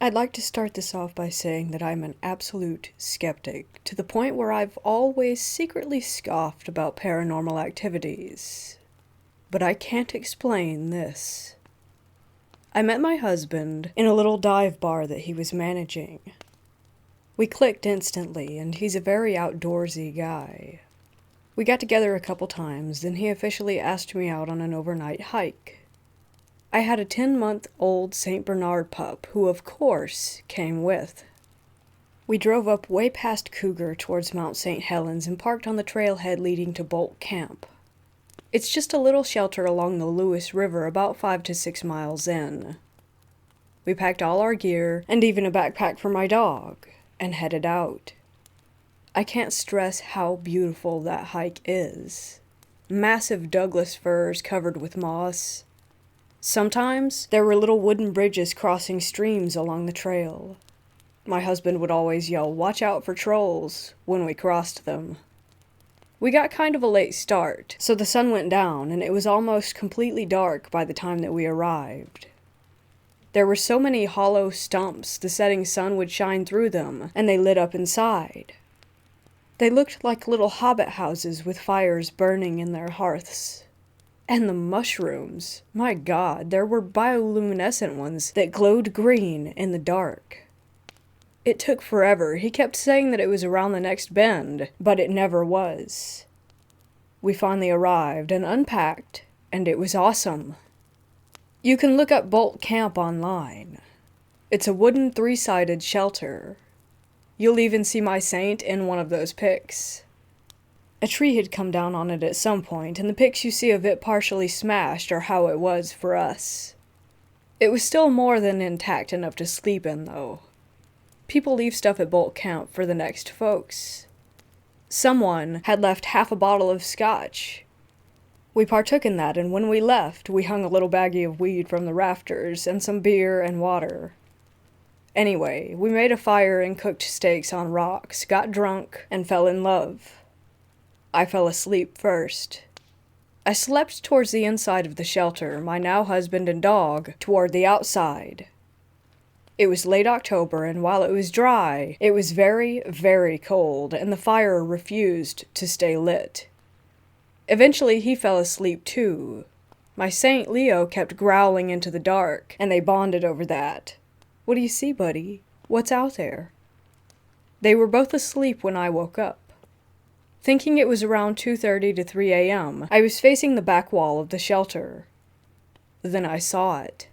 I'd like to start this off by saying that I'm an absolute skeptic, to the point where I've always secretly scoffed about paranormal activities. But I can't explain this. I met my husband in a little dive bar that he was managing. We clicked instantly, and he's a very outdoorsy guy. We got together a couple times, then he officially asked me out on an overnight hike. I had a 10-month-old St. Bernard pup, who of course came with. We drove up way past Cougar towards Mount St. Helens and parked on the trailhead leading to Bolt Camp. It's just a little shelter along the Lewis River about 5 to 6 miles in. We packed all our gear, and even a backpack for my dog, and headed out. I can't stress how beautiful that hike is. Massive Douglas firs covered with moss. Sometimes there were little wooden bridges crossing streams along the trail. My husband would always yell, "Watch out for trolls," when we crossed them. We got kind of a late start, so the sun went down and it was almost completely dark by the time that we arrived. There were so many hollow stumps the setting sun would shine through them, and they lit up inside. They looked like little hobbit houses with fires burning in their hearths. And the mushrooms, my God, there were bioluminescent ones that glowed green in the dark. It took forever. He kept saying that it was around the next bend, but it never was. We finally arrived and unpacked, and it was awesome. You can look up Bolt Camp online. It's a wooden 3-sided shelter. You'll even see my saint in one of those pics. A tree had come down on it at some point, and the pics you see of it partially smashed are how it was for us. It was still more than intact enough to sleep in, though. People leave stuff at Bolt Camp for the next folks. Someone had left half a bottle of scotch. We partook in that, and when we left, we hung a little baggie of weed from the rafters and some beer and water. Anyway, we made a fire and cooked steaks on rocks, got drunk, and fell in love. I fell asleep first. I slept towards the inside of the shelter, my now husband and dog toward the outside. It was late October, and while it was dry, it was very, very cold, and the fire refused to stay lit. Eventually, he fell asleep too. My Saint Leo kept growling into the dark, and they bonded over that. "What do you see, buddy? What's out there?" They were both asleep when I woke up. Thinking it was around 2:30 to 3 a.m., I was facing the back wall of the shelter. Then I saw it.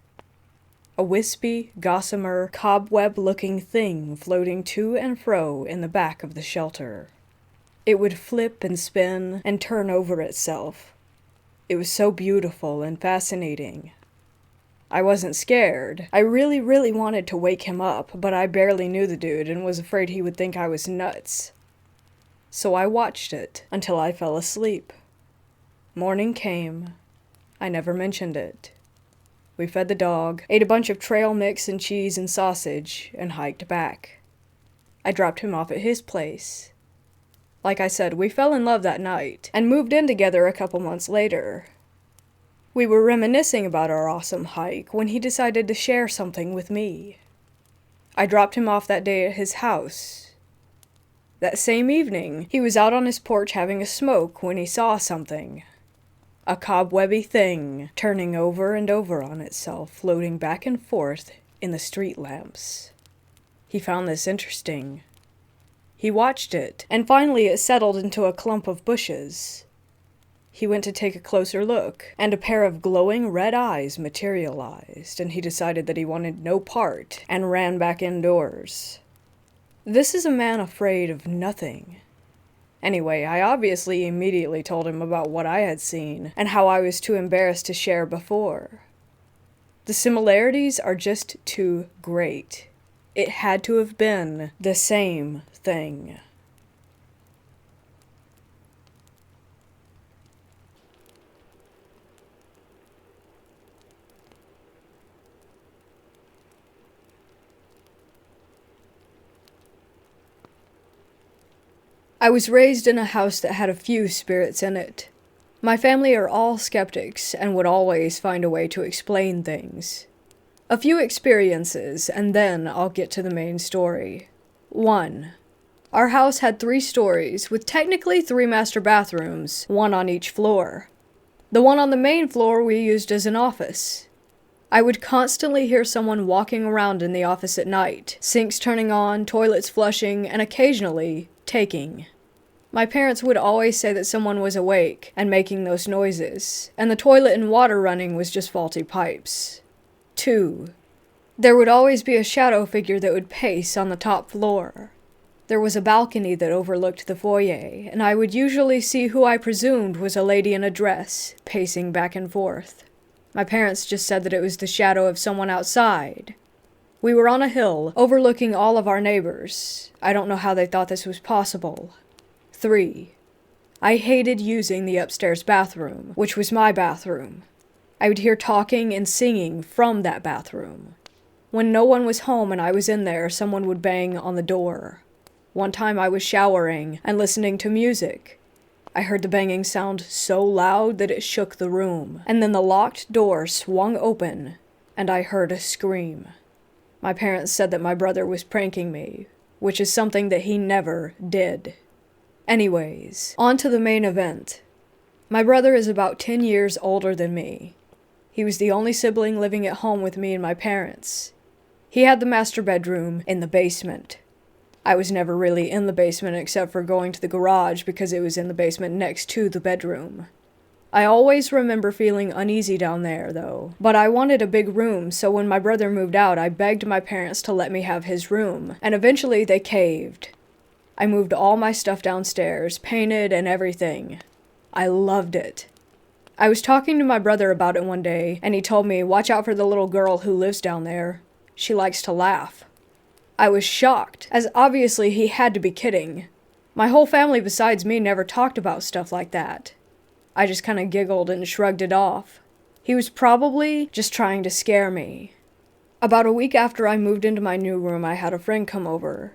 A wispy, gossamer, cobweb-looking thing floating to and fro in the back of the shelter. It would flip and spin and turn over itself. It was so beautiful and fascinating. I wasn't scared. I really, really wanted to wake him up, but I barely knew the dude and was afraid he would think I was nuts. So I watched it until I fell asleep. Morning came. I never mentioned it. We fed the dog, ate a bunch of trail mix and cheese and sausage, and hiked back. I dropped him off at his place. Like I said, we fell in love that night, and moved in together a couple months later. We were reminiscing about our awesome hike when he decided to share something with me. I dropped him off that day at his house. That same evening, he was out on his porch having a smoke when he saw something. A cobwebby thing, turning over and over on itself, floating back and forth in the street lamps. He found this interesting. He watched it, and finally it settled into a clump of bushes. He went to take a closer look, and a pair of glowing red eyes materialized, and he decided that he wanted no part, and ran back indoors. This is a man afraid of nothing. Anyway, I obviously immediately told him about what I had seen, and how I was too embarrassed to share before. The similarities are just too great. It had to have been the same thing. I was raised in a house that had a few spirits in it. My family are all skeptics and would always find a way to explain things. A few experiences, and then I'll get to the main story. 1. Our house had 3 stories, with technically 3 master bathrooms, 1 on each floor. The one on the main floor we used as an office. I would constantly hear someone walking around in the office at night, sinks turning on, toilets flushing, and occasionally taking. My parents would always say that someone was awake and making those noises, and the toilet and water running was just faulty pipes. 2. There would always be a shadow figure that would pace on the top floor. There was a balcony that overlooked the foyer, and I would usually see who I presumed was a lady in a dress, pacing back and forth. My parents just said that it was the shadow of someone outside. We were on a hill, overlooking all of our neighbors. I don't know how they thought this was possible. 3. I hated using the upstairs bathroom, which was my bathroom. I would hear talking and singing from that bathroom. When no one was home and I was in there, someone would bang on the door. One time I was showering and listening to music. I heard the banging sound so loud that it shook the room, and then the locked door swung open, and I heard a scream. My parents said that my brother was pranking me, which is something that he never did. Anyways, on to the main event. My brother is about 10 years older than me. He was the only sibling living at home with me and my parents. He had the master bedroom in the basement. I was never really in the basement except for going to the garage because it was in the basement next to the bedroom. I always remember feeling uneasy down there, though. But I wanted a big room, so when my brother moved out, I begged my parents to let me have his room, and eventually they caved. I moved all my stuff downstairs, painted and everything. I loved it. I was talking to my brother about it one day, and he told me, "Watch out for the little girl who lives down there. She likes to laugh." I was shocked, as obviously he had to be kidding. My whole family besides me never talked about stuff like that. I just kinda giggled and shrugged it off. He was probably just trying to scare me. About a week after I moved into my new room, I had a friend come over.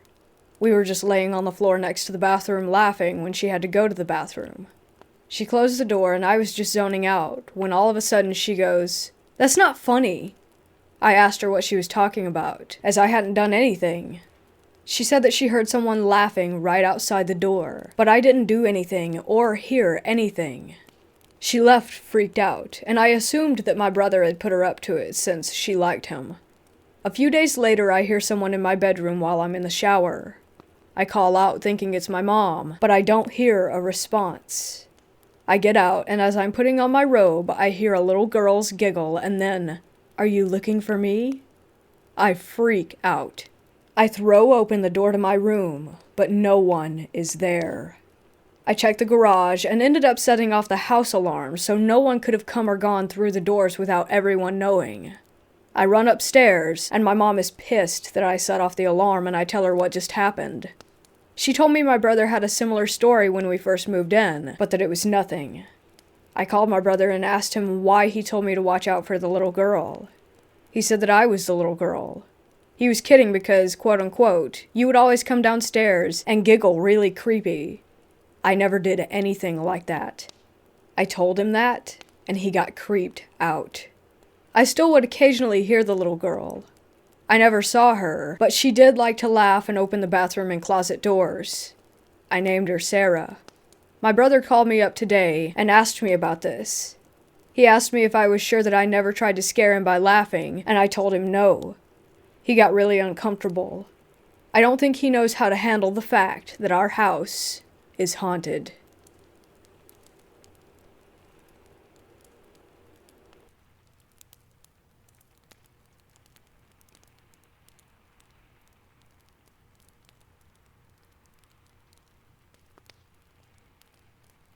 We were just laying on the floor next to the bathroom laughing when she had to go to the bathroom. She closed the door and I was just zoning out, when all of a sudden she goes, "That's not funny." I asked her what she was talking about, as I hadn't done anything. She said that she heard someone laughing right outside the door, but I didn't do anything or hear anything. She left freaked out, and I assumed that my brother had put her up to it since she liked him. A few days later, I hear someone in my bedroom while I'm in the shower. I call out thinking it's my mom, but I don't hear a response. I get out, and as I'm putting on my robe, I hear a little girl's giggle, and then, "Are you looking for me?" I freak out. I throw open the door to my room, but no one is there. I checked the garage and ended up setting off the house alarm so no one could have come or gone through the doors without everyone knowing. I run upstairs, and my mom is pissed that I set off the alarm, and I tell her what just happened. She told me my brother had a similar story when we first moved in, but that it was nothing. I called my brother and asked him why he told me to watch out for the little girl. He said that I was the little girl. He was kidding because, quote-unquote, you would always come downstairs and giggle really creepy. I never did anything like that. I told him that, and he got creeped out. I still would occasionally hear the little girl. I never saw her, but she did like to laugh and open the bathroom and closet doors. I named her Sarah. My brother called me up today and asked me about this. He asked me if I was sure that I never tried to scare him by laughing, and I told him no. He got really uncomfortable. I don't think he knows how to handle the fact that our house is haunted.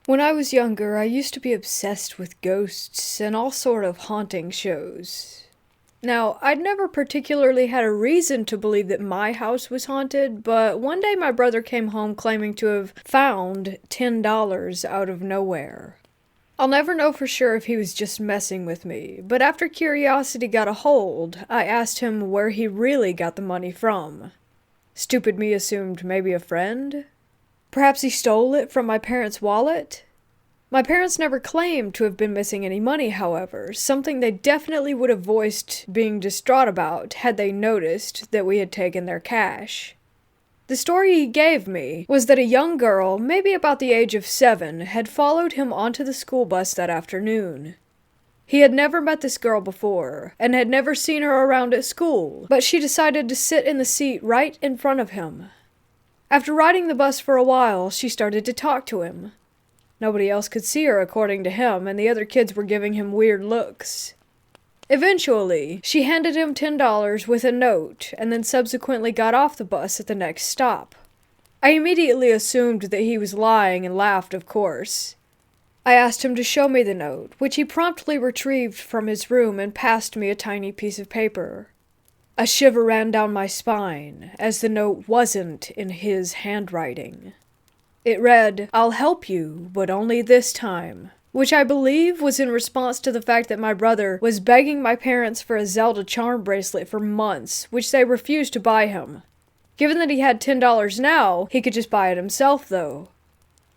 When I was younger, I used to be obsessed with ghosts and all sort of haunting shows. Now, I'd never particularly had a reason to believe that my house was haunted, but one day my brother came home claiming to have found $10 out of nowhere. I'll never know for sure if he was just messing with me, but after curiosity got a hold, I asked him where he really got the money from. Stupid me assumed maybe a friend? Perhaps he stole it from my parents' wallet? My parents never claimed to have been missing any money, however, something they definitely would have voiced being distraught about had they noticed that we had taken their cash. The story he gave me was that a young girl, maybe about the age of 7, had followed him onto the school bus that afternoon. He had never met this girl before, and had never seen her around at school, but she decided to sit in the seat right in front of him. After riding the bus for a while, she started to talk to him. Nobody else could see her, according to him, and the other kids were giving him weird looks. Eventually, she handed him $10 with a note, and then subsequently got off the bus at the next stop. I immediately assumed that he was lying and laughed, of course. I asked him to show me the note, which he promptly retrieved from his room and passed me a tiny piece of paper. A shiver ran down my spine, as the note wasn't in his handwriting. It read, "I'll help you, but only this time," which I believe was in response to the fact that my brother was begging my parents for a Zelda charm bracelet for months, which they refused to buy him. Given that he had $10 now, he could just buy it himself, though.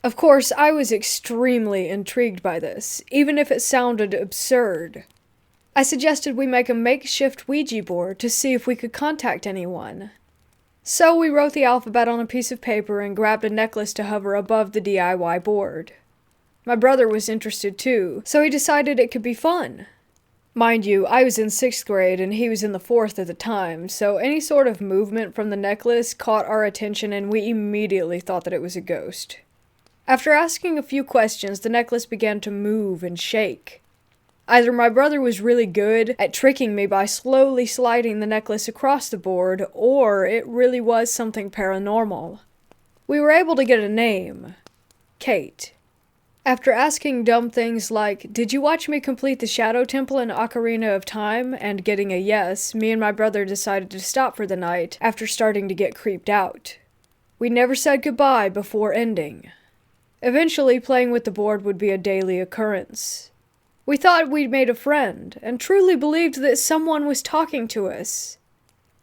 Of course, I was extremely intrigued by this, even if it sounded absurd. I suggested we make a makeshift Ouija board to see if we could contact anyone. So we wrote the alphabet on a piece of paper and grabbed a necklace to hover above the DIY board. My brother was interested too, so he decided it could be fun. Mind you, I was in 6th grade and he was in the 4th at the time, so any sort of movement from the necklace caught our attention and we immediately thought that it was a ghost. After asking a few questions, the necklace began to move and shake. Either my brother was really good at tricking me by slowly sliding the necklace across the board, or it really was something paranormal. We were able to get a name. Kate. After asking dumb things like, "Did you watch me complete the Shadow Temple in Ocarina of Time?" and getting a yes, me and my brother decided to stop for the night after starting to get creeped out. We never said goodbye before ending. Eventually, playing with the board would be a daily occurrence. We thought we'd made a friend, and truly believed that someone was talking to us.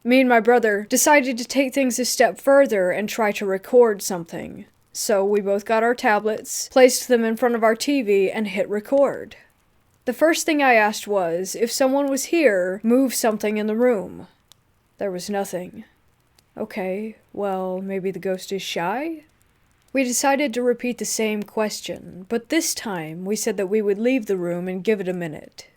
Me and my brother decided to take things a step further and try to record something. So we both got our tablets, placed them in front of our TV, and hit record. The first thing I asked was, if someone was here, move something in the room. There was nothing. Okay, well, maybe the ghost is shy? We decided to repeat the same question, but this time we said that we would leave the room and give it a minute.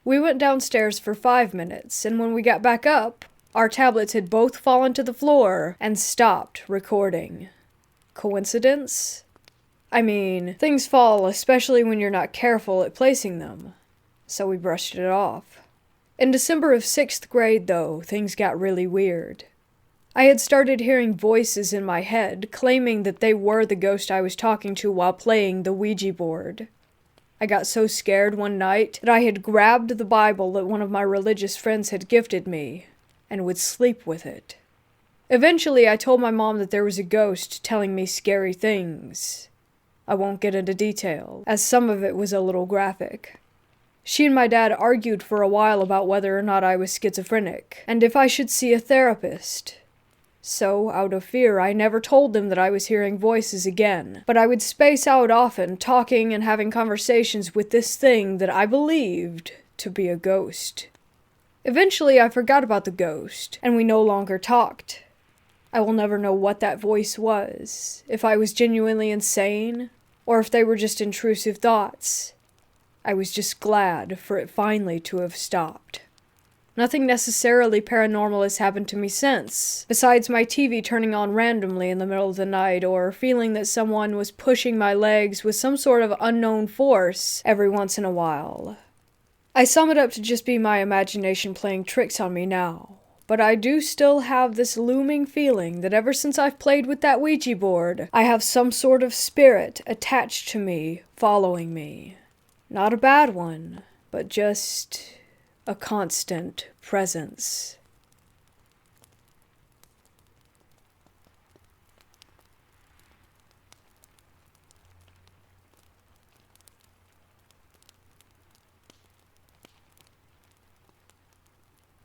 We went downstairs for 5 minutes, and when we got back up, our tablets had both fallen to the floor and stopped recording. Coincidence? I mean, things fall, especially when you're not careful at placing them. So we brushed it off. In December of 6th grade, though, things got really weird. I had started hearing voices in my head, claiming that they were the ghost I was talking to while playing the Ouija board. I got so scared one night that I had grabbed the Bible that one of my religious friends had gifted me, and would sleep with it. Eventually, I told my mom that there was a ghost telling me scary things. I won't get into detail, as some of it was a little graphic. She and my dad argued for a while about whether or not I was schizophrenic, and if I should see a therapist. So, out of fear, I never told them that I was hearing voices again, but I would space out often, talking and having conversations with this thing that I believed to be a ghost. Eventually, I forgot about the ghost, and we no longer talked. I will never know what that voice was, if I was genuinely insane, or if they were just intrusive thoughts. I was just glad for it finally to have stopped. Nothing necessarily paranormal has happened to me since, besides my TV turning on randomly in the middle of the night, or feeling that someone was pushing my legs with some sort of unknown force every once in a while. I sum it up to just be my imagination playing tricks on me now, but I do still have this looming feeling that ever since I've played with that Ouija board, I have some sort of spirit attached to me, following me. Not a bad one, but just a constant presence.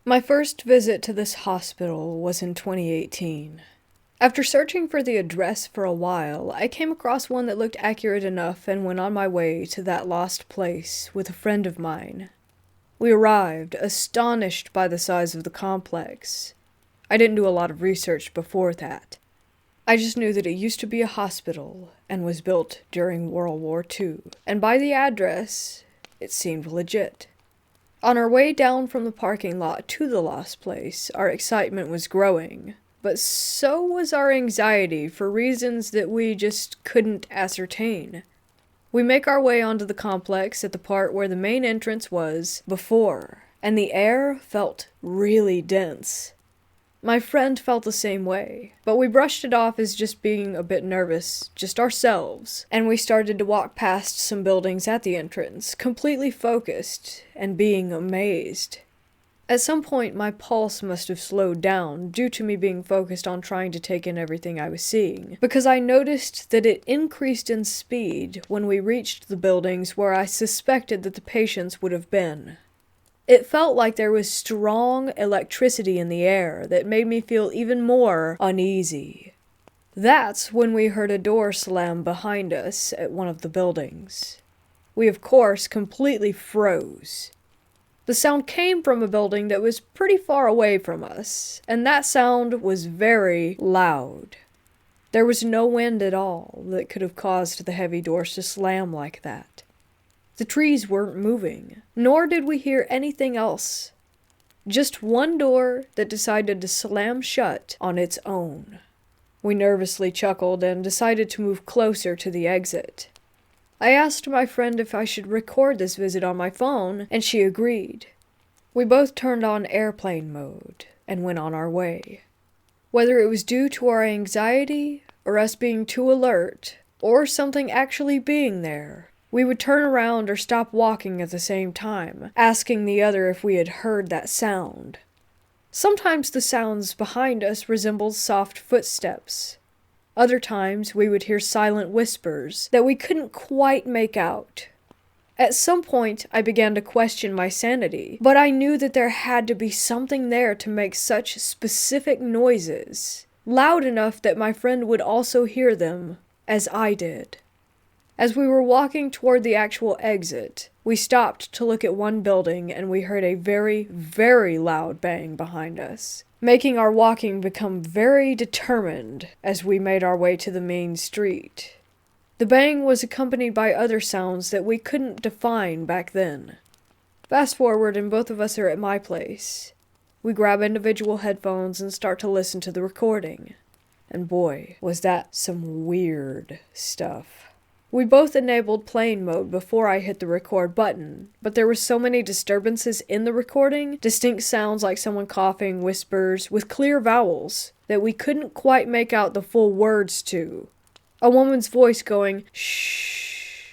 My first visit to this hospital was in 2018. After searching for the address for a while, I came across one that looked accurate enough and went on my way to that lost place with a friend of mine. We arrived, astonished by the size of the complex. I didn't do a lot of research before that. I just knew that it used to be a hospital and was built during World War II, and by the address, it seemed legit. On our way down from the parking lot to the lost place, our excitement was growing, but so was our anxiety for reasons that we just couldn't ascertain. We make our way onto the complex at the part where the main entrance was before, and the air felt really dense. My friend felt the same way, but we brushed it off as just being a bit nervous, just ourselves, and we started to walk past some buildings at the entrance, completely focused and being amazed. At some point, my pulse must have slowed down due to me being focused on trying to take in everything I was seeing, because I noticed that it increased in speed when we reached the buildings where I suspected that the patients would have been. It felt like there was strong electricity in the air that made me feel even more uneasy. That's when we heard a door slam behind us at one of the buildings. We, of course, completely froze. The sound came from a building that was pretty far away from us, and that sound was very loud. There was no wind at all that could have caused the heavy doors to slam like that. The trees weren't moving, nor did we hear anything else. Just one door that decided to slam shut on its own. We nervously chuckled and decided to move closer to the exit. I asked my friend if I should record this visit on my phone, and she agreed. We both turned on airplane mode and went on our way. Whether it was due to our anxiety, or us being too alert, or something actually being there, we would turn around or stop walking at the same time, asking the other if we had heard that sound. Sometimes the sounds behind us resembled soft footsteps. Other times we would hear silent whispers that we couldn't quite make out. At some point I began to question my sanity, but I knew that there had to be something there to make such specific noises, loud enough that my friend would also hear them, as I did. As we were walking toward the actual exit, we stopped to look at one building and we heard a very, very loud bang behind us, making our walking become very determined as we made our way to the main street. The bang was accompanied by other sounds that we couldn't define back then. Fast forward and both of us are at my place. We grab individual headphones and start to listen to the recording. And boy, was that some weird stuff. We both enabled plane mode before I hit the record button, but there were so many disturbances in the recording, distinct sounds like someone coughing, whispers, with clear vowels, that we couldn't quite make out the full words to. A woman's voice going, shh,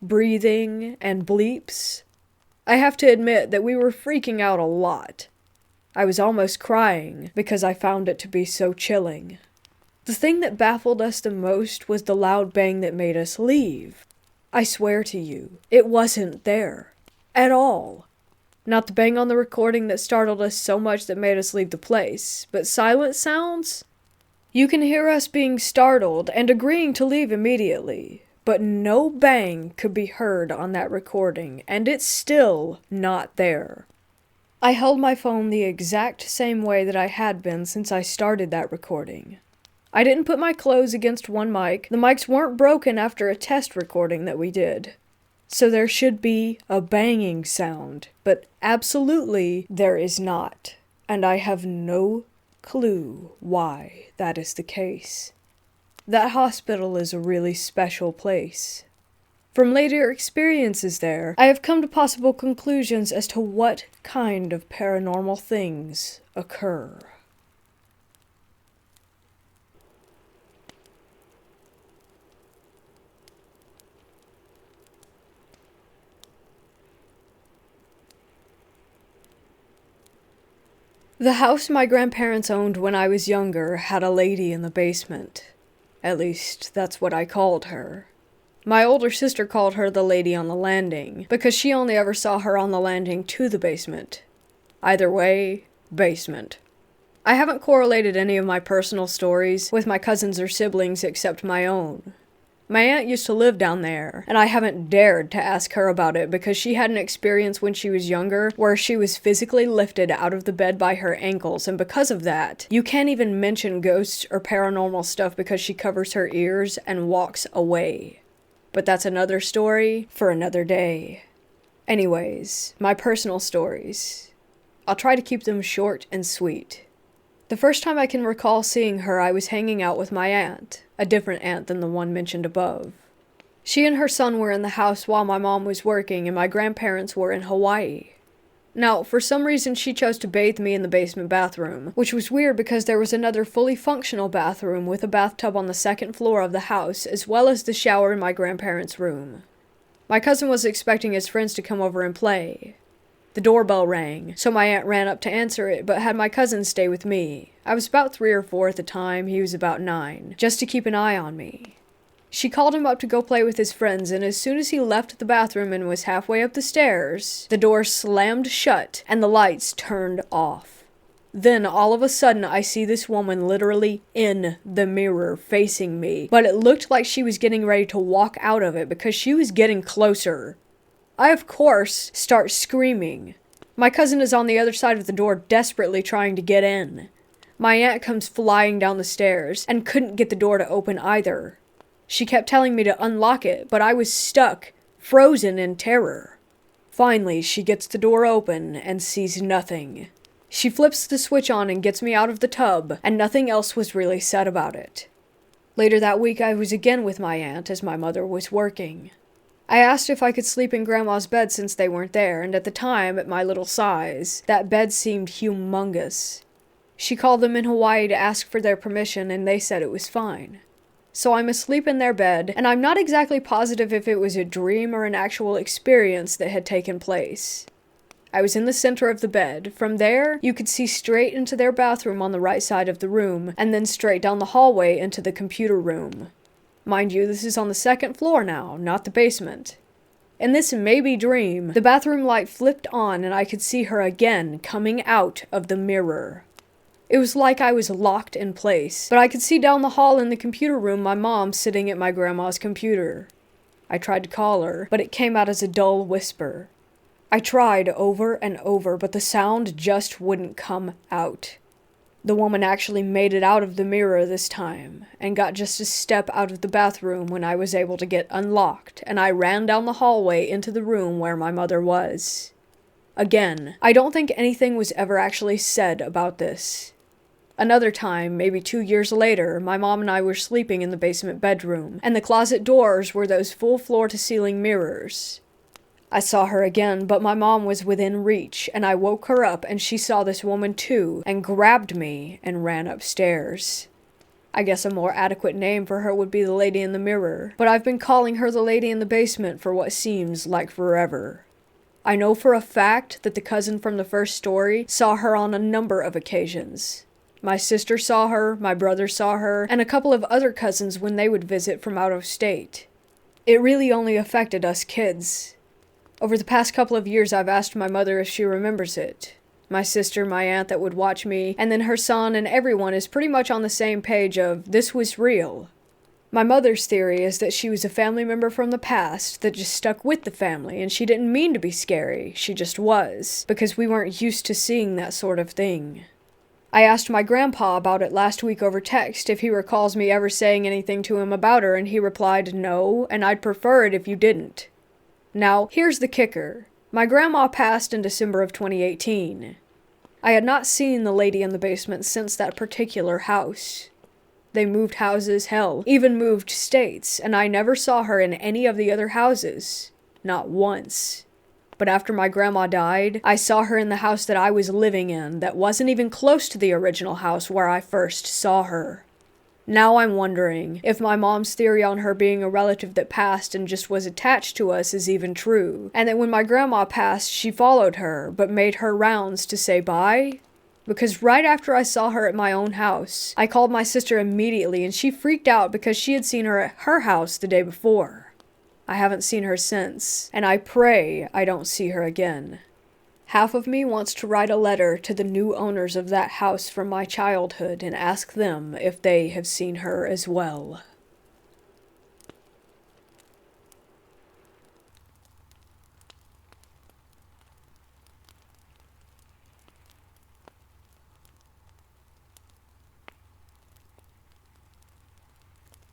breathing, and bleeps. I have to admit that we were freaking out a lot. I was almost crying because I found it to be so chilling. The thing that baffled us the most was the loud bang that made us leave. I swear to you, it wasn't there. At all. Not the bang on the recording that startled us so much that made us leave the place, but silent sounds? You can hear us being startled and agreeing to leave immediately, but no bang could be heard on that recording, and it's still not there. I held my phone the exact same way that I had been since I started that recording. I didn't put my clothes against one mic. The mics weren't broken after a test recording that we did. So there should be a banging sound, but absolutely there is not. And I have no clue why that is the case. That hospital is a really special place. From later experiences there, I have come to possible conclusions as to what kind of paranormal things occur. The house my grandparents owned when I was younger had a lady in the basement. At least, that's what I called her. My older sister called her the lady on the landing, because she only ever saw her on the landing to the basement. Either way, basement. I haven't correlated any of my personal stories with my cousins or siblings except my own. My aunt used to live down there, and I haven't dared to ask her about it because she had an experience when she was younger where she was physically lifted out of the bed by her ankles, and because of that, you can't even mention ghosts or paranormal stuff because she covers her ears and walks away. But that's another story for another day. Anyways, my personal stories. I'll try to keep them short and sweet. The first time I can recall seeing her, I was hanging out with my aunt, a different aunt than the one mentioned above. She and her son were in the house while my mom was working, and my grandparents were in Hawaii. Now, for some reason, she chose to bathe me in the basement bathroom, which was weird because there was another fully functional bathroom with a bathtub on the second floor of the house, as well as the shower in my grandparents' room. My cousin was expecting his friends to come over and play. The doorbell rang, so my aunt ran up to answer it, but had my cousin stay with me. I was about 3 or 4 at the time, he was about 9, just to keep an eye on me. She called him up to go play with his friends, and as soon as he left the bathroom and was halfway up the stairs, the door slammed shut and the lights turned off. Then, all of a sudden, I see this woman literally in the mirror facing me, but it looked like she was getting ready to walk out of it because she was getting closer. I, of course, start screaming. My cousin is on the other side of the door desperately trying to get in. My aunt comes flying down the stairs and couldn't get the door to open either. She kept telling me to unlock it, but I was stuck, frozen in terror. Finally, she gets the door open and sees nothing. She flips the switch on and gets me out of the tub, and nothing else was really said about it. Later that week, I was again with my aunt as my mother was working. I asked if I could sleep in Grandma's bed since they weren't there, and at the time, at my little size, that bed seemed humongous. She called them in Hawaii to ask for their permission, and they said it was fine. So I'm asleep in their bed, and I'm not exactly positive if it was a dream or an actual experience that had taken place. I was in the center of the bed. From there, you could see straight into their bathroom on the right side of the room, and then straight down the hallway into the computer room. Mind you, this is on the second floor now, not the basement. In this maybe dream, the bathroom light flipped on and I could see her again coming out of the mirror. It was like I was locked in place, but I could see down the hall in the computer room my mom sitting at my grandma's computer. I tried to call her, but it came out as a dull whisper. I tried over and over, but the sound just wouldn't come out. The woman actually made it out of the mirror this time, and got just a step out of the bathroom when I was able to get unlocked, and I ran down the hallway into the room where my mother was. Again, I don't think anything was ever actually said about this. Another time, maybe 2 years later, my mom and I were sleeping in the basement bedroom, and the closet doors were those full floor-to-ceiling mirrors. I saw her again, but my mom was within reach, and I woke her up and she saw this woman too, and grabbed me and ran upstairs. I guess a more adequate name for her would be the lady in the mirror, but I've been calling her the lady in the basement for what seems like forever. I know for a fact that the cousin from the first story saw her on a number of occasions. My sister saw her, my brother saw her, and a couple of other cousins when they would visit from out of state. It really only affected us kids. Over the past couple of years, I've asked my mother if she remembers it. My sister, my aunt that would watch me, and then her son and everyone is pretty much on the same page of, this was real. My mother's theory is that she was a family member from the past that just stuck with the family, and she didn't mean to be scary, she just was, because we weren't used to seeing that sort of thing. I asked my grandpa about it last week over text if he recalls me ever saying anything to him about her, and he replied, no, and I'd prefer it if you didn't. Now, here's the kicker. My grandma passed in December of 2018. I had not seen the lady in the basement since that particular house. They moved houses, hell, even moved states, and I never saw her in any of the other houses. Not once. But after my grandma died, I saw her in the house that I was living in that wasn't even close to the original house where I first saw her. Now I'm wondering if my mom's theory on her being a relative that passed and just was attached to us is even true, and that when my grandma passed, she followed her, but made her rounds to say bye? Because right after I saw her at my own house, I called my sister immediately and she freaked out because she had seen her at her house the day before. I haven't seen her since, and I pray I don't see her again. Half of me wants to write a letter to the new owners of that house from my childhood and ask them if they have seen her as well.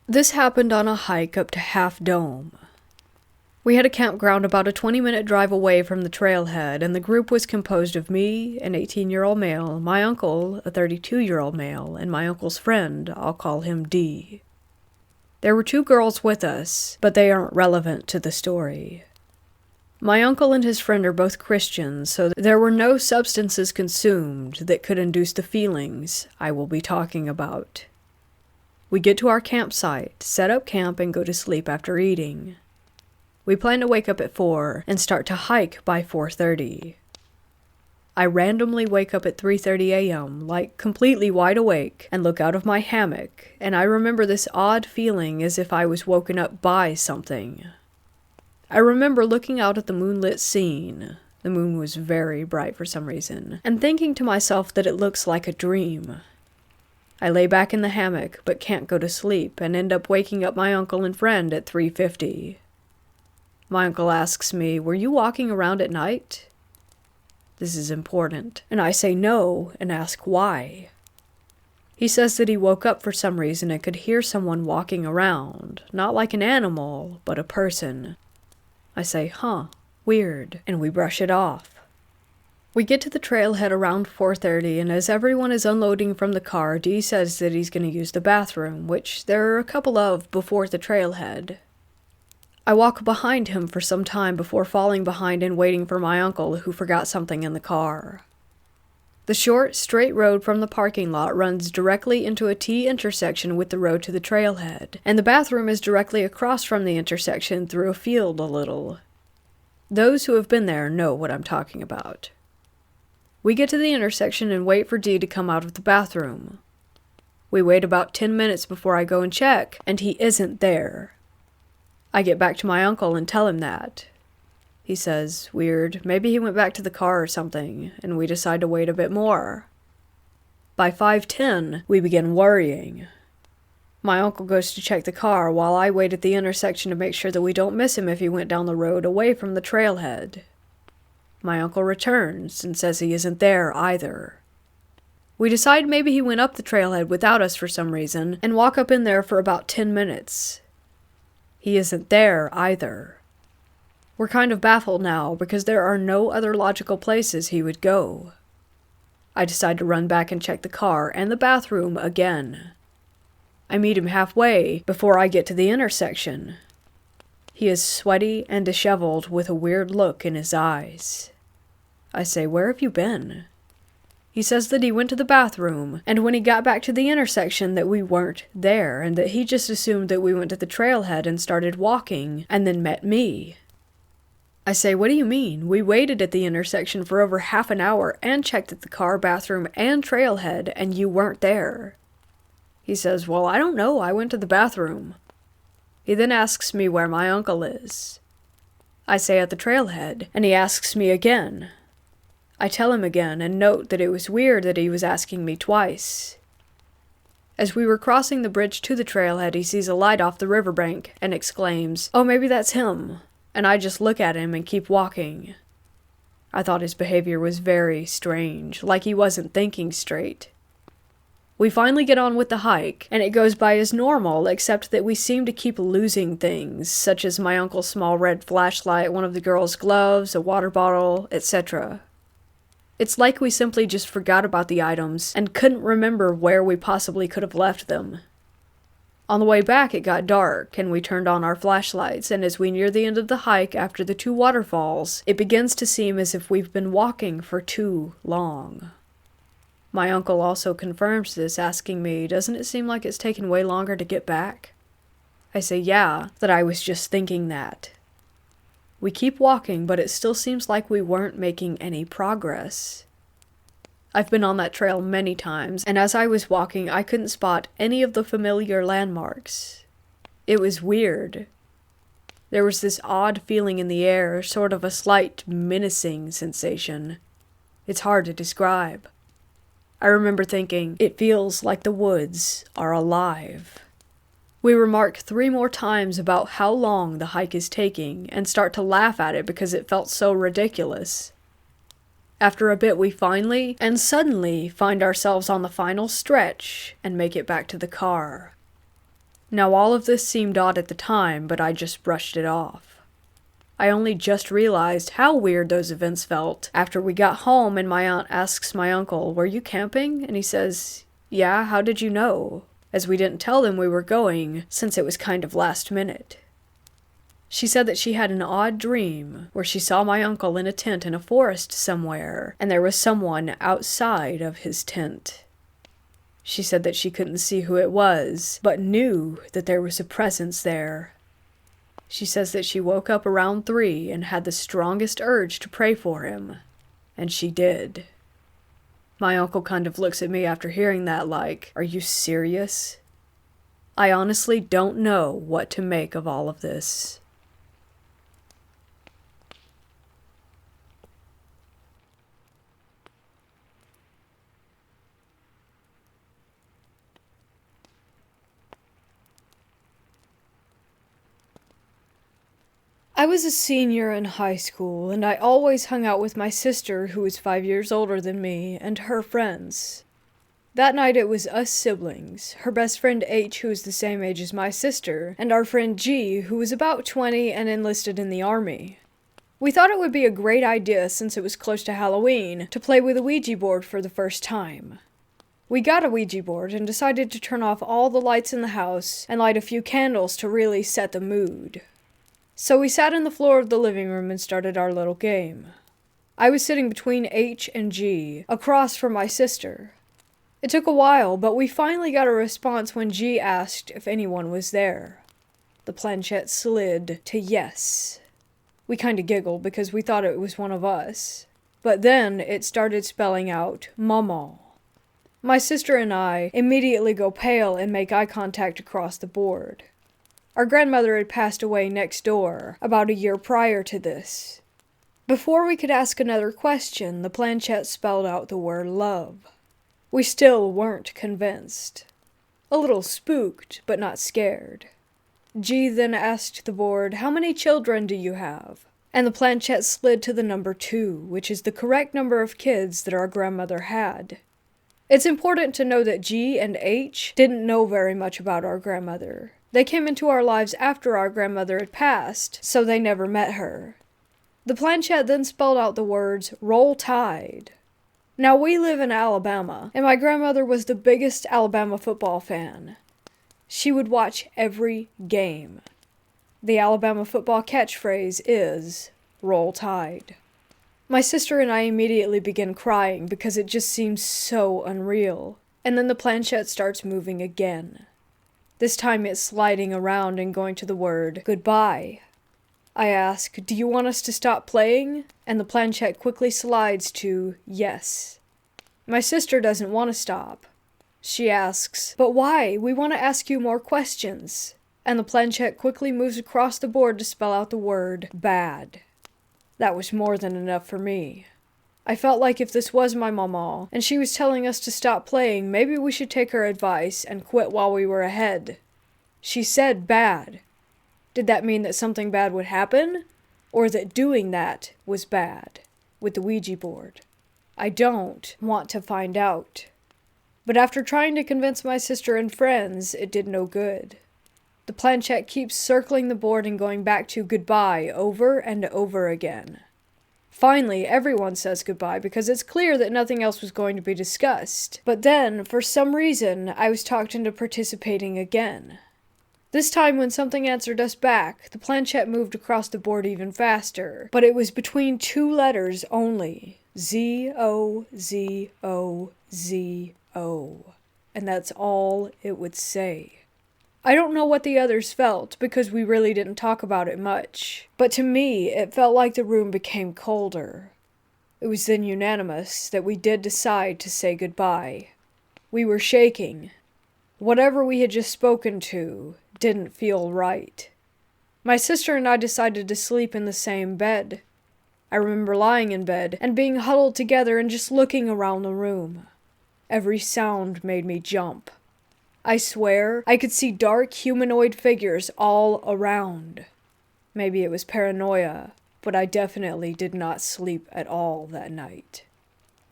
This happened on a hike up to Half Dome. We had a campground about a 20-minute drive away from the trailhead, and the group was composed of me, an 18-year-old male, my uncle, a 32-year-old male, and my uncle's friend, I'll call him D. There were 2 girls with us, but they aren't relevant to the story. My uncle and his friend are both Christians, so there were no substances consumed that could induce the feelings I will be talking about. We get to our campsite, set up camp, and go to sleep after eating. We plan to wake up at 4 and start to hike by 4:30. I randomly wake up at 3:30 a.m., like completely wide awake, and look out of my hammock, and I remember this odd feeling as if I was woken up by something. I remember looking out at the moonlit scene. The moon was very bright for some reason, and thinking to myself that it looks like a dream. I lay back in the hammock, but can't go to sleep, and end up waking up my uncle and friend at 3:50. My uncle asks me, "Were you walking around at night?" This is important, and I say no and ask why. He says that he woke up for some reason and could hear someone walking around, not like an animal, but a person. I say, weird, and we brush it off. We get to the trailhead around 4:30, and as everyone is unloading from the car, Dee says that he's going to use the bathroom, which there are a couple of before the trailhead. I walk behind him for some time before falling behind and waiting for my uncle, who forgot something in the car. The short, straight road from the parking lot runs directly into a T intersection with the road to the trailhead, and the bathroom is directly across from the intersection through a field a little. Those who have been there know what I'm talking about. We get to the intersection and wait for Dee to come out of the bathroom. We wait about 10 minutes before I go and check, and he isn't there. I get back to my uncle and tell him that. He says, "Weird, maybe he went back to the car or something," and we decide to wait a bit more. By 5:10, we begin worrying. My uncle goes to check the car while I wait at the intersection to make sure that we don't miss him if he went down the road away from the trailhead. My uncle returns and says he isn't there either. We decide maybe he went up the trailhead without us for some reason and walk up in there for about 10 minutes. He isn't there either. We're kind of baffled now because there are no other logical places he would go. I decide to run back and check the car and the bathroom again. I meet him halfway before I get to the intersection. He is sweaty and disheveled with a weird look in his eyes. I say, "Where have you been?" He says that he went to the bathroom, and when he got back to the intersection that we weren't there, and that he just assumed that we went to the trailhead and started walking, and then met me. I say, "What do you mean? We waited at the intersection for over half an hour and checked at the car, bathroom, and trailhead, and you weren't there." He says, "Well, I don't know. I went to the bathroom." He then asks me where my uncle is. I say at the trailhead, and he asks me again. I tell him again and note that it was weird that he was asking me twice. As we were crossing the bridge to the trailhead, he sees a light off the riverbank and exclaims, "Oh, maybe that's him," and I just look at him and keep walking. I thought his behavior was very strange, like he wasn't thinking straight. We finally get on with the hike, and it goes by as normal, except that we seem to keep losing things, such as my uncle's small red flashlight, one of the girls' gloves, a water bottle, etc. It's like we simply just forgot about the items and couldn't remember where we possibly could have left them. On the way back, it got dark, and we turned on our flashlights, and as we near the end of the hike after the 2 waterfalls, it begins to seem as if we've been walking for too long. My uncle also confirms this, asking me, "Doesn't it seem like it's taken way longer to get back?" I say, "Yeah, that I was just thinking that." We keep walking, but it still seems like we weren't making any progress. I've been on that trail many times, and as I was walking, I couldn't spot any of the familiar landmarks. It was weird. There was this odd feeling in the air, sort of a slight menacing sensation. It's hard to describe. I remember thinking, it feels like the woods are alive. We remark 3 more times about how long the hike is taking and start to laugh at it because it felt so ridiculous. After a bit, we finally and suddenly find ourselves on the final stretch and make it back to the car. Now, all of this seemed odd at the time, but I just brushed it off. I only just realized how weird those events felt after we got home and my aunt asks my uncle, "Were you camping?" And he says, "Yeah, how did you know?" As we didn't tell them we were going since it was kind of last minute. She said that she had an odd dream where she saw my uncle in a tent in a forest somewhere, and there was someone outside of his tent. She said that she couldn't see who it was, but knew that there was a presence there. She says that she woke up around 3 and had the strongest urge to pray for him, and she did. My uncle kind of looks at me after hearing that like, "Are you serious?" I honestly don't know what to make of all of this. I was a senior in high school, and I always hung out with my sister, who was 5 years older than me, and her friends. That night it was us siblings, her best friend H, who was the same age as my sister, and our friend G, who was about 20 and enlisted in the army. We thought it would be a great idea, since it was close to Halloween, to play with a Ouija board for the first time. We got a Ouija board and decided to turn off all the lights in the house and light a few candles to really set the mood. So we sat on the floor of the living room and started our little game. I was sitting between H and G, across from my sister. It took a while, but we finally got a response when G asked if anyone was there. The planchette slid to yes. We kinda giggled because we thought it was one of us. But then it started spelling out Mama. My sister and I immediately go pale and make eye contact across the board. Our grandmother had passed away next door, about a year prior to this. Before we could ask another question, the planchette spelled out the word love. We still weren't convinced. A little spooked, but not scared. G then asked the board, "How many children do you have?" And the planchette slid to the number 2, which is the correct number of kids that our grandmother had. It's important to know that G and H didn't know very much about our grandmother. They came into our lives after our grandmother had passed, so they never met her. The planchette then spelled out the words, "Roll Tide." Now, we live in Alabama, and my grandmother was the biggest Alabama football fan. She would watch every game. The Alabama football catchphrase is, "Roll Tide." My sister and I immediately begin crying because it just seems so unreal. And then the planchette starts moving again. This time it's sliding around and going to the word goodbye. I ask, "Do you want us to stop playing?" And the planchette quickly slides to yes. My sister doesn't want to stop. She asks, "But why? We want to ask you more questions." And the planchette quickly moves across the board to spell out the word bad. That was more than enough for me. I felt like if this was my mama, and she was telling us to stop playing, maybe we should take her advice and quit while we were ahead. She said bad. Did that mean that something bad would happen? Or that doing that was bad? With the Ouija board? I don't want to find out. But after trying to convince my sister and friends, it did no good. The planchette keeps circling the board and going back to goodbye over and over again. Finally, everyone says goodbye because it's clear that nothing else was going to be discussed. But then, for some reason, I was talked into participating again. This time, when something answered us back, the planchette moved across the board even faster. But it was between 2 letters only. Z-O-Z-O-Z-O. And that's all it would say. I don't know what the others felt, because we really didn't talk about it much. But to me, it felt like the room became colder. It was then unanimous that we did decide to say goodbye. We were shaking. Whatever we had just spoken to didn't feel right. My sister and I decided to sleep in the same bed. I remember lying in bed and being huddled together and just looking around the room. Every sound made me jump. I swear I could see dark humanoid figures all around. Maybe it was paranoia, but I definitely did not sleep at all that night.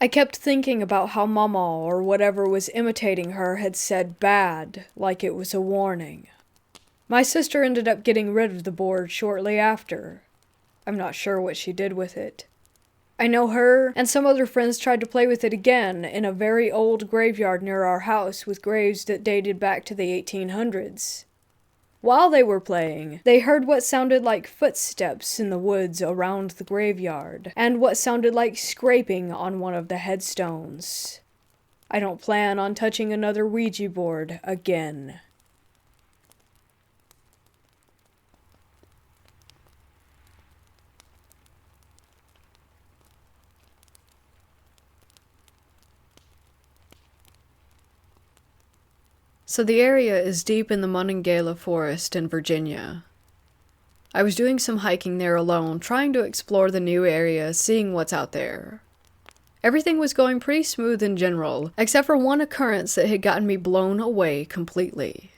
I kept thinking about how Mama or whatever was imitating her had said bad, like it was a warning. My sister ended up getting rid of the board shortly after. I'm not sure what she did with it. I know her and some other friends tried to play with it again in a very old graveyard near our house with graves that dated back to the 1800s. While they were playing, they heard what sounded like footsteps in the woods around the graveyard, and what sounded like scraping on one of the headstones. I don't plan on touching another Ouija board again. So the area is deep in the Monongahela Forest in Virginia. I was doing some hiking there alone, trying to explore the new area, seeing what's out there. Everything was going pretty smooth in general, except for one occurrence that had gotten me blown away completely.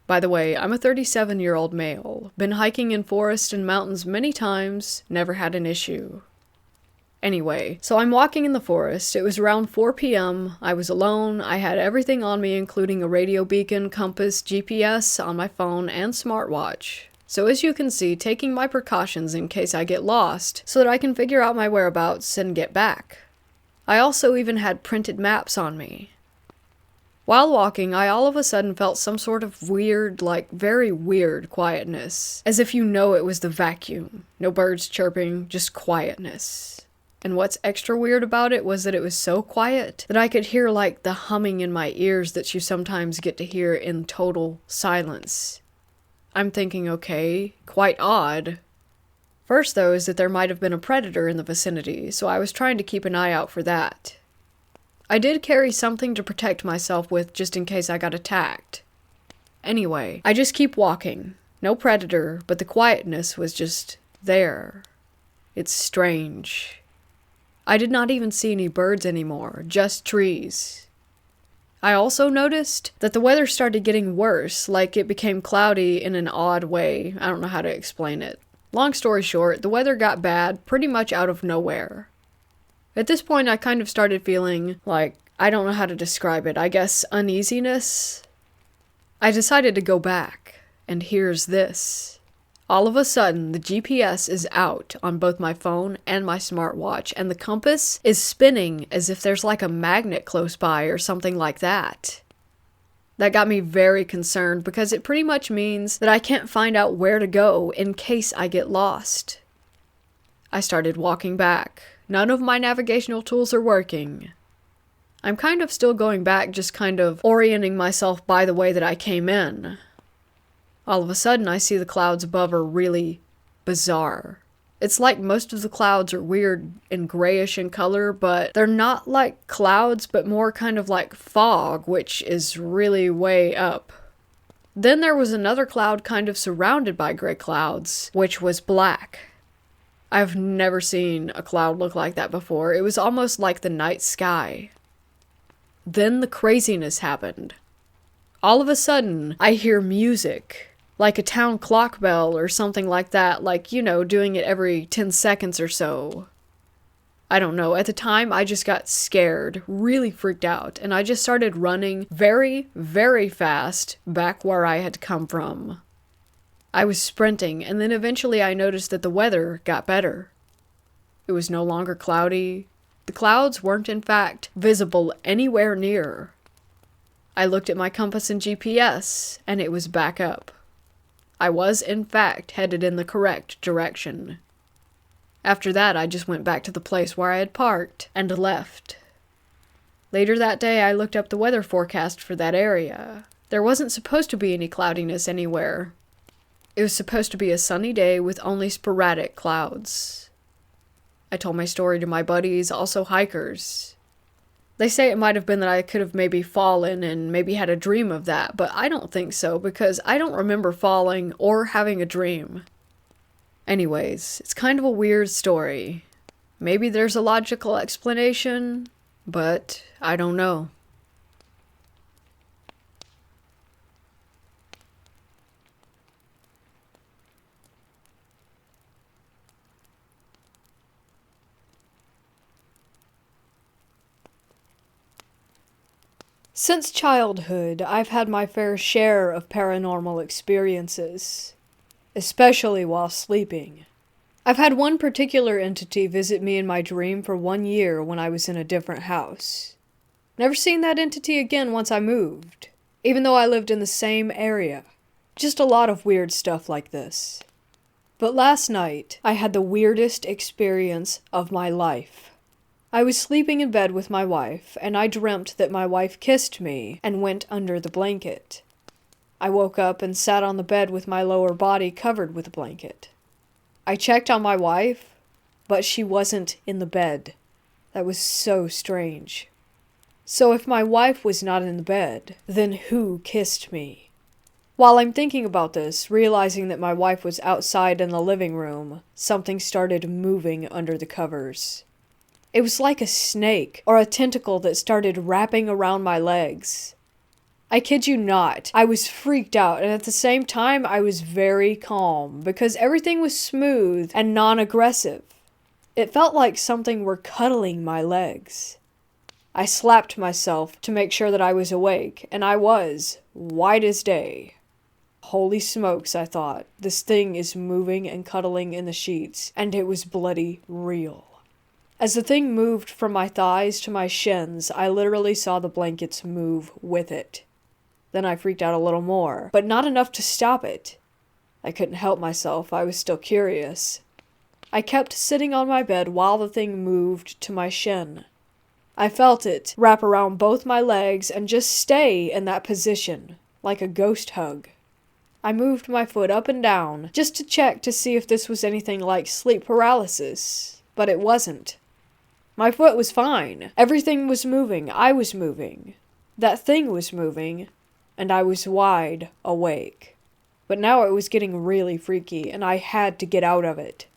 By the way, I'm a 37-year-old male, been hiking in forests and mountains many times, never had an issue. Anyway, so I'm walking in the forest. It was around 4 p.m. I was alone. I had everything on me, including a radio beacon, compass, GPS on my phone, and smartwatch. So as you can see, taking my precautions in case I get lost, so that I can figure out my whereabouts and get back. I also even had printed maps on me. While walking, I all of a sudden felt some sort of weird, very weird quietness. As if you know it was the vacuum. No birds chirping, just quietness. And what's extra weird about it was that it was so quiet that I could hear the humming in my ears that you sometimes get to hear in total silence. I'm thinking, okay, quite odd. First though is that there might have been a predator in the vicinity, so I was trying to keep an eye out for that. I did carry something to protect myself with just in case I got attacked. Anyway, I just keep walking. No predator, but the quietness was just there. It's strange. I did not even see any birds anymore, just trees. I also noticed that the weather started getting worse, it became cloudy in an odd way. I don't know how to explain it. Long story short, the weather got bad pretty much out of nowhere. At this point, I kind of started feeling I don't know how to describe it, I guess uneasiness. I decided to go back, and here's this. All of a sudden, the GPS is out on both my phone and my smartwatch, and the compass is spinning as if there's a magnet close by or something like that. That got me very concerned because it pretty much means that I can't find out where to go in case I get lost. I started walking back. None of my navigational tools are working. I'm kind of still going back, just kind of orienting myself by the way that I came in. All of a sudden, I see the clouds above are really bizarre. It's like most of the clouds are weird and grayish in color, but they're not like clouds, but more kind of like fog, which is really way up. Then there was another cloud kind of surrounded by gray clouds, which was black. I've never seen a cloud look like that before. It was almost like the night sky. Then the craziness happened. All of a sudden, I hear music. Like a town clock bell or something like that, doing it every 10 seconds or so. I don't know, at the time I just got scared, really freaked out, and I just started running very, very fast back where I had come from. I was sprinting, and then eventually I noticed that the weather got better. It was no longer cloudy. The clouds weren't in fact visible anywhere near. I looked at my compass and GPS, and it was back up. I was, in fact, headed in the correct direction. After that, I just went back to the place where I had parked and left. Later that day, I looked up the weather forecast for that area. There wasn't supposed to be any cloudiness anywhere. It was supposed to be a sunny day with only sporadic clouds. I told my story to my buddies, also hikers. They say it might have been that I could have maybe fallen and maybe had a dream of that, but I don't think so because I don't remember falling or having a dream. Anyways, it's kind of a weird story. Maybe there's a logical explanation, but I don't know. Since childhood, I've had my fair share of paranormal experiences, especially while sleeping. I've had one particular entity visit me in my dream for 1 year when I was in a different house. Never seen that entity again once I moved, even though I lived in the same area. Just a lot of weird stuff like this. But last night, I had the weirdest experience of my life. I was sleeping in bed with my wife, and I dreamt that my wife kissed me and went under the blanket. I woke up and sat on the bed with my lower body covered with a blanket. I checked on my wife, but she wasn't in the bed. That was so strange. So if my wife was not in the bed, then who kissed me? While I'm thinking about this, realizing that my wife was outside in the living room, something started moving under the covers. It was like a snake or a tentacle that started wrapping around my legs. I kid you not, I was freaked out, and at the same time I was very calm because everything was smooth and non-aggressive. It felt like something were cuddling my legs. I slapped myself to make sure that I was awake, and I was, white as day. Holy smokes, I thought, this thing is moving and cuddling in the sheets, and it was bloody real. As the thing moved from my thighs to my shins, I literally saw the blankets move with it. Then I freaked out a little more, but not enough to stop it. I couldn't help myself, I was still curious. I kept sitting on my bed while the thing moved to my shin. I felt it wrap around both my legs and just stay in that position, like a ghost hug. I moved my foot up and down, just to check to see if this was anything like sleep paralysis, but it wasn't. My foot was fine. Everything was moving. I was moving. That thing was moving, and I was wide awake. But now it was getting really freaky, and I had to get out of it.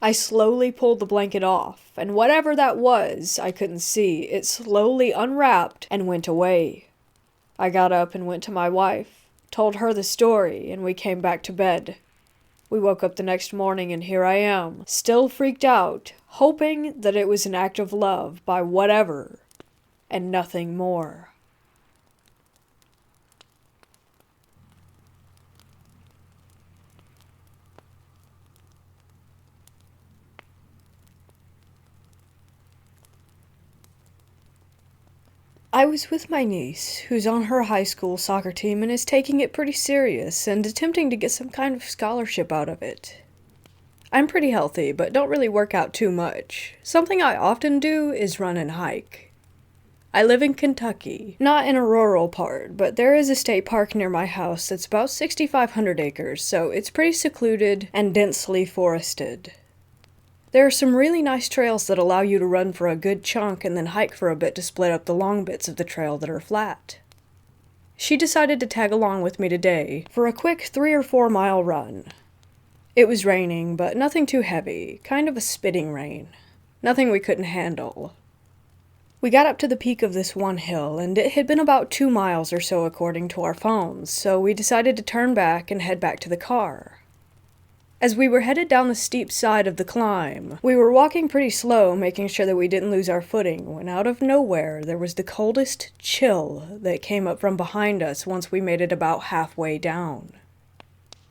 I slowly pulled the blanket off, and whatever that was, I couldn't see. It slowly unwrapped and went away. I got up and went to my wife, told her the story, and we came back to bed. We woke up the next morning, and here I am, still freaked out, hoping that it was an act of love by whatever, and nothing more. I was with my niece, who's on her high school soccer team and is taking it pretty serious and attempting to get some kind of scholarship out of it. I'm pretty healthy, but don't really work out too much. Something I often do is run and hike. I live in Kentucky, not in a rural part, but there is a state park near my house that's about 6,500 acres, so it's pretty secluded and densely forested. There are some really nice trails that allow you to run for a good chunk and then hike for a bit to split up the long bits of the trail that are flat. She decided to tag along with me today for a quick 3 or 4 mile run. It was raining, but nothing too heavy, kind of a spitting rain. Nothing we couldn't handle. We got up to the peak of this one hill, and it had been about 2 miles or so according to our phones, so we decided to turn back and head back to the car. As we were headed down the steep side of the climb, we were walking pretty slow, making sure that we didn't lose our footing, when out of nowhere there was the coldest chill that came up from behind us once we made it about halfway down.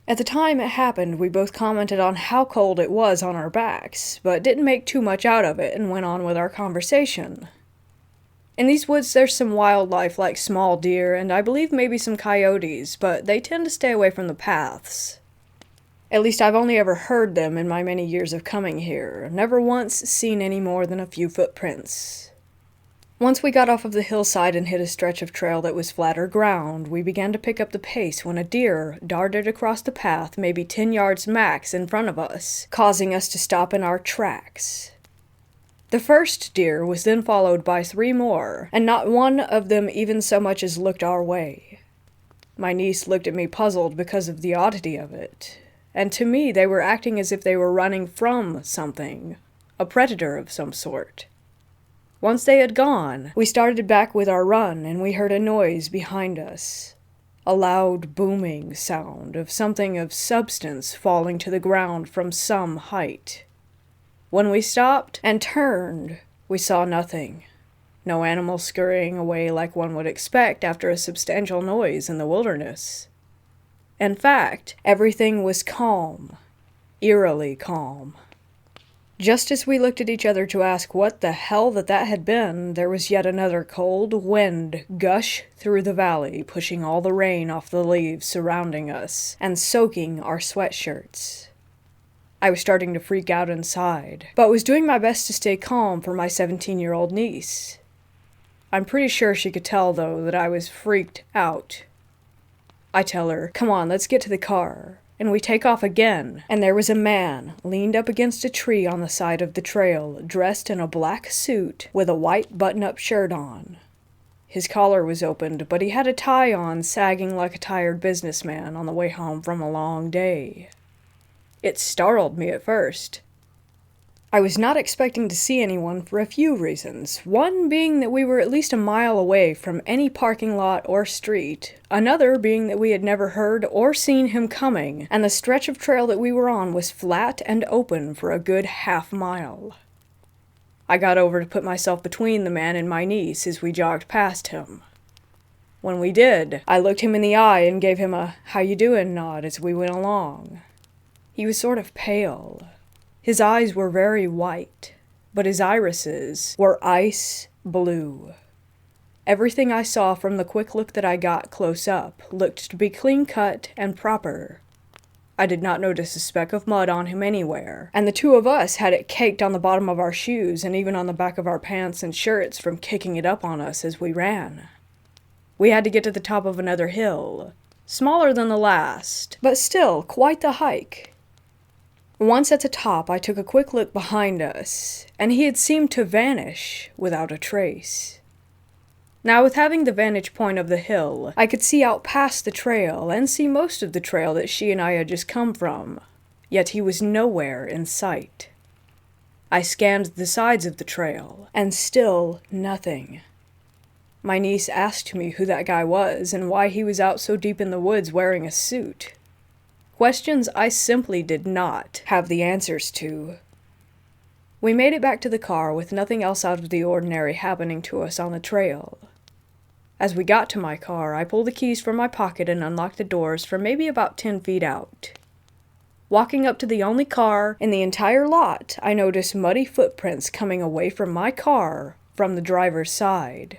At the time it happened, we both commented on how cold it was on our backs, but didn't make too much out of it and went on with our conversation. In these woods there's some wildlife like small deer and I believe maybe some coyotes, but they tend to stay away from the paths. At least I've only ever heard them in my many years of coming here, never once seen any more than a few footprints. Once we got off of the hillside and hit a stretch of trail that was flatter ground, we began to pick up the pace when a deer darted across the path maybe 10 yards max in front of us, causing us to stop in our tracks. The first deer was then followed by 3 more, and not one of them even so much as looked our way. My niece looked at me puzzled because of the oddity of it. and to me they were acting as if they were running from something, a predator of some sort. Once they had gone, we started back with our run, and we heard a noise behind us. A loud booming sound of something of substance falling to the ground from some height. When we stopped and turned, we saw nothing. No animal scurrying away like one would expect after a substantial noise in the wilderness. In fact, everything was calm, eerily calm. Just as we looked at each other to ask what the hell that had been, there was yet another cold wind gush through the valley, pushing all the rain off the leaves surrounding us and soaking our sweatshirts. I was starting to freak out inside, but was doing my best to stay calm for my 17-year-old niece. I'm pretty sure she could tell, though, that I was freaked out. I tell her, "Come on, let's get to the car." And we take off again, and there was a man leaned up against a tree on the side of the trail, dressed in a black suit with a white button-up shirt on. His collar was opened, but he had a tie on, sagging like a tired businessman on the way home from a long day. It startled me at first. I was not expecting to see anyone for a few reasons, one being that we were at least a mile away from any parking lot or street, another being that we had never heard or seen him coming, and the stretch of trail that we were on was flat and open for a good half-mile. I got over to put myself between the man and my niece as we jogged past him. When we did, I looked him in the eye and gave him a "how you doing" nod as we went along. He was sort of pale. His eyes were very white, but his irises were ice blue. Everything I saw from the quick look that I got close up looked to be clean-cut and proper. I did not notice a speck of mud on him anywhere, and the two of us had it caked on the bottom of our shoes and even on the back of our pants and shirts from kicking it up on us as we ran. We had to get to the top of another hill, smaller than the last, but still quite the hike. Once at the top, I took a quick look behind us, and he had seemed to vanish without a trace. Now, with having the vantage point of the hill, I could see out past the trail and see most of the trail that she and I had just come from, yet he was nowhere in sight. I scanned the sides of the trail, and still nothing. My niece asked me who that guy was and why he was out so deep in the woods wearing a suit. Questions I simply did not have the answers to. We made it back to the car with nothing else out of the ordinary happening to us on the trail. As we got to my car, I pulled the keys from my pocket and unlocked the doors from maybe about 10 feet out. Walking up to the only car in the entire lot, I noticed muddy footprints coming away from my car from the driver's side.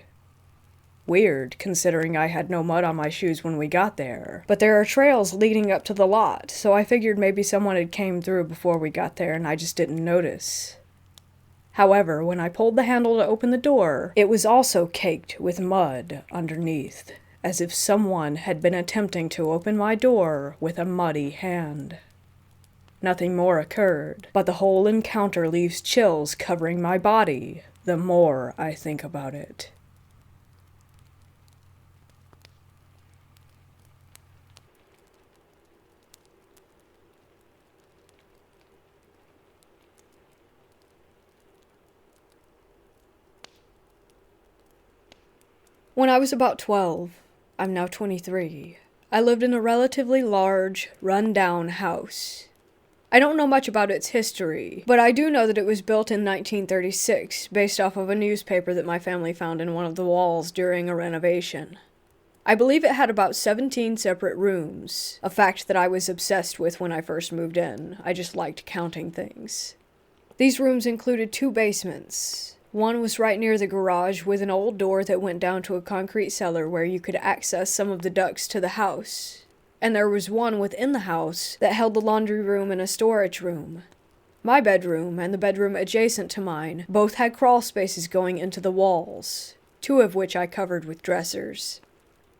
Weird, considering I had no mud on my shoes when we got there. But there are trails leading up to the lot, so I figured maybe someone had came through before we got there and I just didn't notice. However, when I pulled the handle to open the door, it was also caked with mud underneath, as if someone had been attempting to open my door with a muddy hand. Nothing more occurred, but the whole encounter leaves chills covering my body the more I think about it. When I was about 12, I'm now 23, I lived in a relatively large, run-down house. I don't know much about its history, but I do know that it was built in 1936, based off of a newspaper that my family found in one of the walls during a renovation. I believe it had about 17 separate rooms, a fact that I was obsessed with when I first moved in. I just liked counting things. These rooms included 2 basements. One was right near the garage with an old door that went down to a concrete cellar where you could access some of the ducts to the house. And there was one within the house that held the laundry room and a storage room. My bedroom and the bedroom adjacent to mine both had crawl spaces going into the walls, 2 of which I covered with dressers.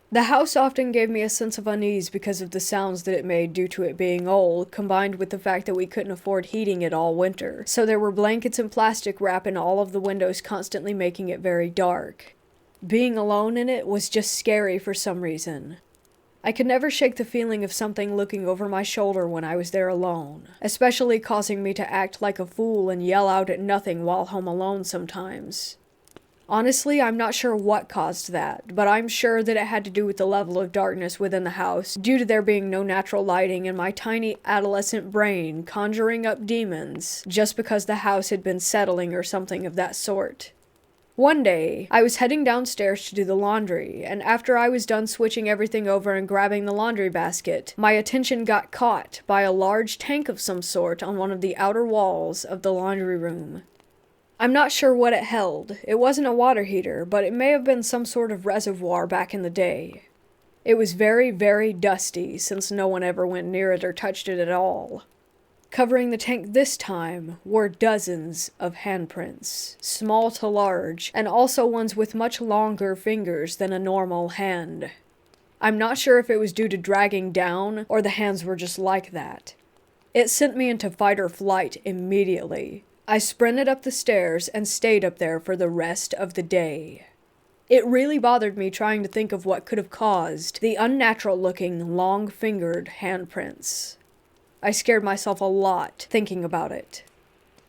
The house often gave me a sense of unease because of the sounds that it made due to it being old, combined with the fact that we couldn't afford heating it all winter, so there were blankets and plastic wrap in all of the windows, constantly making it very dark. Being alone in it was just scary for some reason. I could never shake the feeling of something looking over my shoulder when I was there alone, especially causing me to act like a fool and yell out at nothing while home alone sometimes. Honestly, I'm not sure what caused that, but I'm sure that it had to do with the level of darkness within the house, due to there being no natural lighting and my tiny adolescent brain conjuring up demons just because the house had been settling or something of that sort. One day, I was heading downstairs to do the laundry, and after I was done switching everything over and grabbing the laundry basket, my attention got caught by a large tank of some sort on one of the outer walls of the laundry room. I'm not sure what it held. It wasn't a water heater, but it may have been some sort of reservoir back in the day. It was very, very dusty, since no one ever went near it or touched it at all. Covering the tank this time were dozens of handprints, small to large, and also ones with much longer fingers than a normal hand. I'm not sure if it was due to dragging down, or the hands were just like that. It sent me into fight or flight immediately. I sprinted up the stairs and stayed up there for the rest of the day. It really bothered me trying to think of what could have caused the unnatural-looking, long-fingered handprints. I scared myself a lot thinking about it.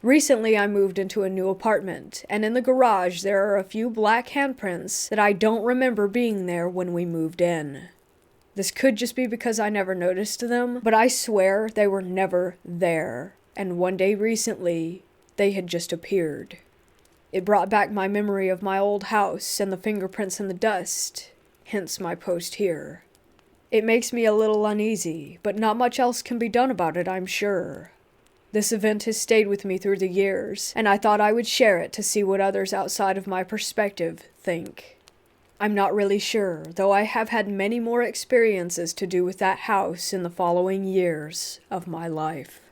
Recently, I moved into a new apartment, and in the garage there are a few black handprints that I don't remember being there when we moved in. This could just be because I never noticed them, but I swear they were never there, and one day recently, they had just appeared. It brought back my memory of my old house and the fingerprints in the dust, hence my post here. It makes me a little uneasy, but not much else can be done about it, I'm sure. This event has stayed with me through the years, and I thought I would share it to see what others outside of my perspective think. I'm not really sure, though I have had many more experiences to do with that house in the following years of my life.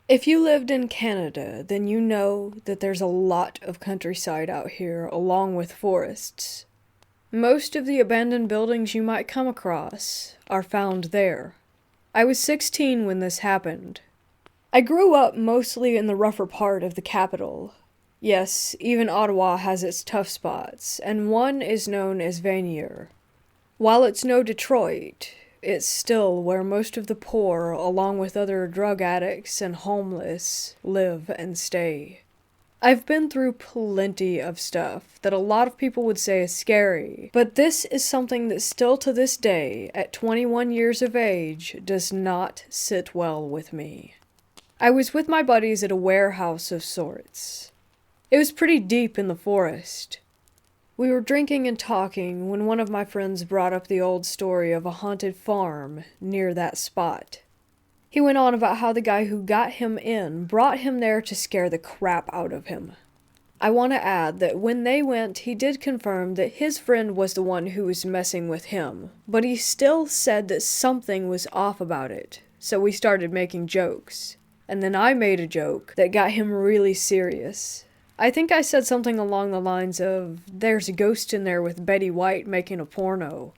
If you lived in Canada, then you know that there's a lot of countryside out here, along with forests. Most of the abandoned buildings you might come across are found there. I was 16 when this happened. I grew up mostly in the rougher part of the capital. Yes, even Ottawa has its tough spots, and one is known as Vanier. While it's no Detroit, it's still where most of the poor, along with other drug addicts and homeless, live and stay. I've been through plenty of stuff that a lot of people would say is scary, but this is something that still to this day, at 21 years of age, does not sit well with me. I was with my buddies at a warehouse of sorts. It was pretty deep in the forest. We were drinking and talking when one of my friends brought up the old story of a haunted farm near that spot. He went on about how the guy who got him in brought him there to scare the crap out of him. I want to add that when they went, he did confirm that his friend was the one who was messing with him, but he still said that something was off about it, so we started making jokes. And then I made a joke that got him really serious. I think I said something along the lines of, "There's a ghost in there with Betty White making a porno."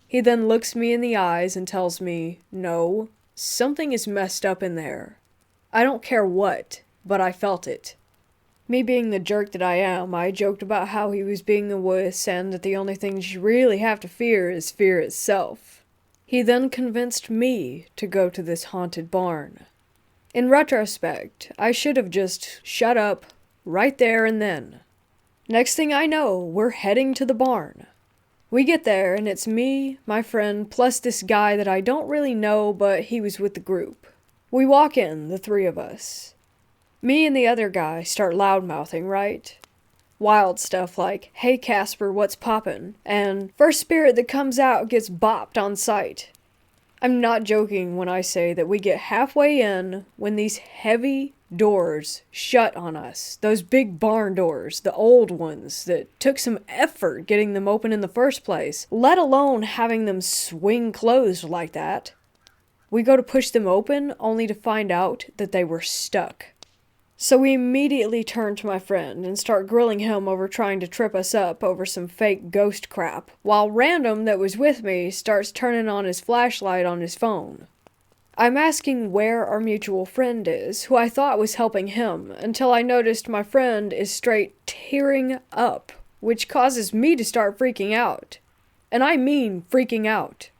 He then looks me in the eyes and tells me, "No, something is messed up in there. I don't care what, but I felt it." Me being the jerk that I am, I joked about how he was being a wuss and that the only things you really have to fear is fear itself. He then convinced me to go to this haunted barn. In retrospect, I should have just shut up right there and then. Next thing I know, we're heading to the barn. We get there, and it's me, my friend, plus this guy that I don't really know, but he was with the group. We walk in, the three of us. Me and the other guy start loudmouthing, right? Wild stuff like, "Hey Casper, what's poppin'?" and "First spirit that comes out gets bopped on sight." I'm not joking when I say that we get halfway in when these heavy doors shut on us. Those big barn doors, the old ones that took some effort getting them open in the first place, let alone having them swing closed like that. We go to push them open only to find out that they were stuck. So we immediately turn to my friend and start grilling him over trying to trip us up over some fake ghost crap, while Random that was with me starts turning on his flashlight on his phone. I'm asking where our mutual friend is, who I thought was helping him, until I noticed my friend is straight tearing up, which causes me to start freaking out. And I mean freaking out.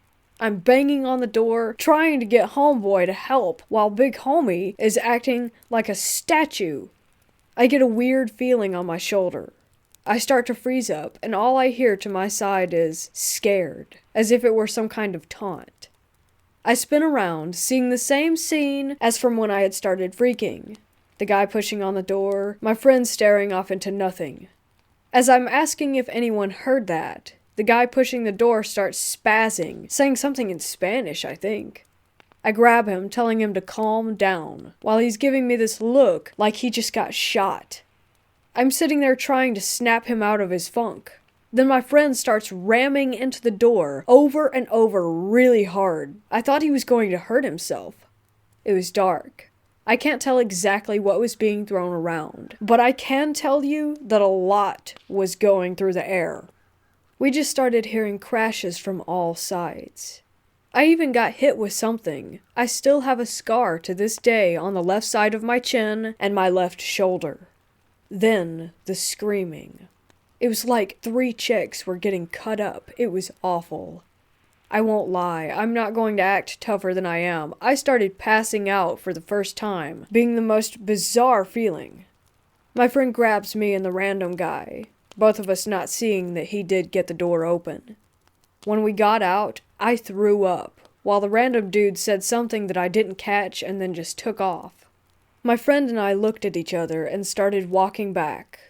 I'm banging on the door, trying to get homeboy to help, while big homie is acting like a statue. I get a weird feeling on my shoulder. I start to freeze up, and all I hear to my side is scared, as if it were some kind of taunt. I spin around, seeing the same scene as from when I had started freaking. The guy pushing on the door, my friend staring off into nothing. As I'm asking if anyone heard that, the guy pushing the door starts spazzing, saying something in Spanish, I think. I grab him, telling him to calm down, while he's giving me this look like he just got shot. I'm sitting there trying to snap him out of his funk. Then my friend starts ramming into the door over and over really hard. I thought he was going to hurt himself. It was dark. I can't tell exactly what was being thrown around, but I can tell you that a lot was going through the air. We just started hearing crashes from all sides. I even got hit with something. I still have a scar to this day on the left side of my chin and my left shoulder. Then, the screaming. It was like 3 chicks were getting cut up. It was awful. I won't lie, I'm not going to act tougher than I am. I started passing out for the first time, being the most bizarre feeling. My friend grabs me and the random guy, both of us not seeing that he did get the door open. When we got out, I threw up, while the random dude said something that I didn't catch and then just took off. My friend and I looked at each other and started walking back.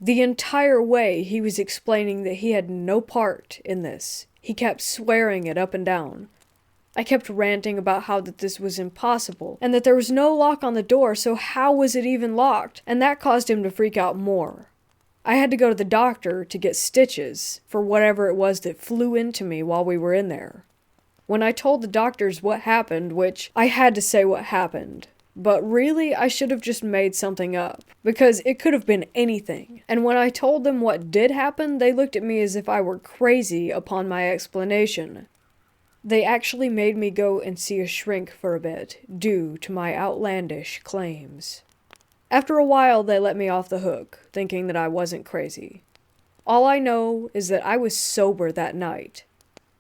The entire way he was explaining that he had no part in this. He kept swearing it up and down. I kept ranting about how that this was impossible, and that there was no lock on the door, so how was it even locked? And that caused him to freak out more. I had to go to the doctor to get stitches for whatever it was that flew into me while we were in there. When I told the doctors what happened, which I had to say what happened, but really I should have just made something up, because it could have been anything. And when I told them what did happen, they looked at me as if I were crazy upon my explanation. They actually made me go and see a shrink for a bit, due to my outlandish claims. After a while, they let me off the hook, thinking that I wasn't crazy. All I know is that I was sober that night.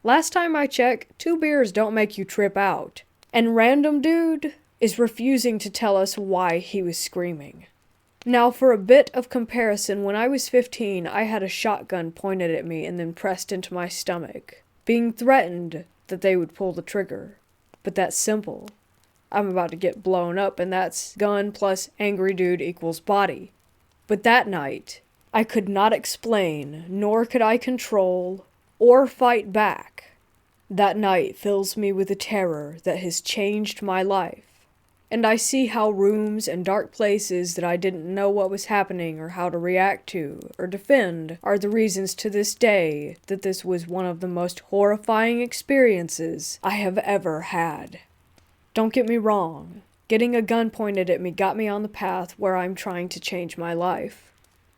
Last time I checked, 2 beers don't make you trip out. And random dude is refusing to tell us why he was screaming. Now, for a bit of comparison, when I was 15, I had a shotgun pointed at me and then pressed into my stomach, being threatened that they would pull the trigger. But that's simple. I'm about to get blown up, and that's gun plus angry dude equals body. But that night, I could not explain, nor could I control, or fight back. That night fills me with a terror that has changed my life. And I see how rooms and dark places that I didn't know what was happening or how to react to or defend are the reasons to this day that this was one of the most horrifying experiences I have ever had. Don't get me wrong, getting a gun pointed at me got me on the path where I'm trying to change my life.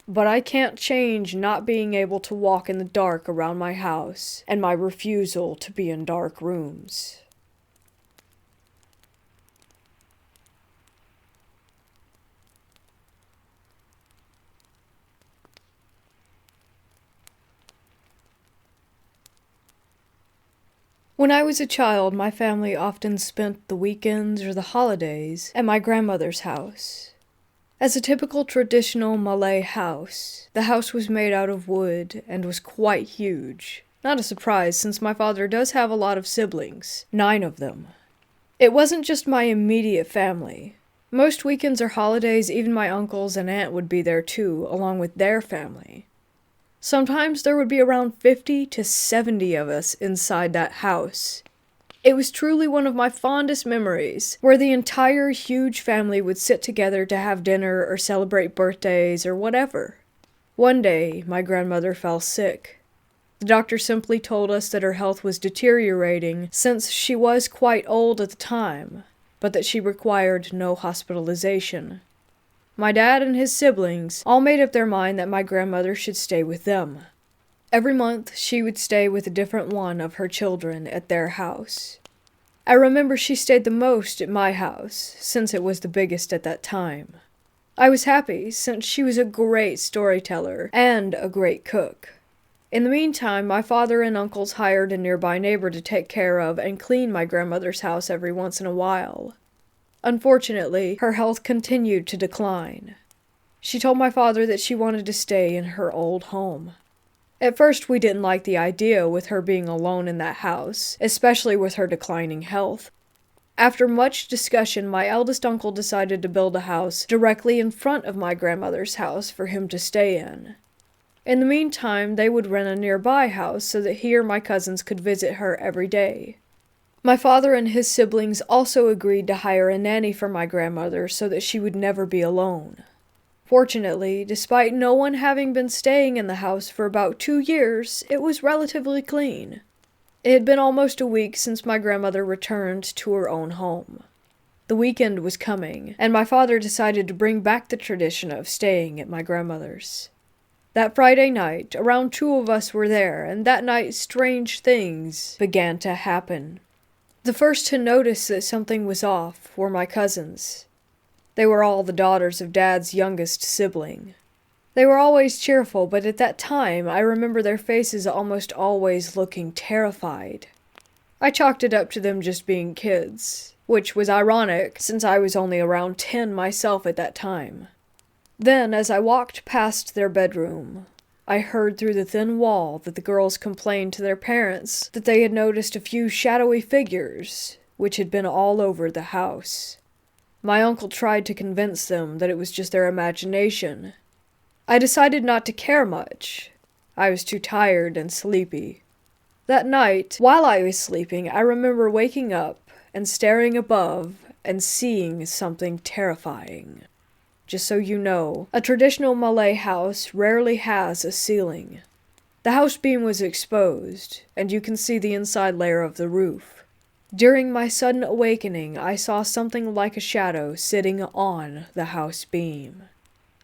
But I can't change not being able to walk in the dark around my house and my refusal to be in dark rooms. When I was a child, my family often spent the weekends or the holidays at my grandmother's house. As a typical traditional Malay house, the house was made out of wood and was quite huge. Not a surprise, since my father does have a lot of siblings, 9 of them. It wasn't just my immediate family. Most weekends or holidays, even my uncles and aunt would be there too, along with their family. Sometimes there would be around 50 to 70 of us inside that house. It was truly one of my fondest memories, where the entire huge family would sit together to have dinner or celebrate birthdays or whatever. One day, my grandmother fell sick. The doctor simply told us that her health was deteriorating since she was quite old at the time, but that she required no hospitalization. my dad and his siblings all made up their mind that my grandmother should stay with them. Every month, she would stay with a different one of her children at their house. I remember she stayed the most at my house, since it was the biggest at that time. I was happy, since she was a great storyteller and a great cook. In the meantime, my father and uncles hired a nearby neighbor to take care of and clean my grandmother's house every once in a while. Unfortunately, her health continued to decline. She told my father that she wanted to stay in her old home. At first, we didn't like the idea with her being alone in that house, especially with her declining health. After much discussion, my eldest uncle decided to build a house directly in front of my grandmother's house for him to stay in. In the meantime, they would rent a nearby house so that he or my cousins could visit her every day. My father and his siblings also agreed to hire a nanny for my grandmother so that she would never be alone. Fortunately, despite no one having been staying in the house for about 2 years, it was relatively clean. It had been almost a week since my grandmother returned to her own home. The weekend was coming, and my father decided to bring back the tradition of staying at my grandmother's. That Friday night, around 2 of us were there, and that night strange things began to happen. The first to notice that something was off were my cousins. They were all the daughters of Dad's youngest sibling. They were always cheerful, but at that time, I remember their faces almost always looking terrified. I chalked it up to them just being kids, which was ironic since I was only around 10 myself at that time. Then, as I walked past their bedroom, I heard through the thin wall that the girls complained to their parents that they had noticed a few shadowy figures, which had been all over the house. My uncle tried to convince them that it was just their imagination. I decided not to care much. I was too tired and sleepy. That night, while I was sleeping, I remember waking up and staring above and seeing something terrifying. Just so you know, a traditional Malay house rarely has a ceiling. The house beam was exposed, and you can see the inside layer of the roof. During my sudden awakening, I saw something like a shadow sitting on the house beam.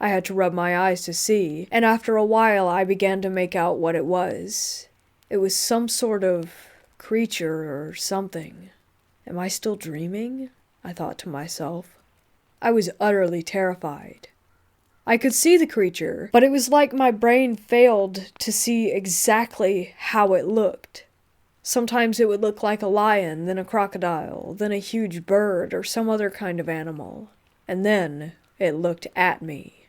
I had to rub my eyes to see, and after a while I began to make out what it was. It was some sort of creature or something. Am I still dreaming? I thought to myself. I was utterly terrified. I could see the creature, but it was like my brain failed to see exactly how it looked. Sometimes it would look like a lion, then a crocodile, then a huge bird or some other kind of animal. And then it looked at me.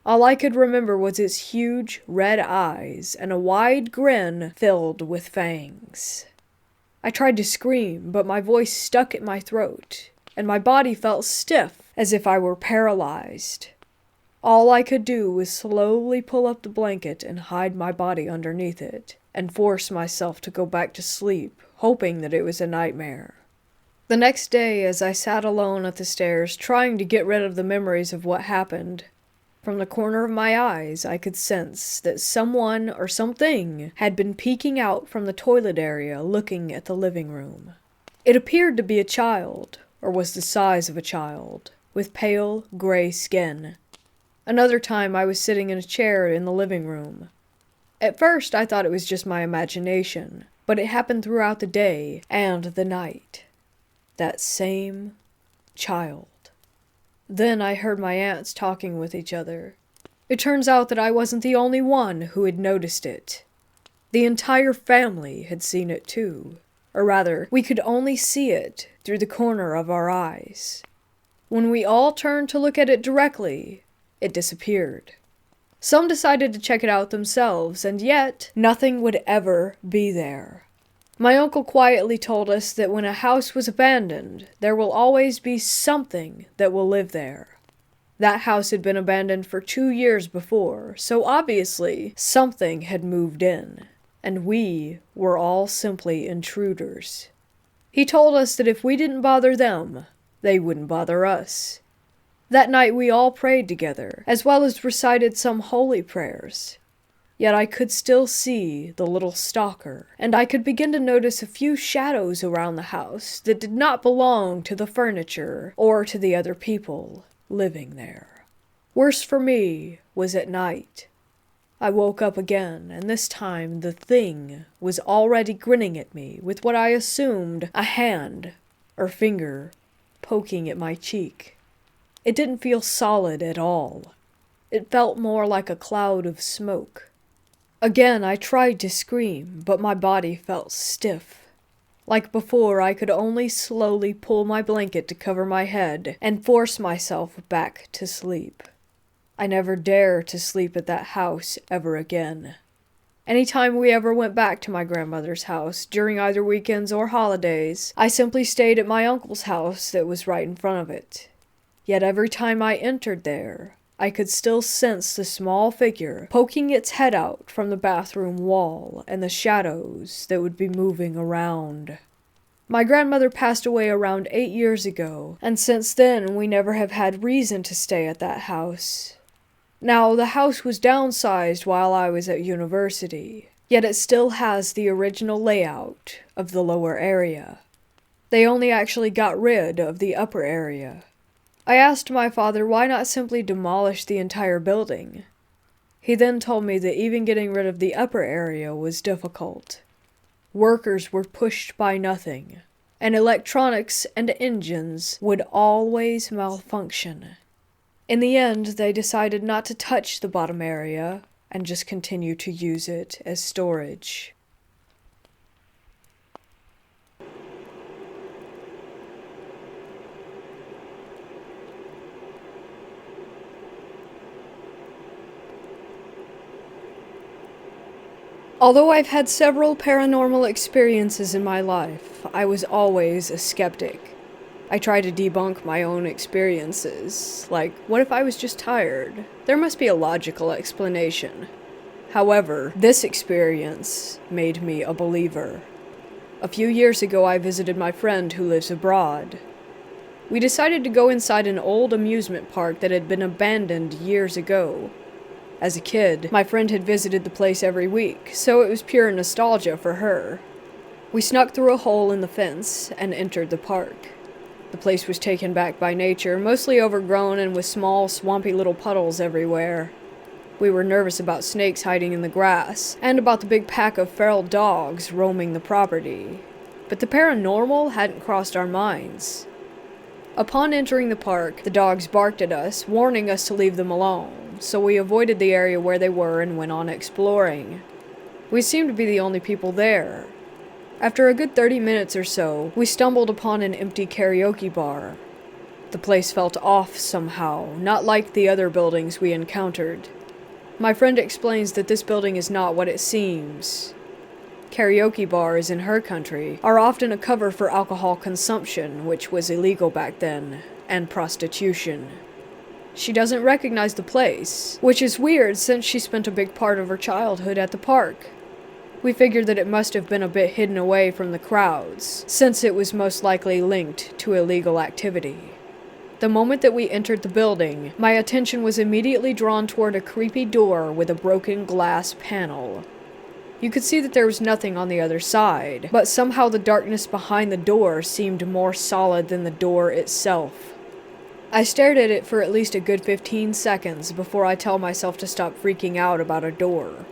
All I could remember was its huge red eyes and a wide grin filled with fangs. I tried to scream, but my voice stuck at my throat, and my body felt stiff, as if I were paralyzed. All I could do was slowly pull up the blanket and hide my body underneath it, and force myself to go back to sleep, hoping that it was a nightmare. The next day, as I sat alone at the stairs, trying to get rid of the memories of what happened, from the corner of my eyes I could sense that someone or something had been peeking out from the toilet area looking at the living room. It appeared to be a child, or was the size of a child, with pale, gray skin. Another time I was sitting in a chair in the living room. At first I thought it was just my imagination, but it happened throughout the day and the night. That same child. Then I heard my aunts talking with each other. It turns out that I wasn't the only one who had noticed it. The entire family had seen it too. Or rather, we could only see it through the corner of our eyes. When we all turned to look at it directly, it disappeared. Some decided to check it out themselves, and yet nothing would ever be there. My uncle quietly told us that when a house was abandoned, there will always be something that will live there. That house had been abandoned for 2 years before, so obviously something had moved in, and we were all simply intruders. He told us that if we didn't bother them, they wouldn't bother us. That night we all prayed together, as well as recited some holy prayers. Yet I could still see the little stalker, and I could begin to notice a few shadows around the house that did not belong to the furniture or to the other people living there. Worse for me was at night. I woke up again, and this time the thing was already grinning at me with what I assumed a hand or finger poking at my cheek. It didn't feel solid at all. It felt more like a cloud of smoke. Again, I tried to scream, but my body felt stiff. Like before, I could only slowly pull my blanket to cover my head and force myself back to sleep. I never dare to sleep at that house ever again. Anytime we ever went back to my grandmother's house, during either weekends or holidays, I simply stayed at my uncle's house that was right in front of it. Yet every time I entered there, I could still sense the small figure poking its head out from the bathroom wall and the shadows that would be moving around. My grandmother passed away around 8 years ago, and since then we never have had reason to stay at that house. Now, the house was downsized while I was at university, yet it still has the original layout of the lower area. They only actually got rid of the upper area. I asked my father why not simply demolish the entire building. He then told me that even getting rid of the upper area was difficult. Workers were pushed by nothing, and electronics and engines would always malfunction. In the end, they decided not to touch the bottom area and just continue to use it as storage. Although I've had several paranormal experiences in my life, I was always a skeptic. I try to debunk my own experiences, like, what if I was just tired? There must be a logical explanation. However, this experience made me a believer. A few years ago, I visited my friend who lives abroad. We decided to go inside an old amusement park that had been abandoned years ago. As a kid, my friend had visited the place every week, so it was pure nostalgia for her. We snuck through a hole in the fence and entered the park. The place was taken back by nature, mostly overgrown and with small, swampy little puddles everywhere. We were nervous about snakes hiding in the grass, and about the big pack of feral dogs roaming the property. But the paranormal hadn't crossed our minds. Upon entering the park, the dogs barked at us, warning us to leave them alone, so we avoided the area where they were and went on exploring. We seemed to be the only people there. After a good 30 minutes or so, we stumbled upon an empty karaoke bar. The place felt off somehow, not like the other buildings we encountered. My friend explains that this building is not what it seems. Karaoke bars in her country are often a cover for alcohol consumption, which was illegal back then, and prostitution. She doesn't recognize the place, which is weird since she spent a big part of her childhood at the park. We figured that it must have been a bit hidden away from the crowds, since it was most likely linked to illegal activity. The moment that we entered the building, my attention was immediately drawn toward a creepy door with a broken glass panel. You could see that there was nothing on the other side, but somehow the darkness behind the door seemed more solid than the door itself. I stared at it for at least a good 15 seconds before I tell myself to stop freaking out about a door.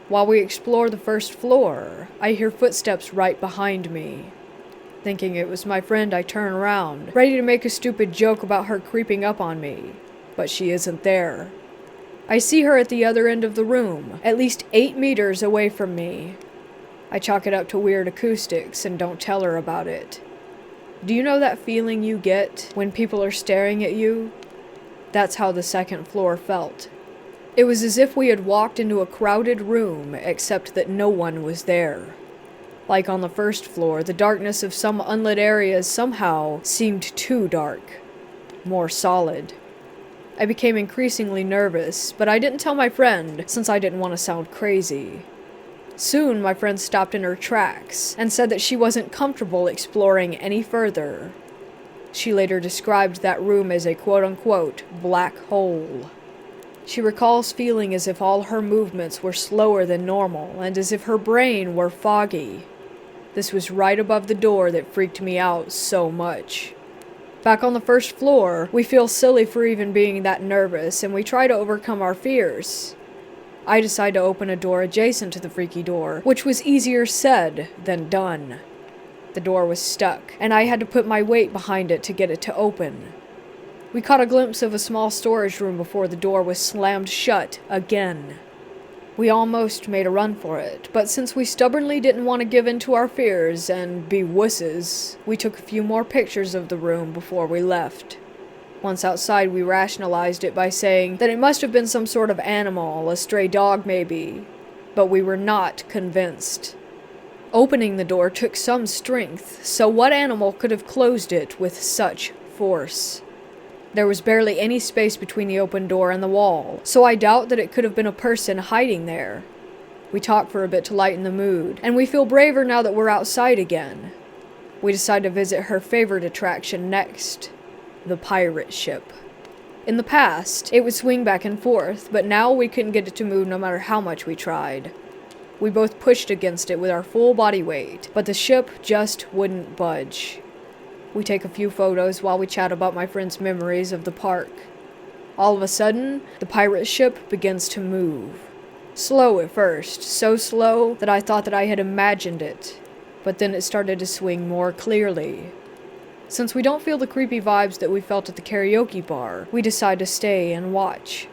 While we explore the first floor, I hear footsteps right behind me. Thinking it was my friend, I turn around, ready to make a stupid joke about her creeping up on me, but she isn't there. I see her at the other end of the room, at least 8 meters away from me. I chalk it up to weird acoustics and don't tell her about it. Do you know that feeling you get when people are staring at you? That's how the second floor felt. It was as if we had walked into a crowded room, except that no one was there. Like on the first floor, the darkness of some unlit areas somehow seemed too dark, more solid. I became increasingly nervous, but I didn't tell my friend since I didn't want to sound crazy. Soon, my friend stopped in her tracks and said that she wasn't comfortable exploring any further. She later described that room as a quote-unquote black hole. She recalls feeling as if all her movements were slower than normal and as if her brain were foggy. This was right above the door that freaked me out so much. Back on the first floor, we feel silly for even being that nervous, and we try to overcome our fears. I decide to open a door adjacent to the freaky door, which was easier said than done. The door was stuck, and I had to put my weight behind it to get it to open. We caught a glimpse of a small storage room before the door was slammed shut again. We almost made a run for it, but since we stubbornly didn't want to give in to our fears and be wusses, we took a few more pictures of the room before we left. Once outside, we rationalized it by saying that it must have been some sort of animal, a stray dog maybe, but we were not convinced. Opening the door took some strength, so what animal could have closed it with such force? There was barely any space between the open door and the wall, so I doubt that it could have been a person hiding there. We talked for a bit to lighten the mood, and we feel braver now that we're outside again. We decide to visit her favorite attraction next, the pirate ship. In the past, it would swing back and forth, but now we couldn't get it to move no matter how much we tried. We both pushed against it with our full body weight, but the ship just wouldn't budge. We take a few photos while we chat about my friend's memories of the park. All of a sudden, the pirate ship begins to move. Slow at first, so slow that I thought that I had imagined it, but then it started to swing more clearly. Since we don't feel the creepy vibes that we felt at the karaoke bar, we decide to stay and watch.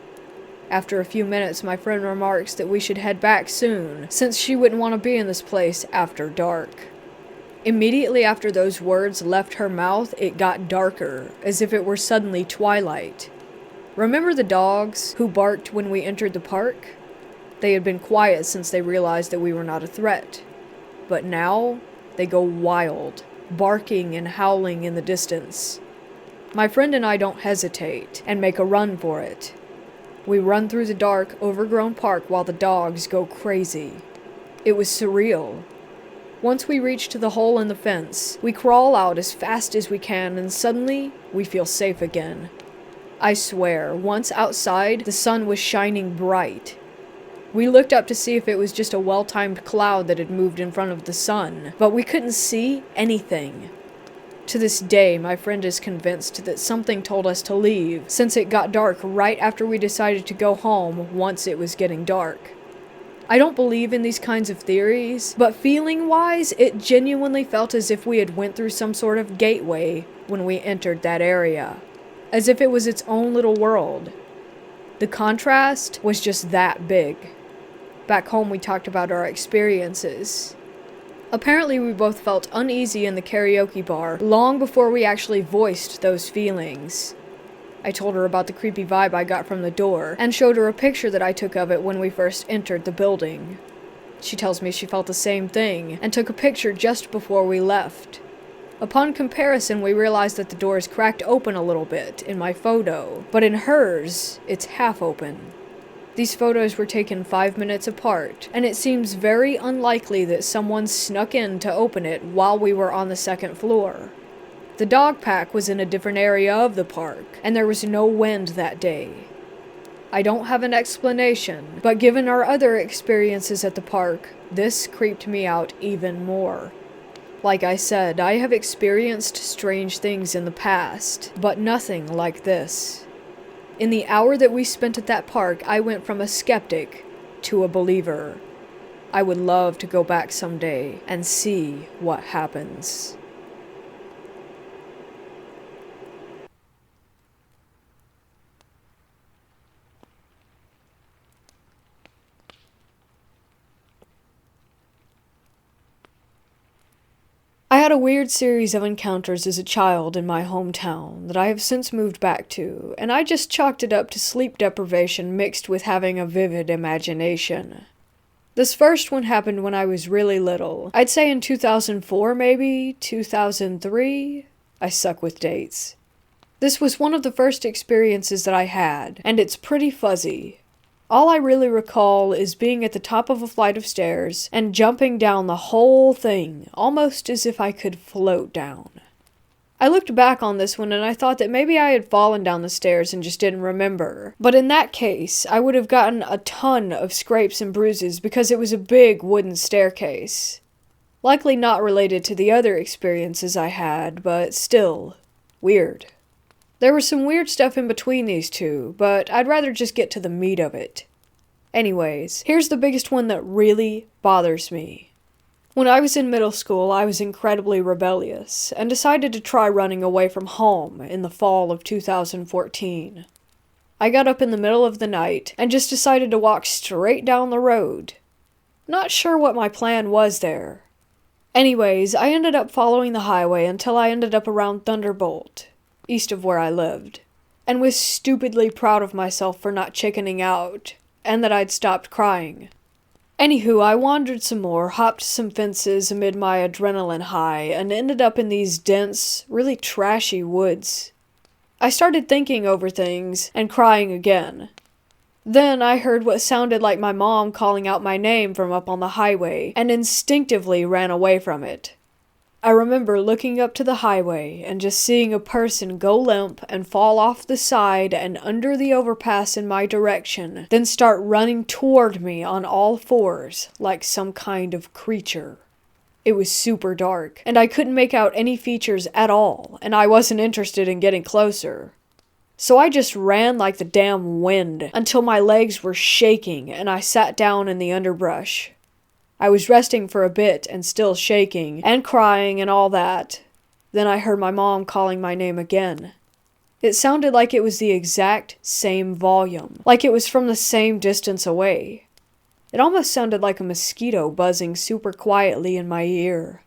After a few minutes, my friend remarks that we should head back soon, since she wouldn't want to be in this place after dark. Immediately after those words left her mouth, it got darker, as if it were suddenly twilight. Remember the dogs who barked when we entered the park? They had been quiet since they realized that we were not a threat. But now, they go wild, barking and howling in the distance. My friend and I don't hesitate, and make a run for it. We run through the dark, overgrown park while the dogs go crazy. It was surreal. Once we reach to the hole in the fence, we crawl out as fast as we can, and suddenly, we feel safe again. I swear, once outside, the sun was shining bright. We looked up to see if it was just a well-timed cloud that had moved in front of the sun, but we couldn't see anything. To this day, my friend is convinced that something told us to leave, since it got dark right after we decided to go home once it was getting dark. I don't believe in these kinds of theories, but feeling-wise, it genuinely felt as if we had went through some sort of gateway when we entered that area. As if it was its own little world. The contrast was just that big. Back home, we talked about our experiences. Apparently, we both felt uneasy in the karaoke bar long before we actually voiced those feelings. I told her about the creepy vibe I got from the door, and showed her a picture that I took of it when we first entered the building. She tells me she felt the same thing, and took a picture just before we left. Upon comparison, we realized that the door is cracked open a little bit in my photo, but in hers, it's half open. These photos were taken 5 minutes apart, and it seems very unlikely that someone snuck in to open it while we were on the second floor. The dog pack was in a different area of the park, and there was no wind that day. I don't have an explanation, but given our other experiences at the park, this creeped me out even more. Like I said, I have experienced strange things in the past, but nothing like this. In the hour that we spent at that park, I went from a skeptic to a believer. I would love to go back someday and see what happens. I had a weird series of encounters as a child in my hometown that I have since moved back to, and I just chalked it up to sleep deprivation mixed with having a vivid imagination. This first one happened when I was really little. I'd say in 2004 maybe, 2003? I suck with dates. This was one of the first experiences that I had, and it's pretty fuzzy. All I really recall is being at the top of a flight of stairs and jumping down the whole thing, almost as if I could float down. I looked back on this one and I thought that maybe I had fallen down the stairs and just didn't remember. But in that case, I would have gotten a ton of scrapes and bruises because it was a big wooden staircase. Likely not related to the other experiences I had, but still, weird. There was some weird stuff in between these two, but I'd rather just get to the meat of it. Anyways, here's the biggest one that really bothers me. When I was in middle school, I was incredibly rebellious and decided to try running away from home in the fall of 2014. I got up in the middle of the night and just decided to walk straight down the road. Not sure what my plan was there. Anyways, I ended up following the highway until I ended up around Thunderbolt, east of where I lived, and was stupidly proud of myself for not chickening out, and that I'd stopped crying. Anywho, I wandered some more, hopped some fences amid my adrenaline high, and ended up in these dense, really trashy woods. I started thinking over things, and crying again. Then I heard what sounded like my mom calling out my name from up on the highway, and instinctively ran away from it. I remember looking up to the highway and just seeing a person go limp and fall off the side and under the overpass in my direction, then start running toward me on all fours like some kind of creature. It was super dark, and I couldn't make out any features at all, and I wasn't interested in getting closer. So I just ran like the damn wind until my legs were shaking and I sat down in the underbrush. I was resting for a bit and still shaking and crying and all that. Then I heard my mom calling my name again. It sounded like it was the exact same volume, like it was from the same distance away. It almost sounded like a mosquito buzzing super quietly in my ear.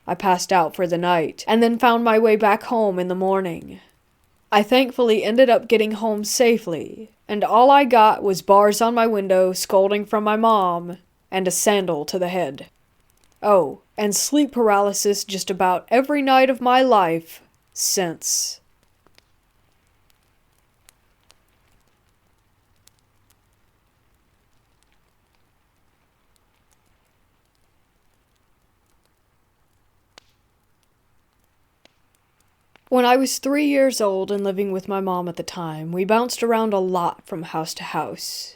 I passed out for the night and then found my way back home in the morning. I thankfully ended up getting home safely, and all I got was bars on my window scolding from my mom, and a sandal to the head. Oh, and sleep paralysis just about every night of my life since. When I was 3 years old and living with my mom at the time, we bounced around a lot from house to house.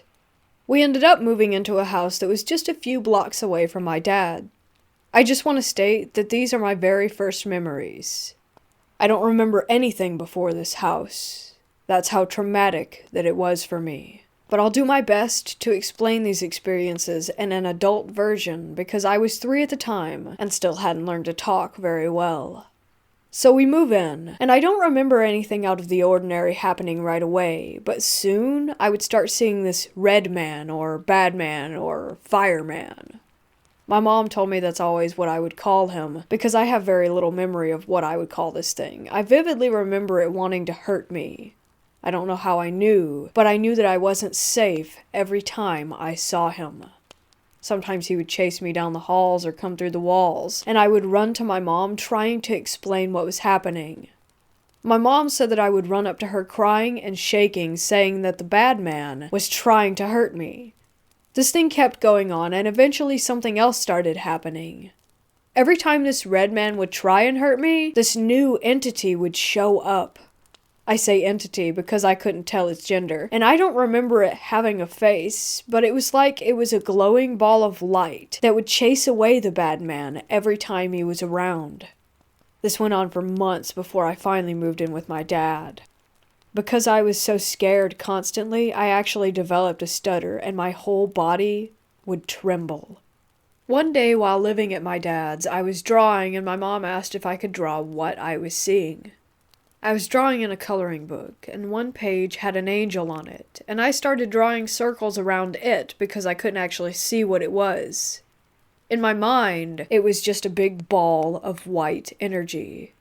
We ended up moving into a house that was just a few blocks away from my dad. I just want to state that these are my very first memories. I don't remember anything before this house. That's how traumatic that it was for me. But I'll do my best to explain these experiences in an adult version because I was 3 at the time and still hadn't learned to talk very well. So we move in, and I don't remember anything out of the ordinary happening right away, but soon I would start seeing this red man or bad man or fireman. My mom told me that's always what I would call him, because I have very little memory of what I would call this thing. I vividly remember it wanting to hurt me. I don't know how I knew, but I knew that I wasn't safe every time I saw him. Sometimes he would chase me down the halls or come through the walls, and I would run to my mom trying to explain what was happening. My mom said that I would run up to her crying and shaking, saying that the bad man was trying to hurt me. This thing kept going on, and eventually something else started happening. Every time this red man would try and hurt me, this new entity would show up. I say entity because I couldn't tell its gender, and I don't remember it having a face, but it was like it was a glowing ball of light that would chase away the bad man every time he was around. This went on for months before I finally moved in with my dad. Because I was so scared constantly, I actually developed a stutter and my whole body would tremble. One day while living at my dad's, I was drawing and my mom asked if I could draw what I was seeing. I was drawing in a coloring book, and one page had an angel on it, and I started drawing circles around it because I couldn't actually see what it was. In my mind, it was just a big ball of white energy.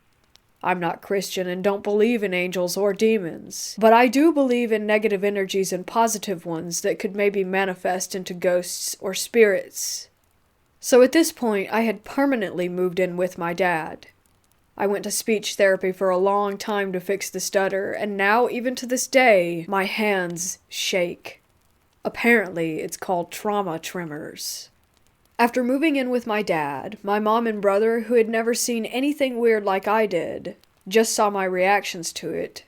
I'm not Christian and don't believe in angels or demons, but I do believe in negative energies and positive ones that could maybe manifest into ghosts or spirits. So at this point, I had permanently moved in with my dad. I went to speech therapy for a long time to fix the stutter, and now, even to this day, my hands shake. Apparently, it's called trauma tremors. After moving in with my dad, my mom and brother, who had never seen anything weird like I did, just saw my reactions to it.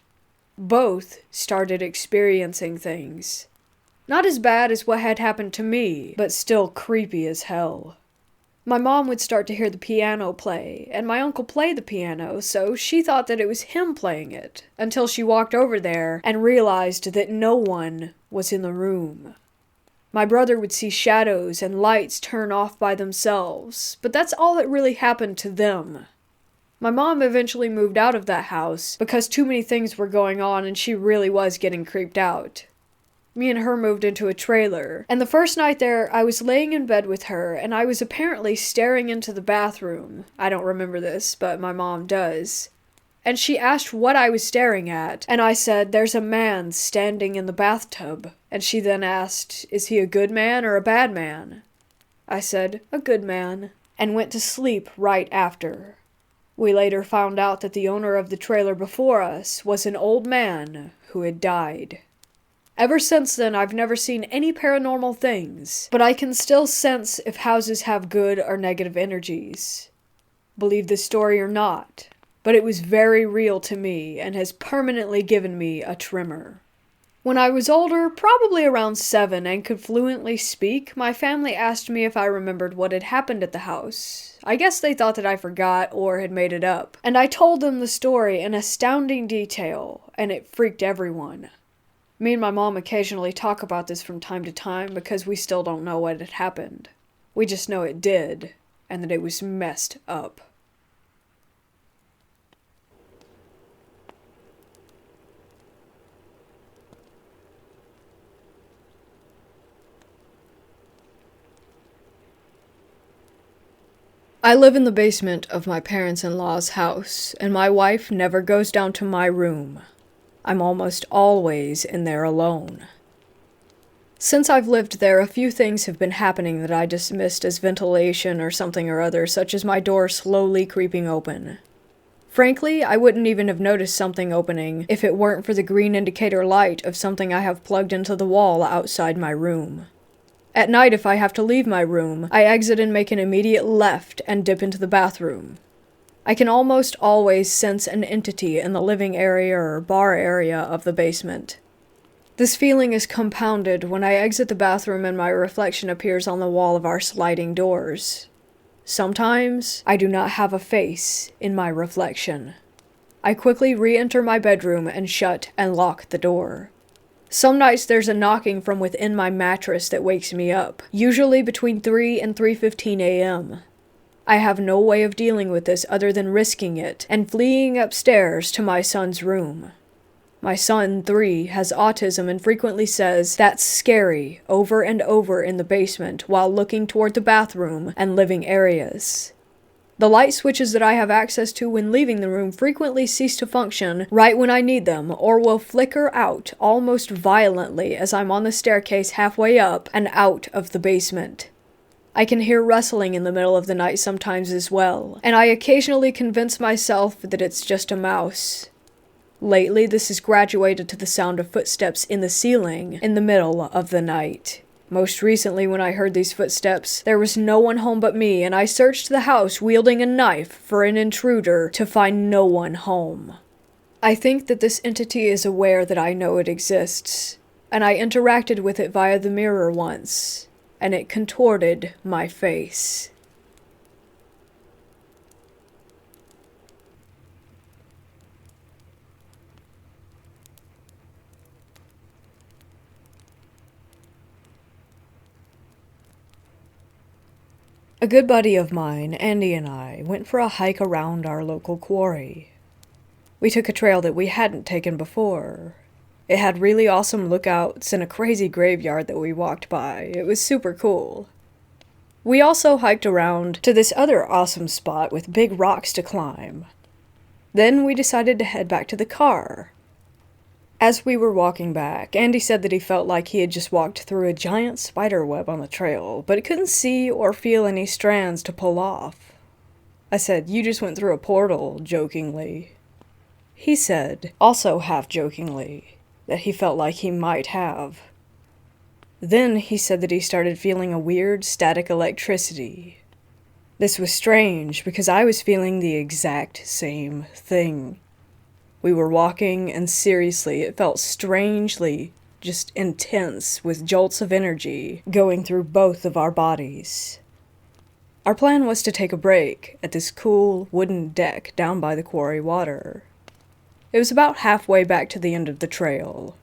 Both started experiencing things. Not as bad as what had happened to me, but still creepy as hell. My mom would start to hear the piano play, and my uncle play the piano, so she thought that it was him playing it, until she walked over there and realized that no one was in the room. My brother would see shadows and lights turn off by themselves, but that's all that really happened to them. My mom eventually moved out of that house because too many things were going on and she really was getting creeped out. Me and her moved into a trailer, and the first night there, I was laying in bed with her, and I was apparently staring into the bathroom. I don't remember this, but my mom does. And she asked what I was staring at, and I said, "There's a man standing in the bathtub." And she then asked, "Is he a good man or a bad man?" I said, "A good man," and went to sleep right after. We later found out that the owner of the trailer before us was an old man who had died. Ever since then, I've never seen any paranormal things, but I can still sense if houses have good or negative energies. Believe this story or not, but it was very real to me and has permanently given me a tremor. When I was older, probably around 7, and could fluently speak, my family asked me if I remembered what had happened at the house. I guess they thought that I forgot or had made it up, and I told them the story in astounding detail, and it freaked everyone. Me and my mom occasionally talk about this from time to time because we still don't know what had happened. We just know it did, and that it was messed up. I live in the basement of my parents-in-law's house, and my wife never goes down to my room. I'm almost always in there alone. Since I've lived there, a few things have been happening that I dismissed as ventilation or something or other, such as my door slowly creeping open. Frankly, I wouldn't even have noticed something opening if it weren't for the green indicator light of something I have plugged into the wall outside my room. At night, if I have to leave my room, I exit and make an immediate left and dip into the bathroom. I can almost always sense an entity in the living area or bar area of the basement. This feeling is compounded when I exit the bathroom and my reflection appears on the wall of our sliding doors. Sometimes, I do not have a face in my reflection. I quickly re-enter my bedroom and shut and lock the door. Some nights there's a knocking from within my mattress that wakes me up, usually between 3 and 3:15 a.m. I have no way of dealing with this other than risking it and fleeing upstairs to my son's room. My son, 3, has autism and frequently says, "That's scary," over and over in the basement while looking toward the bathroom and living areas. The light switches that I have access to when leaving the room frequently cease to function right when I need them, or will flicker out almost violently as I'm on the staircase halfway up and out of the basement. I can hear rustling in the middle of the night sometimes as well, and I occasionally convince myself that it's just a mouse. Lately, this has graduated to the sound of footsteps in the ceiling in the middle of the night. Most recently, when I heard these footsteps, there was no one home but me, and I searched the house wielding a knife for an intruder to find no one home. I think that this entity is aware that I know it exists, and I interacted with it via the mirror once, and it contorted my face. A good buddy of mine, Andy, and I went for a hike around our local quarry. We took a trail that we hadn't taken before. It had really awesome lookouts and a crazy graveyard that we walked by. It was super cool. We also hiked around to this other awesome spot with big rocks to climb. Then we decided to head back to the car. As we were walking back, Andy said that he felt like he had just walked through a giant spider web on the trail, but he couldn't see or feel any strands to pull off. I said, "You just went through a portal," jokingly. He said, also half-jokingly, that he felt like he might have. Then he said that he started feeling a weird static electricity. This was strange because I was feeling the exact same thing. We were walking, and seriously, it felt strangely just intense with jolts of energy going through both of our bodies. Our plan was to take a break at this cool wooden deck down by the quarry water. It was about halfway back to the end of the trail.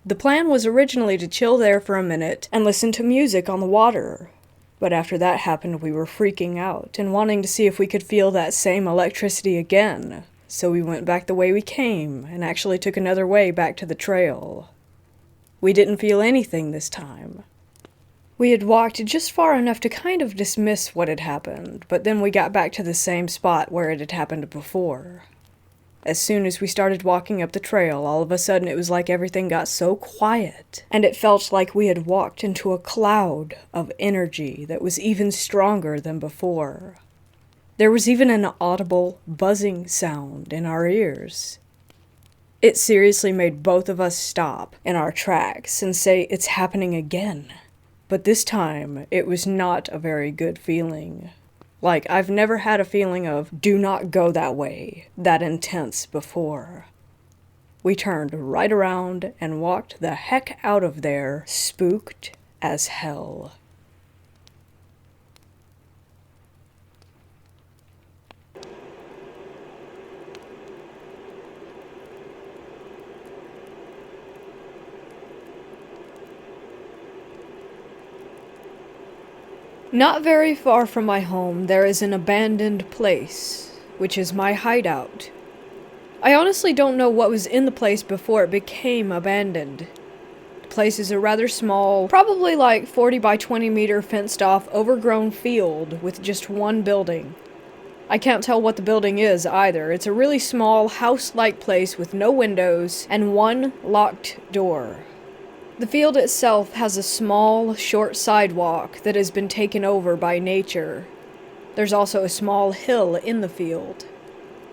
The plan was originally to chill there for a minute and listen to music on the water, but after that happened we were freaking out and wanting to see if we could feel that same electricity again, so we went back the way we came and actually took another way back to the trail. We didn't feel anything this time. We had walked just far enough to kind of dismiss what had happened, but then we got back to the same spot where it had happened before. As soon as we started walking up the trail, all of a sudden it was like everything got so quiet, and it felt like we had walked into a cloud of energy that was even stronger than before. There was even an audible buzzing sound in our ears. It seriously made both of us stop in our tracks and say, "It's happening again." But this time, it was not a very good feeling. Like, I've never had a feeling of, "do not go that way," that intense before. We turned right around and walked the heck out of there, spooked as hell. Not very far from my home, there is an abandoned place, which is my hideout. I honestly don't know what was in the place before it became abandoned. The place is a rather small, probably like 40 by 20 meter fenced off, overgrown field with just one building. I can't tell what the building is either. It's a really small, house-like place with no windows and one locked door. The field itself has a small, short sidewalk that has been taken over by nature. There's also a small hill in the field.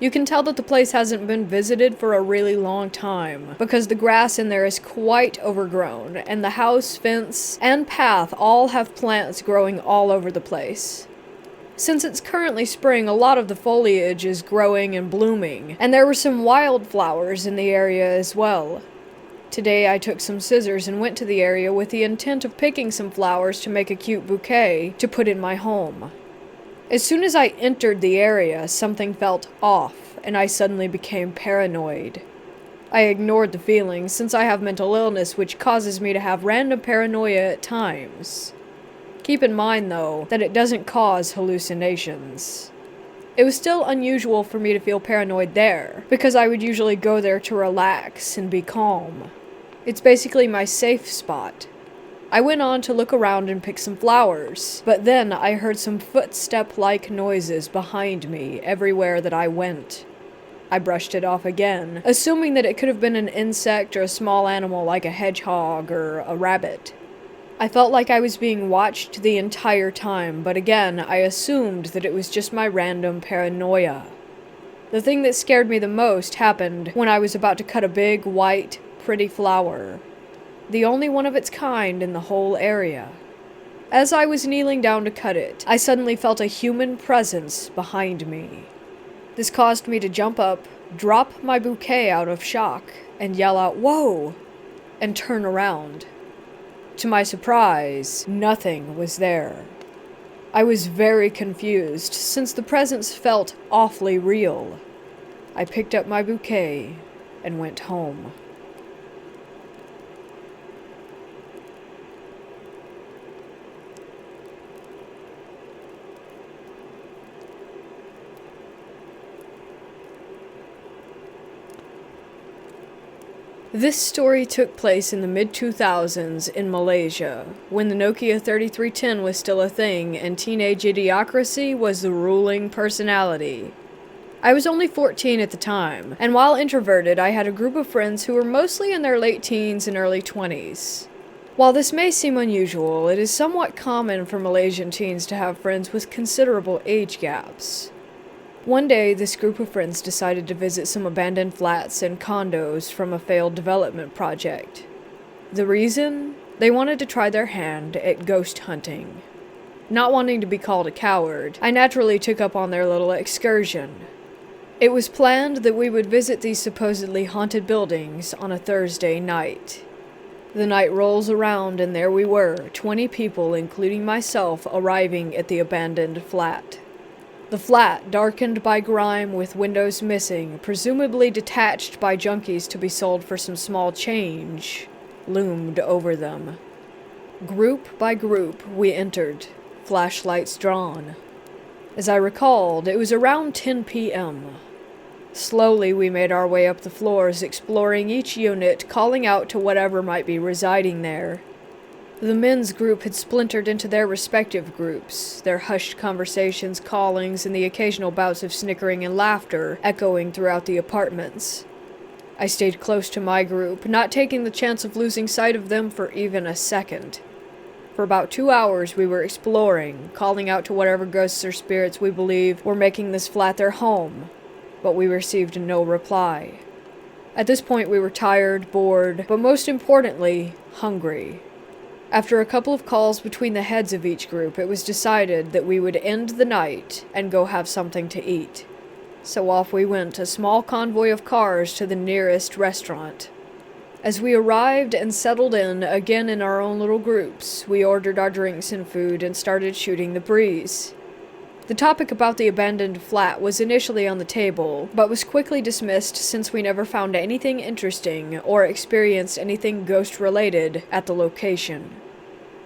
You can tell that the place hasn't been visited for a really long time, because the grass in there is quite overgrown, and the house, fence, and path all have plants growing all over the place. Since it's currently spring, a lot of the foliage is growing and blooming, and there were some wildflowers in the area as well. Today I took some scissors and went to the area with the intent of picking some flowers to make a cute bouquet to put in my home. As soon as I entered the area, something felt off, and I suddenly became paranoid. I ignored the feelings, since I have mental illness which causes me to have random paranoia at times. Keep in mind, though, that it doesn't cause hallucinations. It was still unusual for me to feel paranoid there, because I would usually go there to relax and be calm. It's basically my safe spot. I went on to look around and pick some flowers, but then I heard some footstep-like noises behind me everywhere that I went. I brushed it off again, assuming that it could have been an insect or a small animal like a hedgehog or a rabbit. I felt like I was being watched the entire time, but again, I assumed that it was just my random paranoia. The thing that scared me the most happened when I was about to cut a big, white, pretty flower. The only one of its kind in the whole area. As I was kneeling down to cut it, I suddenly felt a human presence behind me. This caused me to jump up, drop my bouquet out of shock, and yell out, "Whoa!" and turn around. To my surprise, nothing was there. I was very confused, since the presence felt awfully real. I picked up my bouquet and went home. This story took place in the mid-2000s in Malaysia, when the Nokia 3310 was still a thing and teenage idiocracy was the ruling personality. I was only 14 at the time, and while introverted, I had a group of friends who were mostly in their late teens and early 20s. While this may seem unusual, it is somewhat common for Malaysian teens to have friends with considerable age gaps. One day, this group of friends decided to visit some abandoned flats and condos from a failed development project. The reason? They wanted to try their hand at ghost hunting. Not wanting to be called a coward, I naturally took up on their little excursion. It was planned that we would visit these supposedly haunted buildings on a Thursday night. The night rolls around and there we were, 20 people, including myself, arriving at the abandoned flat. The flat, darkened by grime with windows missing, presumably detached by junkies to be sold for some small change, loomed over them. Group by group, we entered, flashlights drawn. As I recalled, it was around 10 p.m. Slowly, we made our way up the floors, exploring each unit, calling out to whatever might be residing there. The men's group had splintered into their respective groups, their hushed conversations, callings, and the occasional bouts of snickering and laughter echoing throughout the apartments. I stayed close to my group, not taking the chance of losing sight of them for even a second. For about 2 hours we were exploring, calling out to whatever ghosts or spirits we believed were making this flat their home, but we received no reply. At this point we were tired, bored, but most importantly, hungry. After a couple of calls between the heads of each group, it was decided that we would end the night and go have something to eat. So off we went, a small convoy of cars to the nearest restaurant. As we arrived and settled in, again in our own little groups, we ordered our drinks and food and started shooting the breeze. The topic about the abandoned flat was initially on the table, but was quickly dismissed since we never found anything interesting or experienced anything ghost-related at the location.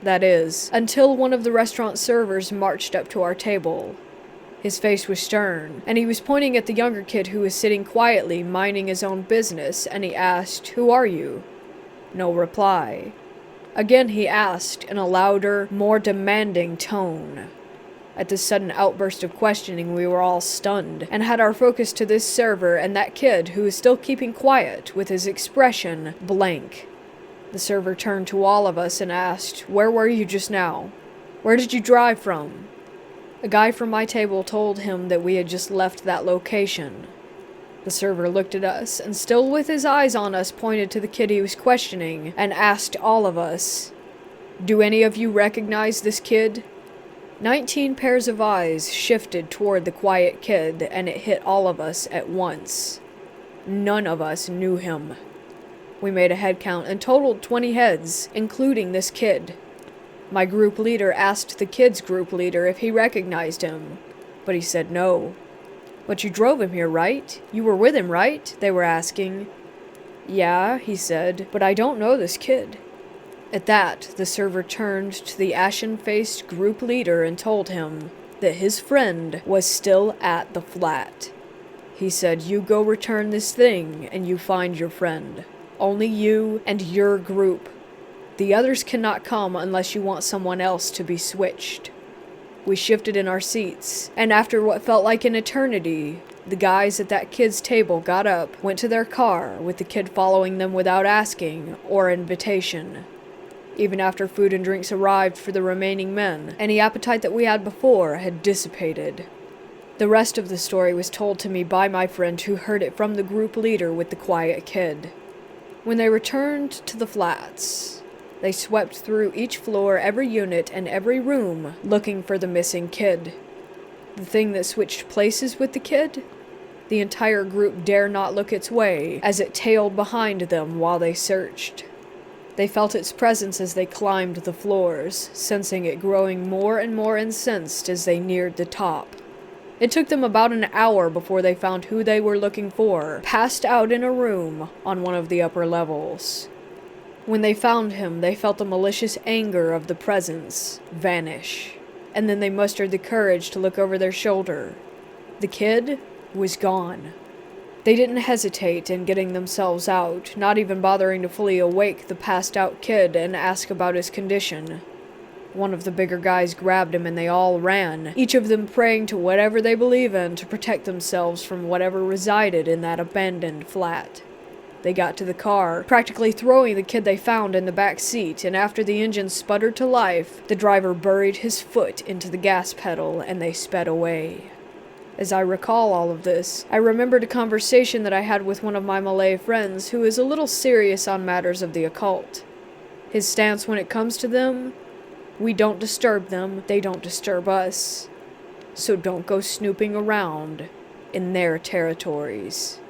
That is, until one of the restaurant servers marched up to our table. His face was stern, and he was pointing at the younger kid who was sitting quietly, minding his own business, and he asked, "Who are you?" No reply. Again he asked in a louder, more demanding tone. At this sudden outburst of questioning, we were all stunned, and had our focus to this server and that kid who was still keeping quiet, with his expression blank. The server turned to all of us and asked, "Where were you just now? Where did you drive from?" A guy from my table told him that we had just left that location. The server looked at us, and still with his eyes on us, pointed to the kid he was questioning, and asked all of us, "Do any of you recognize this kid?" 19 pairs of eyes shifted toward the quiet kid, and it hit all of us at once. None of us knew him. We made a head count and totaled 20 heads, including this kid. My group leader asked the kid's group leader if he recognized him, but he said no. "But you drove him here, right? You were with him, right?" they were asking. "Yeah," he said, "but I don't know this kid." At that, the server turned to the ashen-faced group leader and told him that his friend was still at the flat. He said, "You go return this thing, and you find your friend. Only you and your group. The others cannot come unless you want someone else to be switched." We shifted in our seats, and after what felt like an eternity, the guys at that kid's table got up, went to their car, with the kid following them without asking or invitation. Even after food and drinks arrived for the remaining men, any appetite that we had before had dissipated. The rest of the story was told to me by my friend who heard it from the group leader with the quiet kid. When they returned to the flats, they swept through each floor, every unit, and every room, looking for the missing kid. The thing that switched places with the kid? The entire group dare not look its way, as it tailed behind them while they searched. They felt its presence as they climbed the floors, sensing it growing more and more incensed as they neared the top. It took them about an hour before they found who they were looking for, passed out in a room on one of the upper levels. When they found him, they felt the malicious anger of the presence vanish, and then they mustered the courage to look over their shoulder. The kid was gone. They didn't hesitate in getting themselves out, not even bothering to fully awake the passed-out kid and ask about his condition. One of the bigger guys grabbed him and they all ran, each of them praying to whatever they believe in to protect themselves from whatever resided in that abandoned flat. They got to the car, practically throwing the kid they found in the back seat, and after the engine sputtered to life, the driver buried his foot into the gas pedal and they sped away. As I recall all of this, I remembered a conversation that I had with one of my Malay friends who is a little serious on matters of the occult. His stance when it comes to them: we don't disturb them, they don't disturb us. So don't go snooping around in their territories.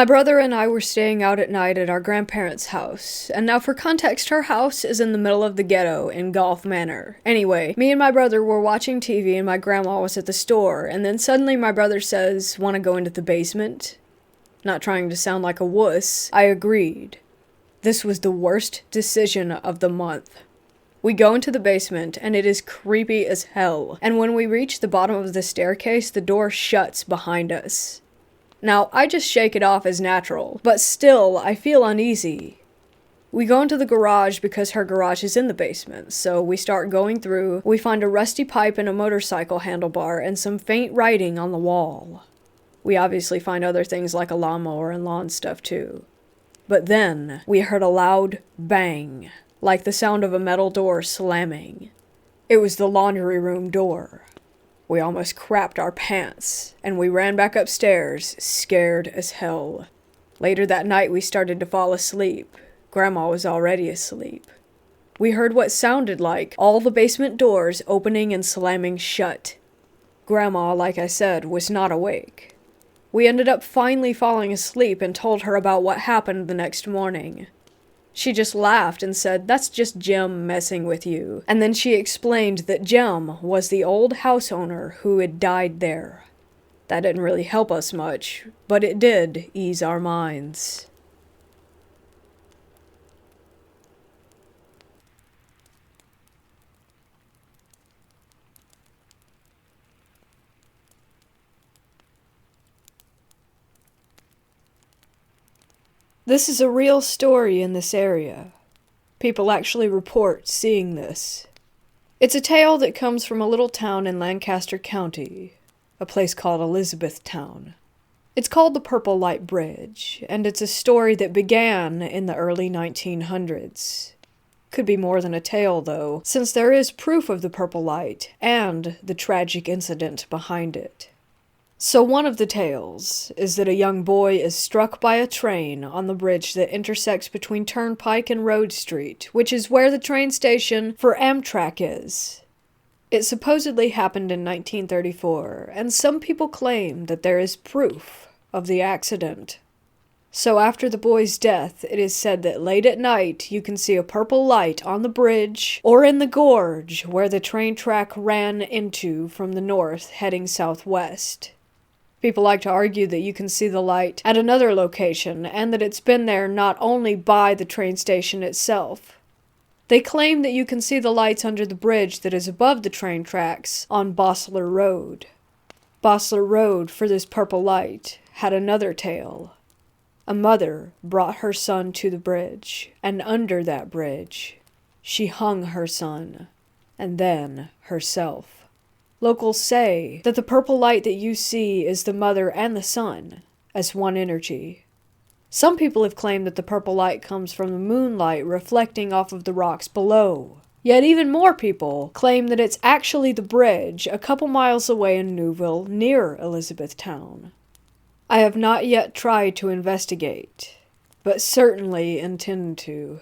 My brother and I were staying out at night at our grandparents' house, and now for context, her house is in the middle of the ghetto in Golf Manor. Anyway, me and my brother were watching TV and my grandma was at the store, and then suddenly my brother says, "Want to go into the basement?" Not trying to sound like a wuss, I agreed. This was the worst decision of the month. We go into the basement, and it is creepy as hell, and when we reach the bottom of the staircase, the door shuts behind us. Now, I just shake it off as natural, but still, I feel uneasy. We go into the garage because her garage is in the basement, so we start going through. We find a rusty pipe and a motorcycle handlebar and some faint writing on the wall. We obviously find other things like a lawnmower and lawn stuff too. But then, we heard a loud bang, like the sound of a metal door slamming. It was the laundry room door. We almost crapped our pants, and we ran back upstairs, scared as hell. Later that night, we started to fall asleep. Grandma was already asleep. We heard what sounded like all the basement doors opening and slamming shut. Grandma, like I said, was not awake. We ended up finally falling asleep and told her about what happened the next morning. She just laughed and said, "That's just Jim messing with you." And then she explained that Jim was the old house owner who had died there. That didn't really help us much, but it did ease our minds. This is a real story in this area. People actually report seeing this. It's a tale that comes from a little town in Lancaster County, a place called Elizabethtown. It's called the Purple Light Bridge, and it's a story that began in the early 1900s. Could be more than a tale, though, since there is proof of the purple light and the tragic incident behind it. So one of the tales is that a young boy is struck by a train on the bridge that intersects between Turnpike and Road Street, which is where the train station for Amtrak is. It supposedly happened in 1934, and some people claim that there is proof of the accident. So after the boy's death, it is said that late at night you can see a purple light on the bridge or in the gorge where the train track ran into from the north heading southwest. People like to argue that you can see the light at another location and that it's been there not only by the train station itself. They claim that you can see the lights under the bridge that is above the train tracks on Bossler Road. Bossler Road, for this purple light, had another tale. A mother brought her son to the bridge, and under that bridge, she hung her son, and then herself. Locals say that the purple light that you see is the mother and the son, as one energy. Some people have claimed that the purple light comes from the moonlight reflecting off of the rocks below. Yet even more people claim that it's actually the bridge a couple miles away in Newville near Elizabethtown. I have not yet tried to investigate, but certainly intend to.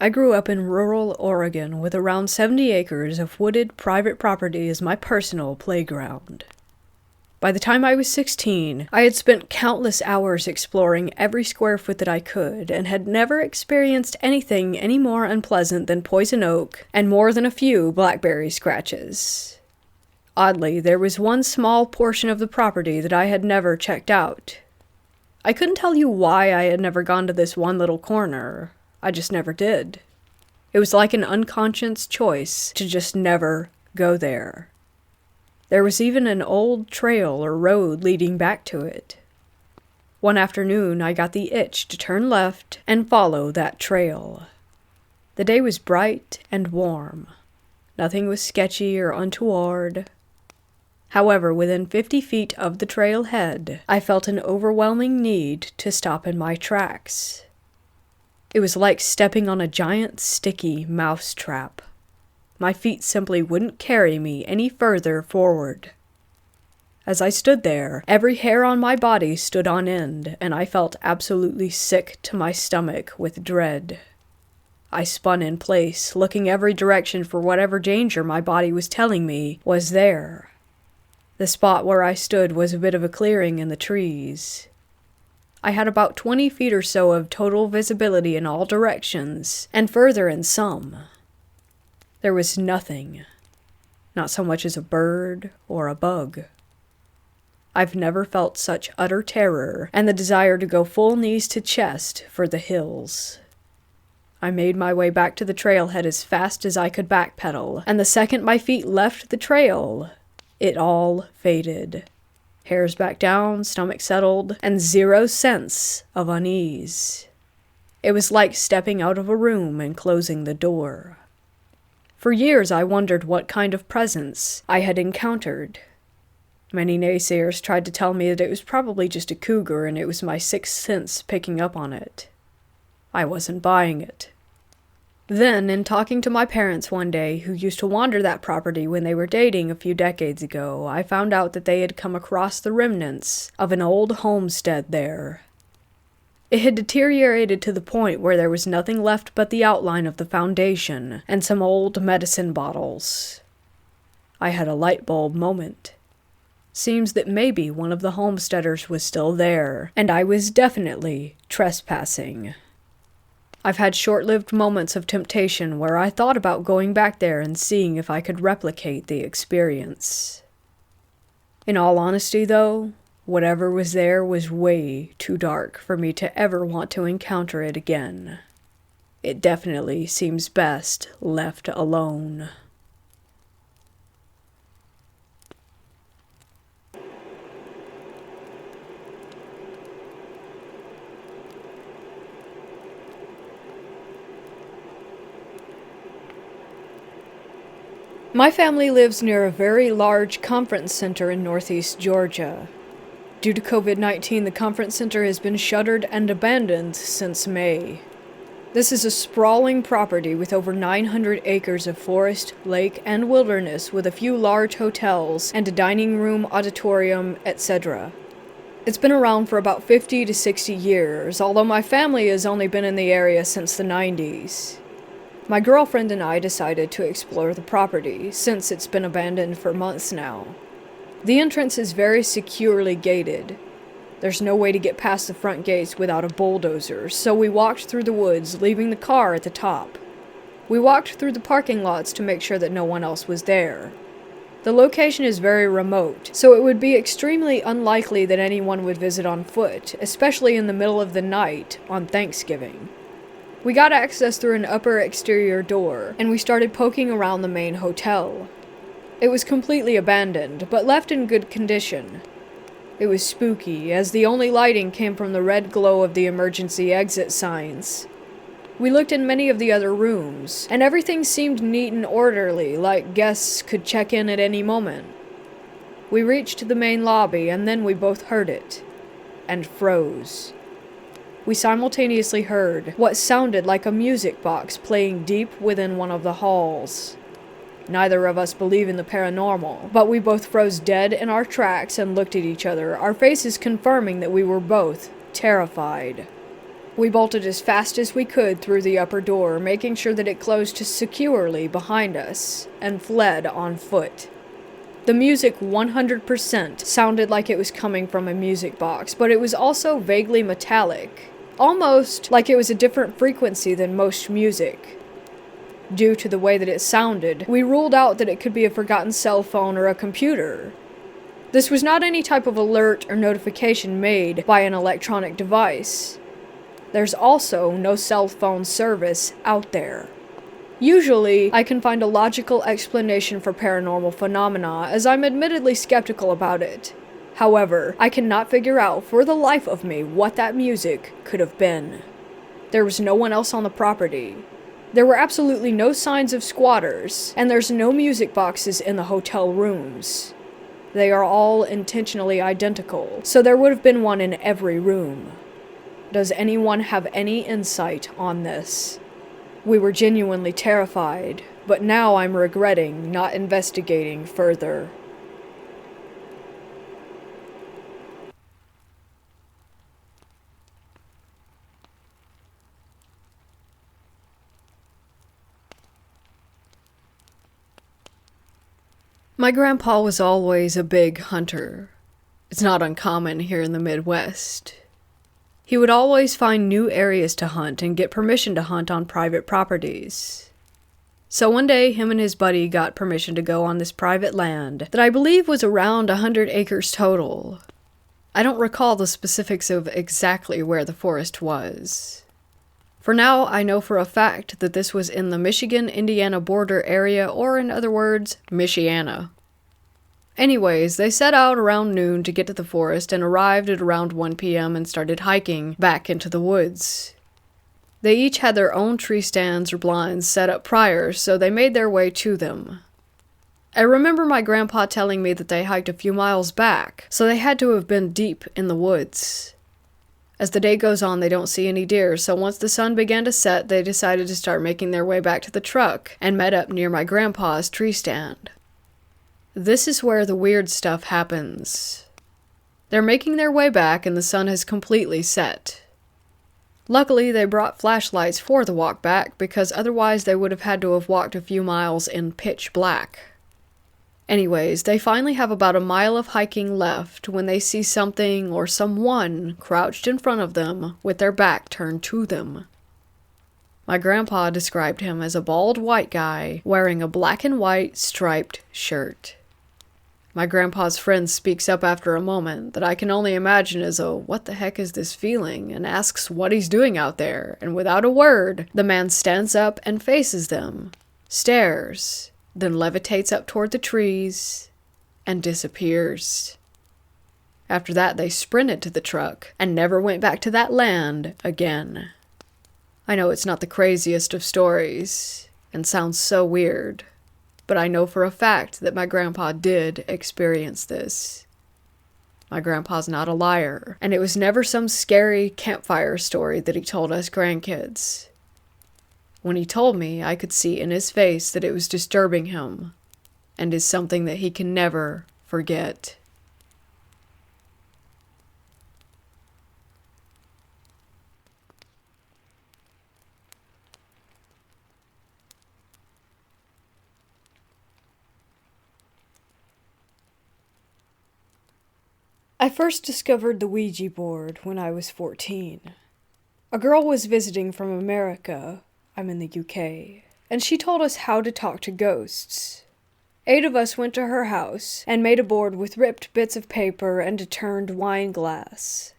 I grew up in rural Oregon with around 70 acres of wooded private property as my personal playground. By the time I was 16, I had spent countless hours exploring every square foot that I could and had never experienced anything any more unpleasant than poison oak and more than a few blackberry scratches. Oddly, there was one small portion of the property that I had never checked out. I couldn't tell you why I had never gone to this one little corner. I just never did. It was like an unconscious choice to just never go there. There was even an old trail or road leading back to it. One afternoon, I got the itch to turn left and follow that trail. The day was bright and warm. Nothing was sketchy or untoward. However, within 50 feet of the trailhead, I felt an overwhelming need to stop in my tracks. It was like stepping on a giant, sticky mouse trap. My feet simply wouldn't carry me any further forward. As I stood there, every hair on my body stood on end, and I felt absolutely sick to my stomach with dread. I spun in place, looking every direction for whatever danger my body was telling me was there. The spot where I stood was a bit of a clearing in the trees. I had about 20 feet or so of total visibility in all directions, and further in some. There was nothing, not so much as a bird or a bug. I've never felt such utter terror and the desire to go full knees to chest for the hills. I made my way back to the trailhead as fast as I could backpedal, and the second my feet left the trail, it all faded. Hairs back down, stomach settled, and zero sense of unease. It was like stepping out of a room and closing the door. For years I wondered what kind of presence I had encountered. Many naysayers tried to tell me that it was probably just a cougar and it was my sixth sense picking up on it. I wasn't buying it. Then, in talking to my parents one day, who used to wander that property when they were dating a few decades ago, I found out that they had come across the remnants of an old homestead there. It had deteriorated to the point where there was nothing left but the outline of the foundation and some old medicine bottles. I had a light bulb moment. Seems that maybe one of the homesteaders was still there, and I was definitely trespassing. I've had short-lived moments of temptation where I thought about going back there and seeing if I could replicate the experience. In all honesty, though, whatever was there was way too dark for me to ever want to encounter it again. It definitely seems best left alone. My family lives near a very large conference center in northeast Georgia. Due to COVID-19, the conference center has been shuttered and abandoned since May. This is a sprawling property with over 900 acres of forest, lake, and wilderness with a few large hotels and a dining room, auditorium, etc. It's been around for about 50 to 60 years, although my family has only been in the area since the 90s. My girlfriend and I decided to explore the property, since it's been abandoned for months now. The entrance is very securely gated. There's no way to get past the front gates without a bulldozer, so we walked through the woods, leaving the car at the top. We walked through the parking lots to make sure that no one else was there. The location is very remote, so it would be extremely unlikely that anyone would visit on foot, especially in the middle of the night on Thanksgiving. We got access through an upper exterior door, and we started poking around the main hotel. It was completely abandoned, but left in good condition. It was spooky, as the only lighting came from the red glow of the emergency exit signs. We looked in many of the other rooms, and everything seemed neat and orderly, like guests could check in at any moment. We reached the main lobby, and then we both heard it, and froze. We simultaneously heard what sounded like a music box playing deep within one of the halls. Neither of us believe in the paranormal, but we both froze dead in our tracks and looked at each other, our faces confirming that we were both terrified. We bolted as fast as we could through the upper door, making sure that it closed securely behind us, and fled on foot. The music 100% sounded like it was coming from a music box, but it was also vaguely metallic. Almost like it was a different frequency than most music. Due to the way that it sounded, we ruled out that it could be a forgotten cell phone or a computer. This was not any type of alert or notification made by an electronic device. There's also no cell phone service out there. Usually, I can find a logical explanation for paranormal phenomena, as I'm admittedly skeptical about it. However, I cannot figure out for the life of me what that music could have been. There was no one else on the property. There were absolutely no signs of squatters, and there's no music boxes in the hotel rooms. They are all intentionally identical, so there would have been one in every room. Does anyone have any insight on this? We were genuinely terrified, but now I'm regretting not investigating further. My grandpa was always a big hunter. It's not uncommon here in the Midwest. He would always find new areas to hunt and get permission to hunt on private properties. So one day, him and his buddy got permission to go on this private land that I believe was around 100 acres total. I don't recall the specifics of exactly where the forest was. For now, I know for a fact that this was in the Michigan-Indiana border area, or in other words, Michiana. Anyways, they set out around noon to get to the forest and arrived at around 1 p.m. and started hiking back into the woods. They each had their own tree stands or blinds set up prior, so they made their way to them. I remember my grandpa telling me that they hiked a few miles back, so they had to have been deep in the woods. As the day goes on, they don't see any deer, so once the sun began to set, they decided to start making their way back to the truck and met up near my grandpa's tree stand. This is where the weird stuff happens. They're making their way back and the sun has completely set. Luckily, they brought flashlights for the walk back because otherwise they would have had to have walked a few miles in pitch black. Anyways, they finally have about a mile of hiking left when they see something or someone crouched in front of them with their back turned to them. My grandpa described him as a bald white guy wearing a black and white striped shirt. My grandpa's friend speaks up after a moment that I can only imagine as a "what the heck is this feeling?" and asks what he's doing out there, and without a word, the man stands up and faces them, stares, then levitates up toward the trees, and disappears. After that, they sprinted to the truck and never went back to that land again. I know it's not the craziest of stories, and sounds so weird, but I know for a fact that my grandpa did experience this. My grandpa's not a liar, and it was never some scary campfire story that he told us grandkids. When he told me, I could see in his face that it was disturbing him, and is something that he can never forget. I first discovered the Ouija board when I was 14. A girl was visiting from America, I'm in the UK, and she told us how to talk to ghosts. 8 of us went to her house and made a board with ripped bits of paper and a turned wine glass.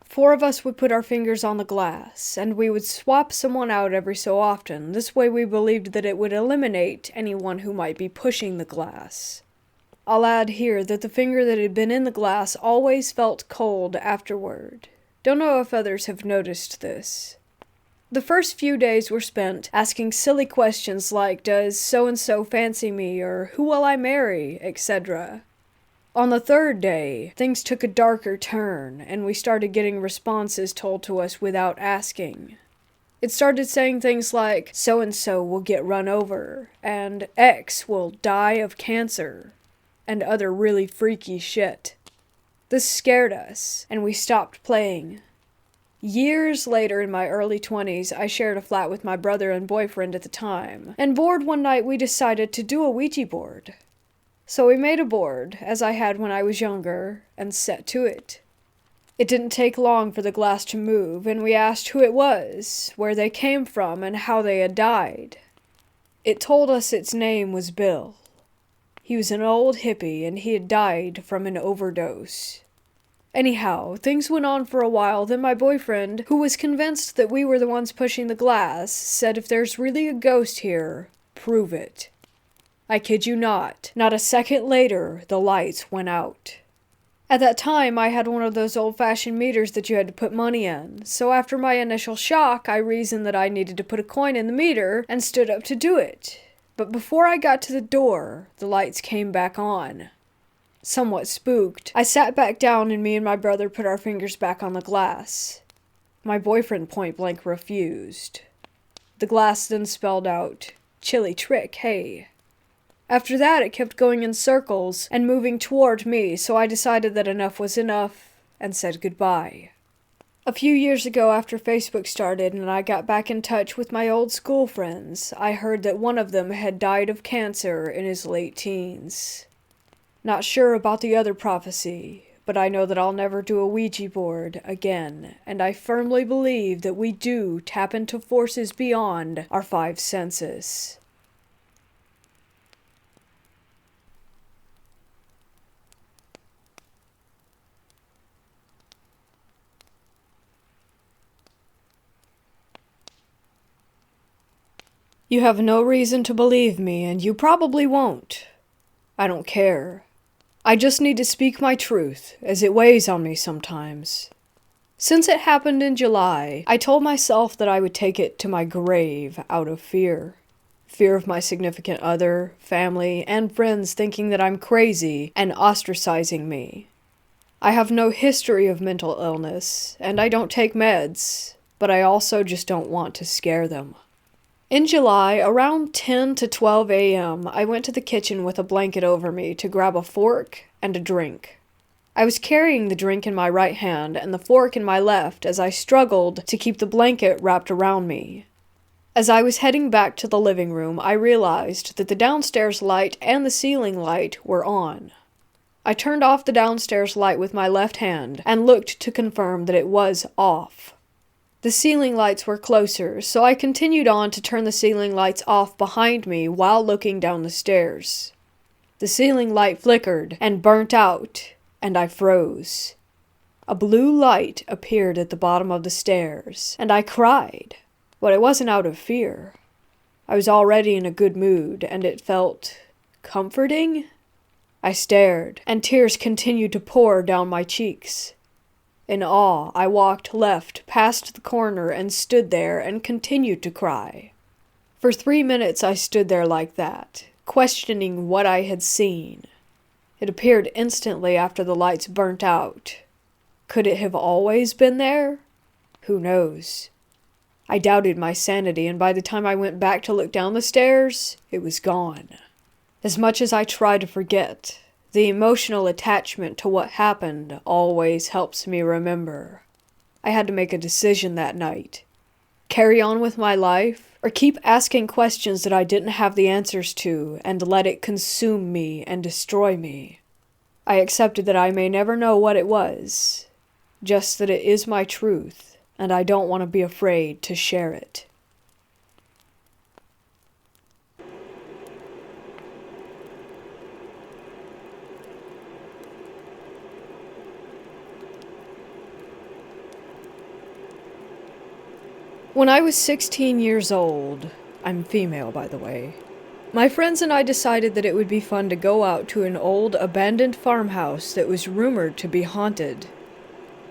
4 of us would put our fingers on the glass, and we would swap someone out every so often. This way we believed that it would eliminate anyone who might be pushing the glass. I'll add here that the finger that had been in the glass always felt cold afterward. Don't know if others have noticed this. The first few days were spent asking silly questions like, "Does so-and-so fancy me?" or "Who will I marry?" etc. On the 3rd day, things took a darker turn, and we started getting responses told to us without asking. It started saying things like, "So-and-so will get run over," and "X will die of cancer," and other really freaky shit. This scared us, and we stopped playing. Years later, in my early 20s, I shared a flat with my brother and boyfriend at the time, and bored one night we decided to do a Ouija board. So we made a board, as I had when I was younger, and set to it. It didn't take long for the glass to move, and we asked who it was, where they came from, and how they had died. It told us its name was Bill. He was an old hippie, and he had died from an overdose. Anyhow, things went on for a while, then my boyfriend, who was convinced that we were the ones pushing the glass, said if there's really a ghost here, prove it. I kid you not a second later, the lights went out. At that time, I had one of those old-fashioned meters that you had to put money in, so after my initial shock, I reasoned that I needed to put a coin in the meter, and stood up to do it. But before I got to the door, the lights came back on. Somewhat spooked, I sat back down and me and my brother put our fingers back on the glass. My boyfriend point-blank refused. The glass then spelled out, "Chilly trick, hey." After that, it kept going in circles and moving toward me, so I decided that enough was enough and said goodbye. A few years ago, after Facebook started and I got back in touch with my old school friends, I heard that one of them had died of cancer in his late teens. Not sure about the other prophecy, but I know that I'll never do a Ouija board again, and I firmly believe that we do tap into forces beyond our five senses. You have no reason to believe me, and you probably won't. I don't care. I just need to speak my truth, as it weighs on me sometimes. Since it happened in July, I told myself that I would take it to my grave out of fear. Fear of my significant other, family, and friends thinking that I'm crazy and ostracizing me. I have no history of mental illness, and I don't take meds, but I also just don't want to scare them. In July, around 10 to 12 a.m., I went to the kitchen with a blanket over me to grab a fork and a drink. I was carrying the drink in my right hand and the fork in my left as I struggled to keep the blanket wrapped around me. As I was heading back to the living room, I realized that the downstairs light and the ceiling light were on. I turned off the downstairs light with my left hand and looked to confirm that it was off. The ceiling lights were closer, so I continued on to turn the ceiling lights off behind me while looking down the stairs. The ceiling light flickered and burnt out, and I froze. A blue light appeared at the bottom of the stairs, and I cried, but it wasn't out of fear. I was already in a good mood, and it felt comforting. I stared, and tears continued to pour down my cheeks. In awe, I walked left past the corner and stood there and continued to cry. For 3 minutes I stood there like that, questioning what I had seen. It appeared instantly after the lights burnt out. Could it have always been there? Who knows? I doubted my sanity, and by the time I went back to look down the stairs, it was gone. As much as I try to forget, the emotional attachment to what happened always helps me remember. I had to make a decision that night. Carry on with my life, or keep asking questions that I didn't have the answers to and let it consume me and destroy me. I accepted that I may never know what it was, just that it is my truth, and I don't want to be afraid to share it. When I was 16 years old, I'm female by the way, my friends and I decided that it would be fun to go out to an old abandoned farmhouse that was rumored to be haunted.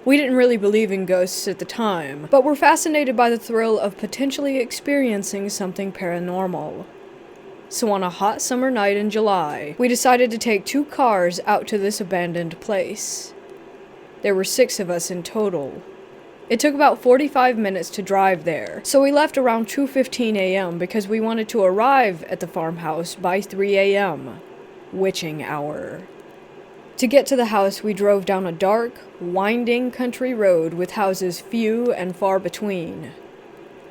We didn't really believe in ghosts at the time, but were fascinated by the thrill of potentially experiencing something paranormal. So on a hot summer night in July, we decided to take 2 cars out to this abandoned place. There were 6 of us in total. It took about 45 minutes to drive there, so we left around 2:15 a.m. because we wanted to arrive at the farmhouse by 3 a.m., witching hour. To get to the house, we drove down a dark, winding country road with houses few and far between.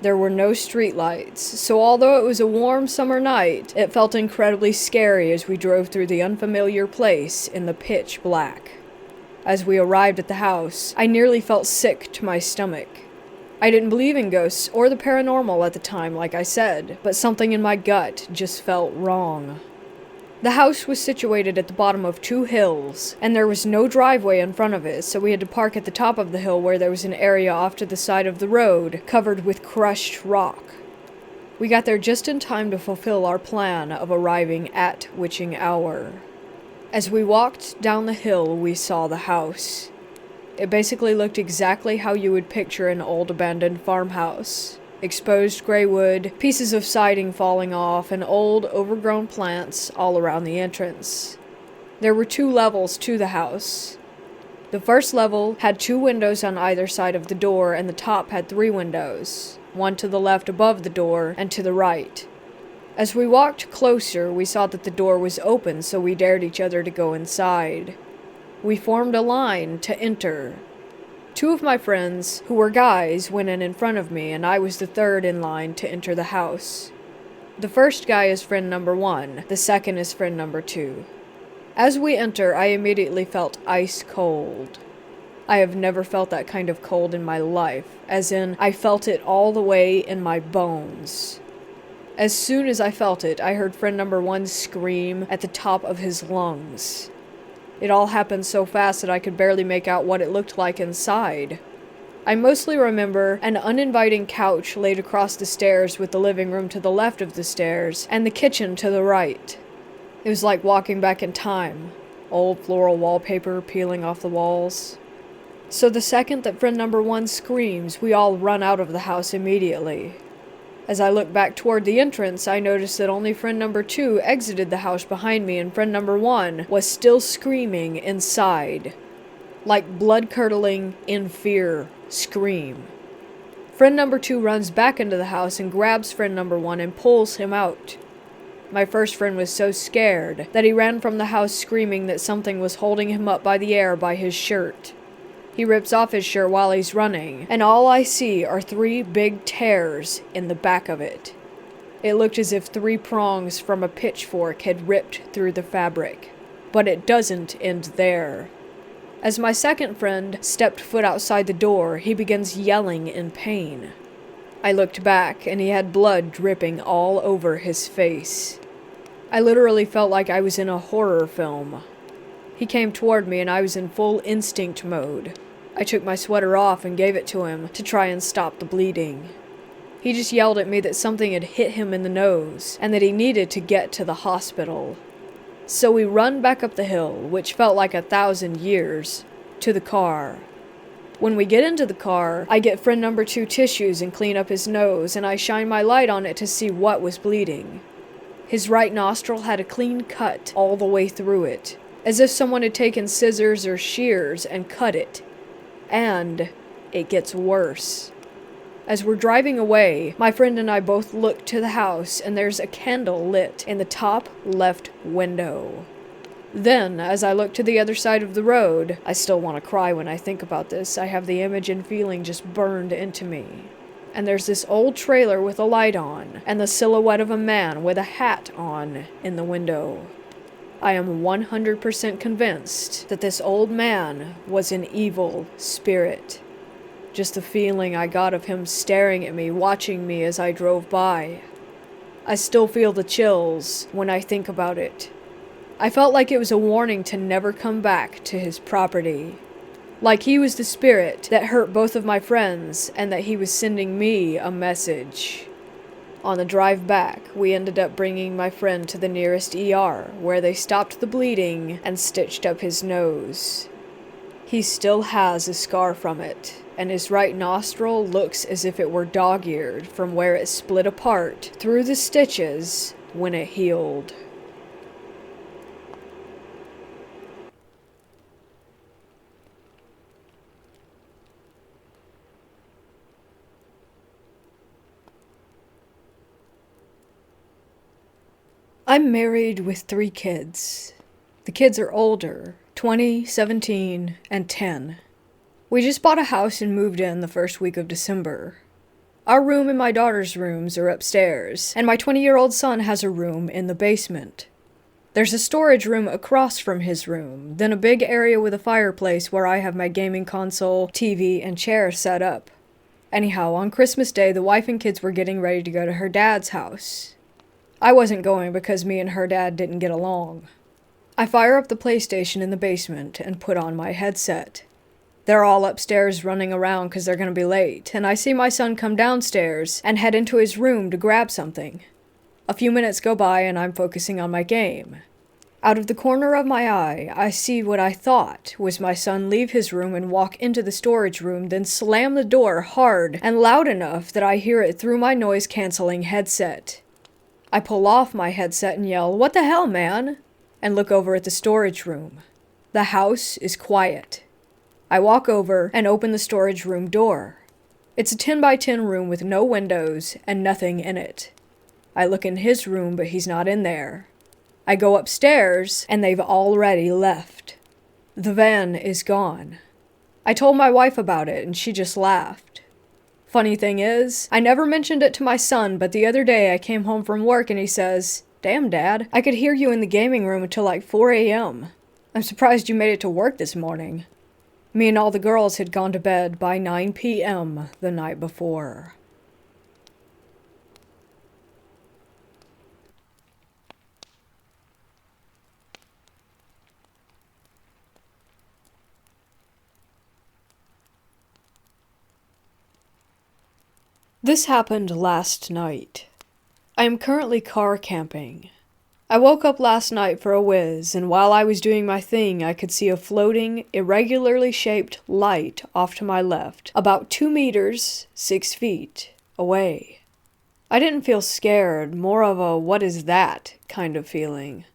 There were no streetlights, so although it was a warm summer night, it felt incredibly scary as we drove through the unfamiliar place in the pitch black. As we arrived at the house, I nearly felt sick to my stomach. I didn't believe in ghosts or the paranormal at the time, like I said, but something in my gut just felt wrong. The house was situated at the bottom of 2 hills, and there was no driveway in front of it, so we had to park at the top of the hill where there was an area off to the side of the road covered with crushed rock. We got there just in time to fulfill our plan of arriving at witching hour. As we walked down the hill, we saw the house. It basically looked exactly how you would picture an old abandoned farmhouse. Exposed gray wood, pieces of siding falling off, and old, overgrown plants all around the entrance. There were 2 levels to the house. The first level had 2 windows on either side of the door, and the top had 3 windows, one to the left above the door and to the right. As we walked closer, we saw that the door was open, so we dared each other to go inside. We formed a line to enter. 2 of my friends, who were guys, went in front of me, and I was the third in line to enter the house. The first guy is friend number 1, the second is friend number 2. As we enter, I immediately felt ice cold. I have never felt that kind of cold in my life, as in, I felt it all the way in my bones. As soon as I felt it, I heard friend number 1 scream at the top of his lungs. It all happened so fast that I could barely make out what it looked like inside. I mostly remember an uninviting couch laid across the stairs with the living room to the left of the stairs and the kitchen to the right. It was like walking back in time. Old floral wallpaper peeling off the walls. So the second that friend number 1 screams, we all run out of the house immediately. As I look back toward the entrance, I notice that only friend number 2 exited the house behind me and friend number 1 was still screaming inside. Like blood-curdling, in fear, scream. Friend number 2 runs back into the house and grabs friend number 1 and pulls him out. My first friend was so scared that he ran from the house screaming that something was holding him up by the air by his shirt. He rips off his shirt while he's running, and all I see are 3 big tears in the back of it. It looked as if 3 prongs from a pitchfork had ripped through the fabric. But it doesn't end there. As my second friend stepped foot outside the door, he begins yelling in pain. I looked back, and he had blood dripping all over his face. I literally felt like I was in a horror film. He came toward me, and I was in full instinct mode. I took my sweater off and gave it to him to try and stop the bleeding. He just yelled at me that something had hit him in the nose, and that he needed to get to the hospital. So we run back up the hill, which felt like 1,000 years, to the car. When we get into the car, I get friend number 2 tissues and clean up his nose, and I shine my light on it to see what was bleeding. His right nostril had a clean cut all the way through it, as if someone had taken scissors or shears and cut it. And it gets worse. As we're driving away, my friend and I both look to the house, and there's a candle lit in the top left window. Then, as I look to the other side of the road, I still want to cry when I think about this. I have the image and feeling just burned into me. And there's this old trailer with a light on, and the silhouette of a man with a hat on in the window. I am 100% convinced that this old man was an evil spirit. Just the feeling I got of him staring at me, watching me as I drove by. I still feel the chills when I think about it. I felt like it was a warning to never come back to his property. Like he was the spirit that hurt both of my friends, and that he was sending me a message. On the drive back, we ended up bringing my friend to the nearest ER, where they stopped the bleeding and stitched up his nose. He still has a scar from it, and his right nostril looks as if it were dog-eared from where it split apart through the stitches when it healed. I'm married with 3 kids. The kids are older, 20, 17, and 10. We just bought a house and moved in the first week of December. Our room and my daughter's rooms are upstairs, and my 20-year-old son has a room in the basement. There's a storage room across from his room, then a big area with a fireplace where I have my gaming console, TV, and chair set up. Anyhow, on Christmas Day, the wife and kids were getting ready to go to her dad's house. I wasn't going because me and her dad didn't get along. I fire up the PlayStation in the basement and put on my headset. They're all upstairs running around because they're going to be late, and I see my son come downstairs and head into his room to grab something. A few minutes go by and I'm focusing on my game. Out of the corner of my eye, I see what I thought was my son leave his room and walk into the storage room, then slam the door hard and loud enough that I hear it through my noise-canceling headset. I pull off my headset and yell, "What the hell, man?" and look over at the storage room. The house is quiet. I walk over and open the storage room door. It's a 10 by 10 room with no windows and nothing in it. I look in his room, but he's not in there. I go upstairs, and they've already left. The van is gone. I told my wife about it, and she just laughed. Funny thing is, I never mentioned it to my son, but the other day I came home from work and he says, Damn, Dad. I could hear you in the gaming room until like 4 a.m. I'm surprised you made it to work this morning. Me and all the girls had gone to bed by 9 p.m. the night before. This happened last night. I am currently car camping. I woke up last night for a whiz, and while I was doing my thing, I could see a floating, irregularly shaped light off to my left, about 2 meters, 6 feet, away. I didn't feel scared, more of a what is that kind of feeling.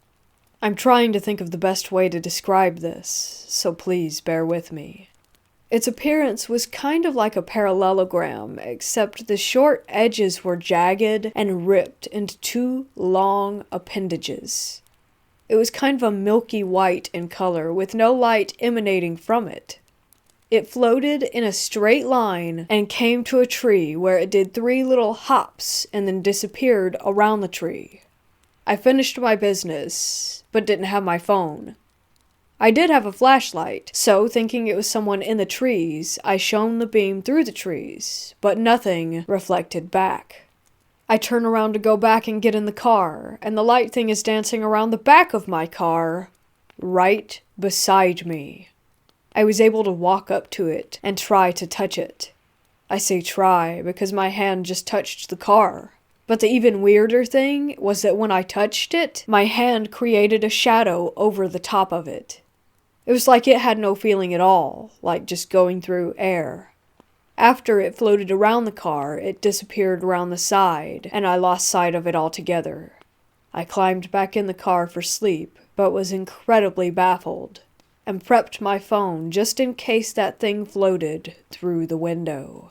I'm trying to think of the best way to describe this, so please bear with me. Its appearance was kind of like a parallelogram, except the short edges were jagged and ripped into 2 long appendages. It was kind of a milky white in color, with no light emanating from it. It floated in a straight line and came to a tree where it did 3 little hops and then disappeared around the tree. I finished my business, but didn't have my phone. I did have a flashlight, so thinking it was someone in the trees, I shone the beam through the trees, but nothing reflected back. I turn around to go back and get in the car, and the light thing is dancing around the back of my car, right beside me. I was able to walk up to it and try to touch it. I say try because my hand just touched the car. But the even weirder thing was that when I touched it, my hand created a shadow over the top of it. It was like it had no feeling at all, like just going through air. After it floated around the car, it disappeared around the side, and I lost sight of it altogether. I climbed back in the car for sleep, but was incredibly baffled, and prepped my phone just in case that thing floated through the window.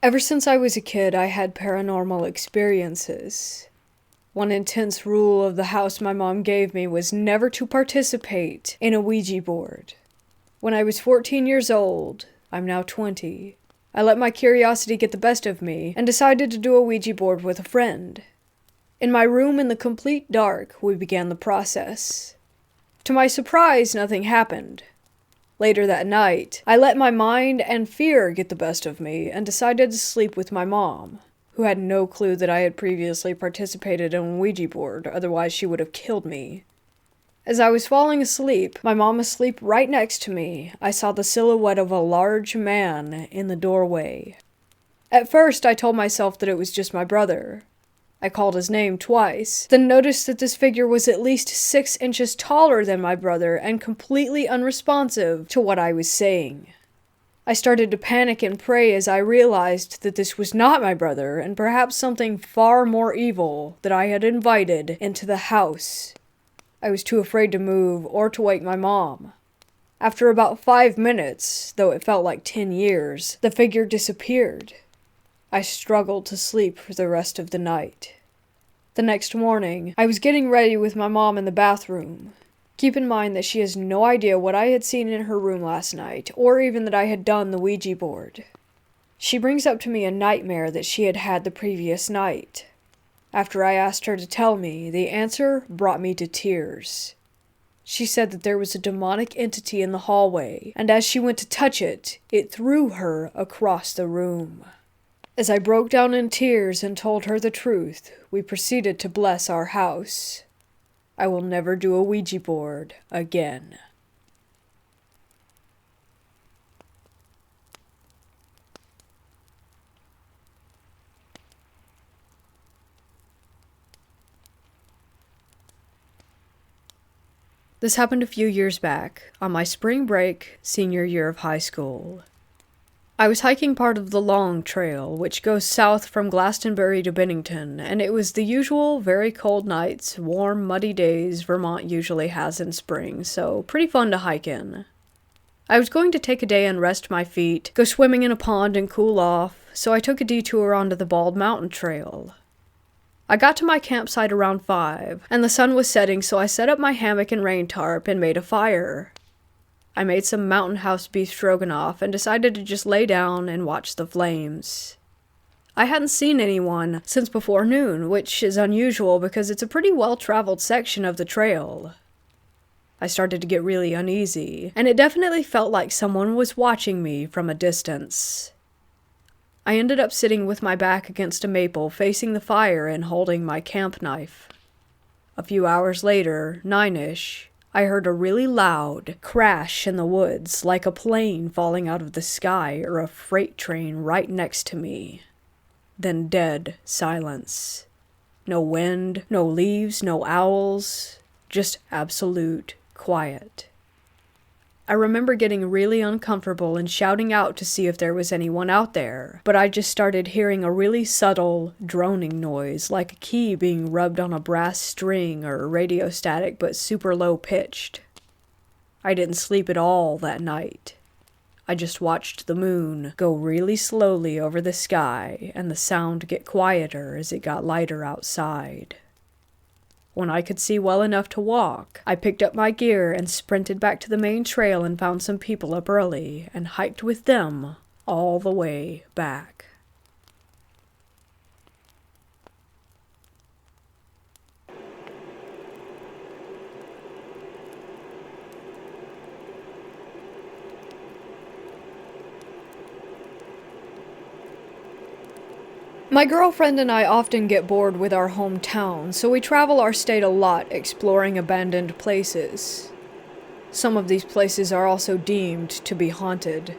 Ever since I was a kid, I had paranormal experiences. One intense rule of the house my mom gave me was never to participate in a Ouija board. When I was 14 years old, I'm now 20, I let my curiosity get the best of me and decided to do a Ouija board with a friend. In my room in the complete dark, we began the process. To my surprise, nothing happened. Later that night, I let my mind and fear get the best of me and decided to sleep with my mom, who had no clue that I had previously participated in a Ouija board, otherwise she would have killed me. As I was falling asleep, my mom asleep right next to me, I saw the silhouette of a large man in the doorway. At first, I told myself that it was just my brother. I called his name twice, then noticed that this figure was at least 6 inches taller than my brother and completely unresponsive to what I was saying. I started to panic and pray as I realized that this was not my brother and perhaps something far more evil that I had invited into the house. I was too afraid to move or to wake my mom. After about 5 minutes, though it felt like 10 years, the figure disappeared. I struggled to sleep for the rest of the night. The next morning, I was getting ready with my mom in the bathroom. Keep in mind that she has no idea what I had seen in her room last night, or even that I had done the Ouija board. She brings up to me a nightmare that she had had the previous night. After I asked her to tell me, the answer brought me to tears. She said that there was a demonic entity in the hallway, and as she went to touch it, it threw her across the room. As I broke down in tears and told her the truth, we proceeded to bless our house. I will never do a Ouija board again. This happened a few years back, on my spring break, senior year of high school. I was hiking part of the Long Trail, which goes south from Glastonbury to Bennington, and it was the usual very cold nights, warm, muddy days Vermont usually has in spring, so pretty fun to hike in. I was going to take a day and rest my feet, go swimming in a pond and cool off, so I took a detour onto the Bald Mountain Trail. I got to my campsite around 5, and the sun was setting, so I set up my hammock and rain tarp and made a fire. I made some mountain house beef stroganoff and decided to just lay down and watch the flames. I hadn't seen anyone since before noon, which is unusual because it's a pretty well-traveled section of the trail. I started to get really uneasy, and it definitely felt like someone was watching me from a distance. I ended up sitting with my back against a maple, facing the fire and holding my camp knife. A few hours later, 9-ish, I heard a really loud crash in the woods, like a plane falling out of the sky or a freight train right next to me. Then dead silence. No wind, no leaves, no owls, just absolute quiet. I remember getting really uncomfortable and shouting out to see if there was anyone out there, but I just started hearing a really subtle, droning noise, like a key being rubbed on a brass string or radio static, but super low-pitched. I didn't sleep at all that night. I just watched the moon go really slowly over the sky and the sound get quieter as it got lighter outside. When I could see well enough to walk, I picked up my gear and sprinted back to the main trail and found some people up early and hiked with them all the way back. My girlfriend and I often get bored with our hometown, so we travel our state a lot exploring abandoned places. Some of these places are also deemed to be haunted.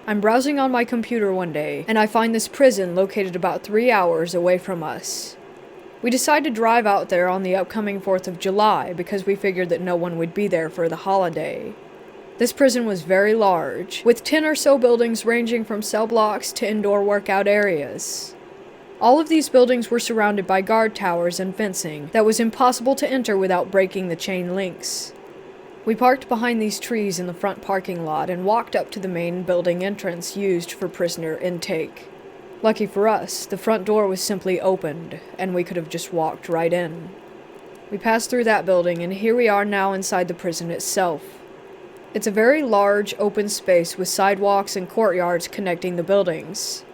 I'm browsing on my computer one day, and I find this prison located about 3 hours away from us. We decide to drive out there on the upcoming 4th of July because we figured that no one would be there for the holiday. This prison was very large, with 10 or so buildings ranging from cell blocks to indoor workout areas. All of these buildings were surrounded by guard towers and fencing that was impossible to enter without breaking the chain links. We parked behind these trees in the front parking lot and walked up to the main building entrance used for prisoner intake. Lucky for us, the front door was simply opened, and we could have just walked right in. We passed through that building, and here we are now inside the prison itself. It's a very large, open space with sidewalks and courtyards connecting the buildings.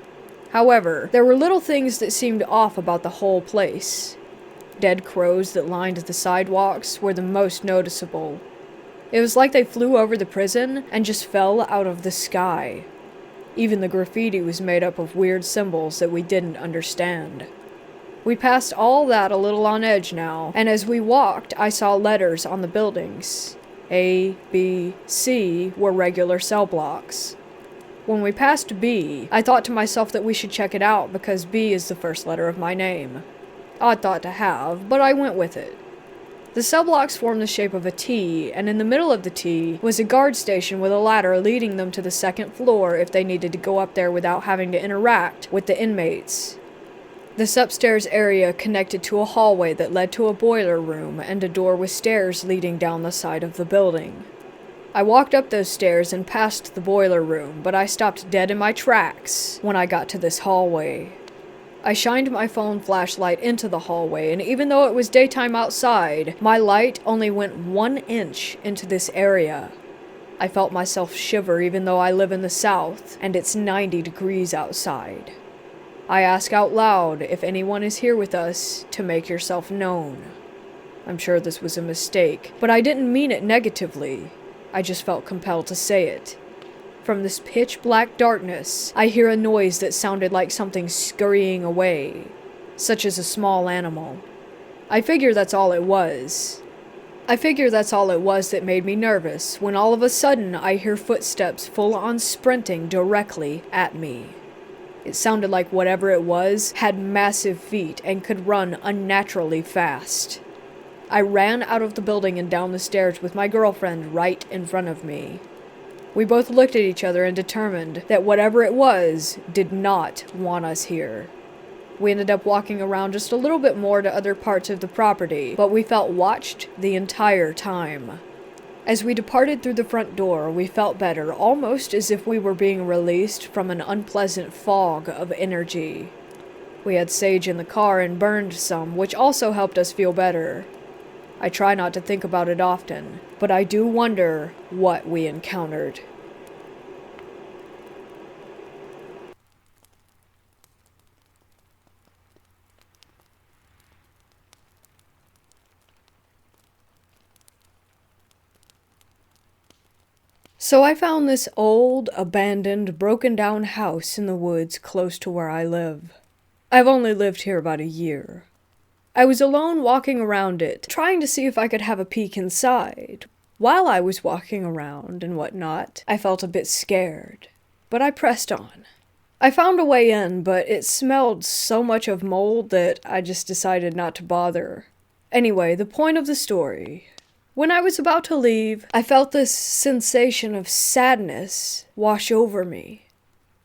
However, there were little things that seemed off about the whole place. Dead crows that lined the sidewalks were the most noticeable. It was like they flew over the prison and just fell out of the sky. Even the graffiti was made up of weird symbols that we didn't understand. We passed all that a little on edge now, and as we walked, I saw letters on the buildings. A, B, C were regular cell blocks. When we passed B, I thought to myself that we should check it out because B is the first letter of my name. Odd thought to have, but I went with it. The cell blocks formed the shape of a T, and in the middle of the T was a guard station with a ladder leading them to the second floor if they needed to go up there without having to interact with the inmates. This upstairs area connected to a hallway that led to a boiler room and a door with stairs leading down the side of the building. I walked up those stairs and past the boiler room, but I stopped dead in my tracks when I got to this hallway. I shined my phone flashlight into the hallway, and even though it was daytime outside, my light only went 1 inch into this area. I felt myself shiver even though I live in the south, and it's 90 degrees outside. I ask out loud if anyone is here with us to make yourself known. I'm sure this was a mistake, but I didn't mean it negatively. I just felt compelled to say it. From this pitch-black darkness, I hear a noise that sounded like something scurrying away, such as a small animal. I figure that's all it was that made me nervous, when all of a sudden I hear footsteps full-on sprinting directly at me. It sounded like whatever it was had massive feet and could run unnaturally fast. I ran out of the building and down the stairs with my girlfriend right in front of me. We both looked at each other and determined that whatever it was did not want us here. We ended up walking around just a little bit more to other parts of the property, but we felt watched the entire time. As we departed through the front door, we felt better, almost as if we were being released from an unpleasant fog of energy. We had sage in the car and burned some, which also helped us feel better. I try not to think about it often, but I do wonder what we encountered. So I found this old, abandoned, broken-down house in the woods close to where I live. I've only lived here about a year. I was alone walking around it, trying to see if I could have a peek inside. While I was walking around and whatnot, I felt a bit scared, but I pressed on. I found a way in, but it smelled so much of mold that I just decided not to bother. Anyway, the point of the story. When I was about to leave, I felt this sensation of sadness wash over me.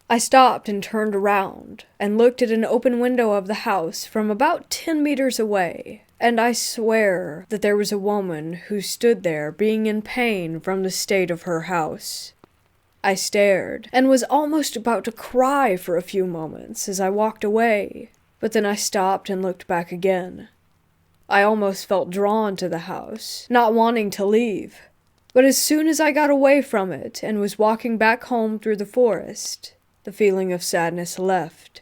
I stopped and turned around and looked at an open window of the house from about 10 meters away, and I swear that there was a woman who stood there being in pain from the state of her house. I stared and was almost about to cry for a few moments as I walked away, but then I stopped and looked back again. I almost felt drawn to the house, not wanting to leave. But as soon as I got away from it and was walking back home through the forest, the feeling of sadness left.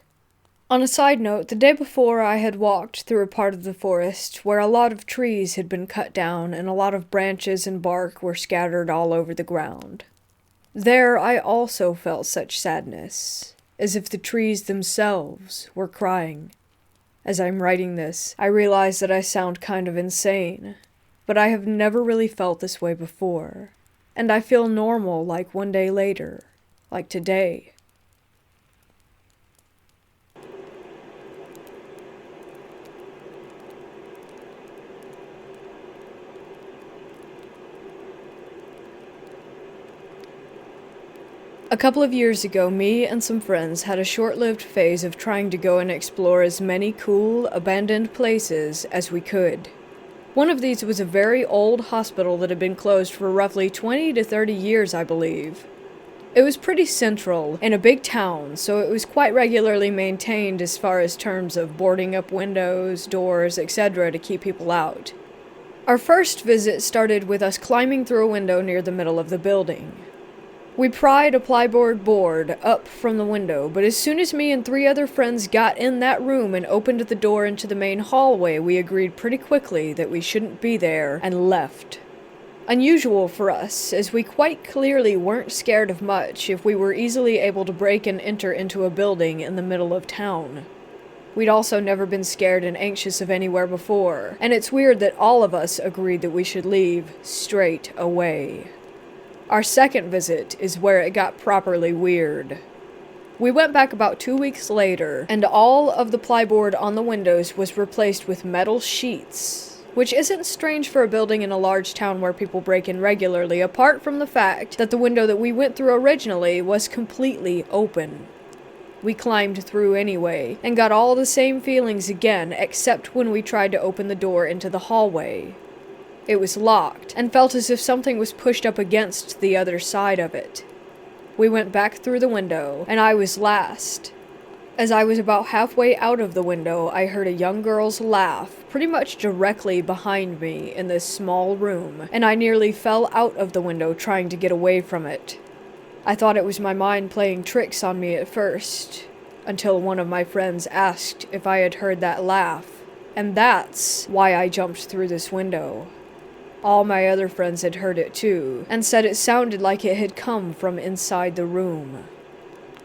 On a side note, the day before I had walked through a part of the forest where a lot of trees had been cut down and a lot of branches and bark were scattered all over the ground. There I also felt such sadness, as if the trees themselves were crying. As I'm writing this, I realize that I sound kind of insane, but I have never really felt this way before, and I feel normal like one day later, like today. A couple of years ago, me and some friends had a short-lived phase of trying to go and explore as many cool, abandoned places as we could. One of these was a very old hospital that had been closed for roughly 20 to 30 years, I believe. It was pretty central, in a big town, so it was quite regularly maintained as far as terms of boarding up windows, doors, etc. to keep people out. Our first visit started with us climbing through a window near the middle of the building. We pried a plyboard board up from the window, but as soon as me and 3 other friends got in that room and opened the door into the main hallway, we agreed pretty quickly that we shouldn't be there and left. Unusual for us, as we quite clearly weren't scared of much if we were easily able to break and enter into a building in the middle of town. We'd also never been scared and anxious of anywhere before, and it's weird that all of us agreed that we should leave straight away. Our second visit is where it got properly weird. We went back about 2 weeks later, and all of the plyboard on the windows was replaced with metal sheets, which isn't strange for a building in a large town where people break in regularly, apart from the fact that the window that we went through originally was completely open. We climbed through anyway, and got all the same feelings again, except when we tried to open the door into the hallway. It was locked, and felt as if something was pushed up against the other side of it. We went back through the window, and I was last. As I was about halfway out of the window, I heard a young girl's laugh, pretty much directly behind me in this small room, and I nearly fell out of the window trying to get away from it. I thought it was my mind playing tricks on me at first, until one of my friends asked if I had heard that laugh, and that's why I jumped through this window. All my other friends had heard it too, and said it sounded like it had come from inside the room.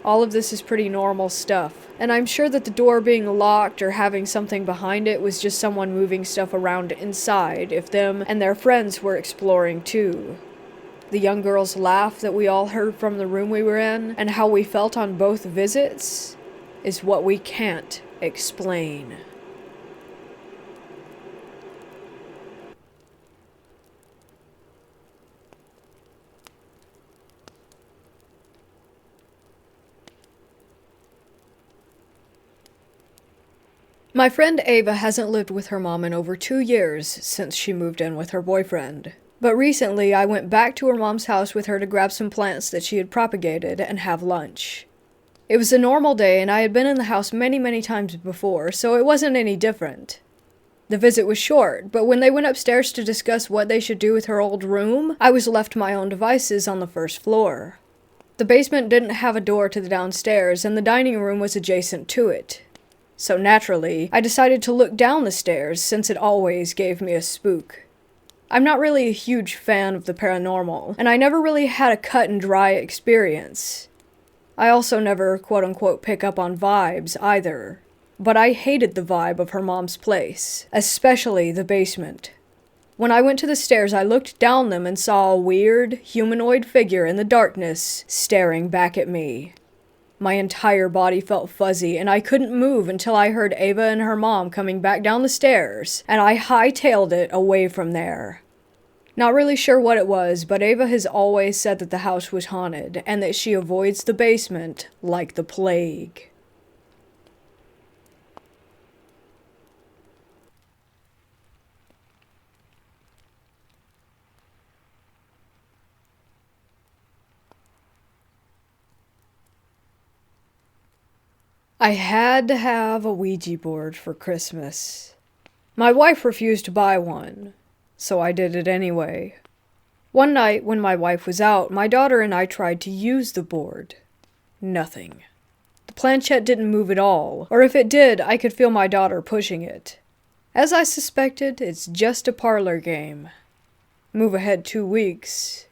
All of this is pretty normal stuff, and I'm sure that the door being locked or having something behind it was just someone moving stuff around inside if them and their friends were exploring too. The young girl's laugh that we all heard from the room we were in, and how we felt on both visits, is what we can't explain. My friend Ava hasn't lived with her mom in over 2 years since she moved in with her boyfriend. But recently I went back to her mom's house with her to grab some plants that she had propagated and have lunch. It was a normal day and I had been in the house many times before, so it wasn't any different. The visit was short, but when they went upstairs to discuss what they should do with her old room, I was left to my own devices on the first floor. The basement didn't have a door to the downstairs, and the dining room was adjacent to it. So naturally, I decided to look down the stairs since it always gave me a spook. I'm not really a huge fan of the paranormal, and I never really had a cut and dry experience. I also never quote-unquote pick up on vibes either, but I hated the vibe of her mom's place, especially the basement. When I went to the stairs, I looked down them and saw a weird, humanoid figure in the darkness staring back at me. My entire body felt fuzzy, and I couldn't move until I heard Ava and her mom coming back down the stairs, and I hightailed it away from there. Not really sure what it was, but Ava has always said that the house was haunted, and that she avoids the basement like the plague. I had to have a Ouija board for Christmas. My wife refused to buy one, so I did it anyway. One night, when my wife was out, my daughter and I tried to use the board. Nothing. The planchette didn't move at all, or if it did, I could feel my daughter pushing it. As I suspected, it's just a parlor game. Move ahead 2 weeks.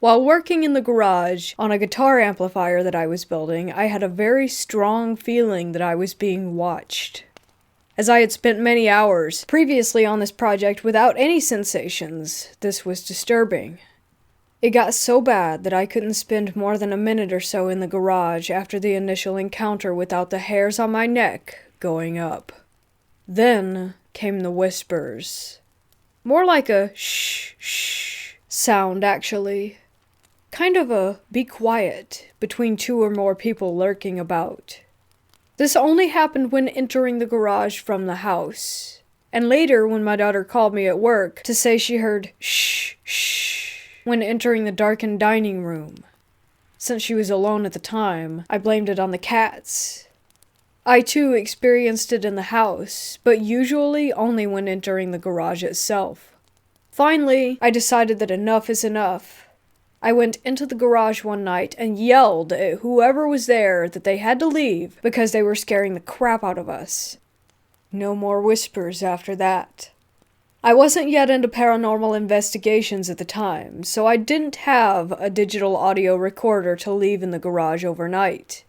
While working in the garage on a guitar amplifier that I was building, I had a very strong feeling that I was being watched. As I had spent many hours previously on this project without any sensations, this was disturbing. It got so bad that I couldn't spend more than a minute or so in the garage after the initial encounter without the hairs on my neck going up. Then came the whispers. More like a shh, shh sound, actually. Kind of a be quiet between 2 or more people lurking about. This only happened when entering the garage from the house, and later when my daughter called me at work to say she heard shh, shh when entering the darkened dining room. Since she was alone at the time, I blamed it on the cats. I too experienced it in the house, but usually only when entering the garage itself. Finally, I decided that enough is enough. I went into the garage one night and yelled at whoever was there that they had to leave because they were scaring the crap out of us. No more whispers after that. I wasn't yet into paranormal investigations at the time, so I didn't have a digital audio recorder to leave in the garage overnight.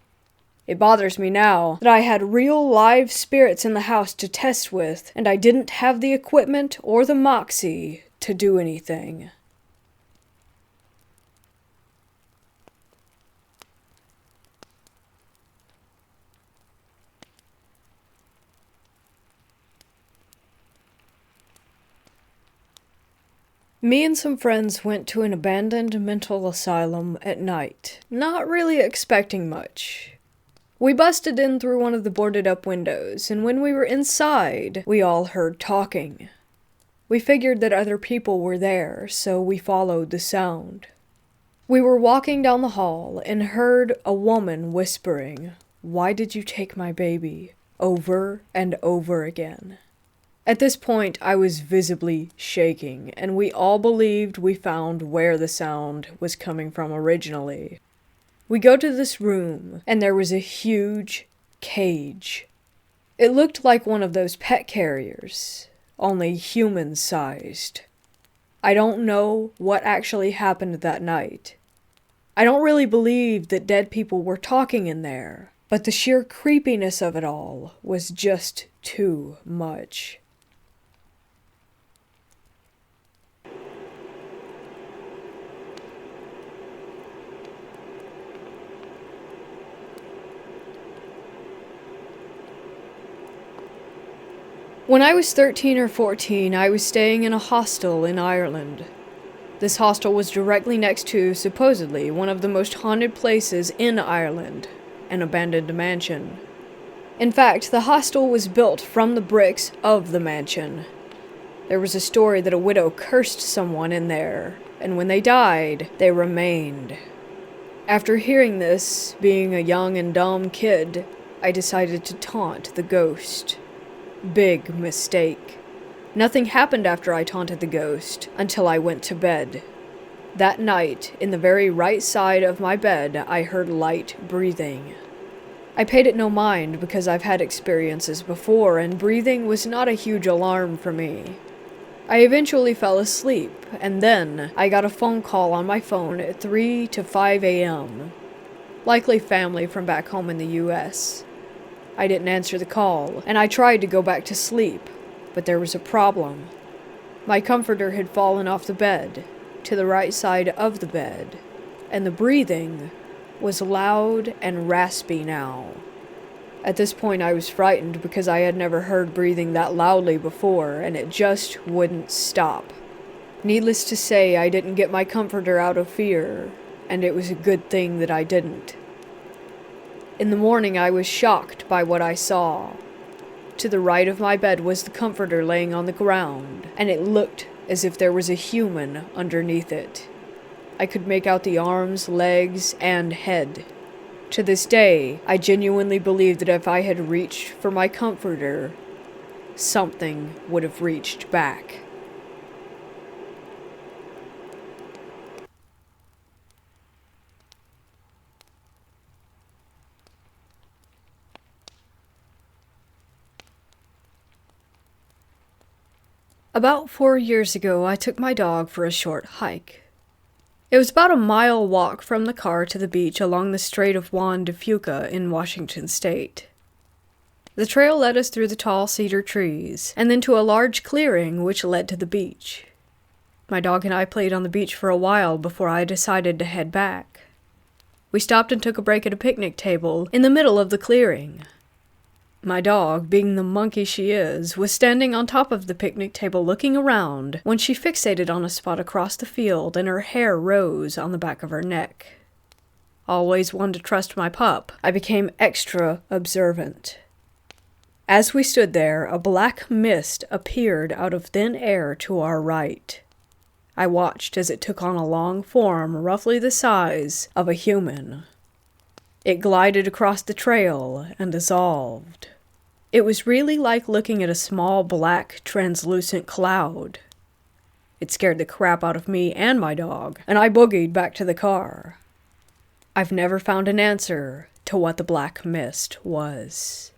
It bothers me now that I had real live spirits in the house to test with, and I didn't have the equipment or the moxie to do anything. Me and some friends went to an abandoned mental asylum at night, not really expecting much. We busted in through one of the boarded up windows, and when we were inside, we all heard talking. We figured that other people were there, so we followed the sound. We were walking down the hall and heard a woman whispering, "Why did you take my baby?" over and over again. At this point, I was visibly shaking, and we all believed we found where the sound was coming from originally. We go to this room, and there was a huge cage. It looked like one of those pet carriers, only human-sized. I don't know what actually happened that night. I don't really believe that dead people were talking in there, but the sheer creepiness of it all was just too much. When I was 13 or 14, I was staying in a hostel in Ireland. This hostel was directly next to, supposedly, one of the most haunted places in Ireland, an abandoned mansion. In fact, the hostel was built from the bricks of the mansion. There was a story that a widow cursed someone in there, and when they died, they remained. After hearing this, being a young and dumb kid, I decided to taunt the ghost. Big mistake. Nothing happened after I taunted the ghost until I went to bed. That night, in the very right side of my bed, I heard light breathing. I paid it no mind because I've had experiences before and breathing was not a huge alarm for me. I eventually fell asleep, and then I got a phone call on my phone at 3 to 5 a.m. Likely family from back home in the US. I didn't answer the call, and I tried to go back to sleep, but there was a problem. My comforter had fallen off the bed, to the right side of the bed, and the breathing was loud and raspy now. At this point I was frightened because I had never heard breathing that loudly before, and it just wouldn't stop. Needless to say, I didn't get my comforter out of fear, and it was a good thing that I didn't. In the morning I was shocked by what I saw. To the right of my bed was the comforter laying on the ground, and it looked as if there was a human underneath it. I could make out the arms, legs, and head. To this day, I genuinely believe that if I had reached for my comforter, something would have reached back. About 4 years ago, I took my dog for a short hike. It was about a mile walk from the car to the beach along the Strait of Juan de Fuca in Washington state. The trail led us through the tall cedar trees, and then to a large clearing which led to the beach. My dog and I played on the beach for a while before I decided to head back. We stopped and took a break at a picnic table in the middle of the clearing. My dog, being the monkey she is, was standing on top of the picnic table looking around when she fixated on a spot across the field and her hair rose on the back of her neck. Always one to trust my pup, I became extra observant. As we stood there, a black mist appeared out of thin air to our right. I watched as it took on a long form roughly the size of a human. It glided across the trail and dissolved. It was really like looking at a small black translucent cloud. It scared the crap out of me and my dog, and I boogied back to the car. I've never found an answer to what the black mist was.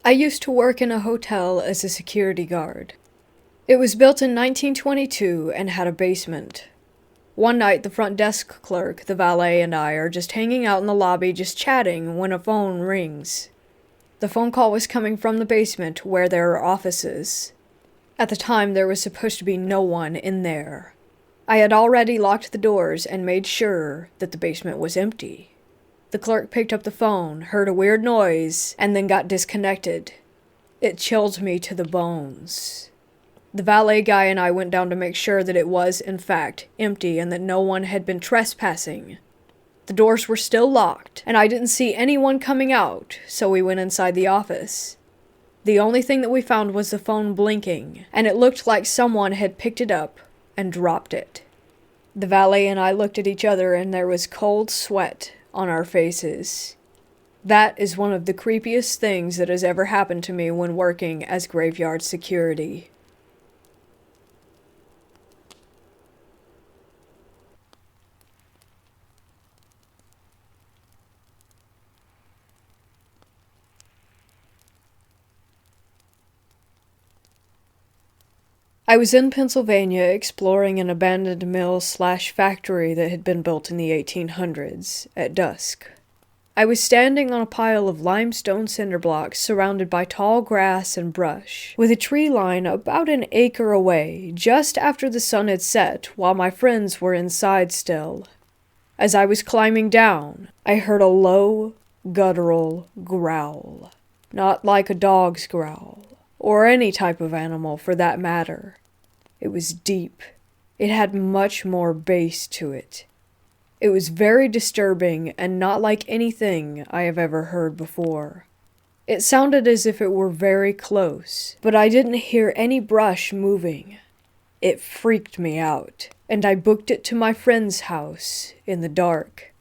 I used to work in a hotel as a security guard. It was built in 1922 and had a basement. One night, the front desk clerk, the valet, and I are just hanging out in the lobby just chatting when a phone rings. The phone call was coming from the basement where there are offices. At the time, there was supposed to be no one in there. I had already locked the doors and made sure that the basement was empty. The clerk picked up the phone, heard a weird noise, and then got disconnected. It chilled me to the bones. The valet guy and I went down to make sure that it was, in fact, empty and that no one had been trespassing. The doors were still locked, and I didn't see anyone coming out, so we went inside the office. The only thing that we found was the phone blinking, and it looked like someone had picked it up and dropped it. The valet and I looked at each other, and there was cold sweat on our faces. That is one of the creepiest things that has ever happened to me when working as graveyard security. I was in Pennsylvania exploring an abandoned mill/factory that had been built in the 1800s, at dusk. I was standing on a pile of limestone cinder blocks surrounded by tall grass and brush, with a tree line about an acre away, just after the sun had set, while my friends were inside still. As I was climbing down, I heard a low, guttural growl. Not like a dog's growl, or any type of animal for that matter. It was deep. It had much more bass to it. It was very disturbing and not like anything I have ever heard before. It sounded as if it were very close, but I didn't hear any brush moving. It freaked me out, and I booked it to my friend's house in the dark.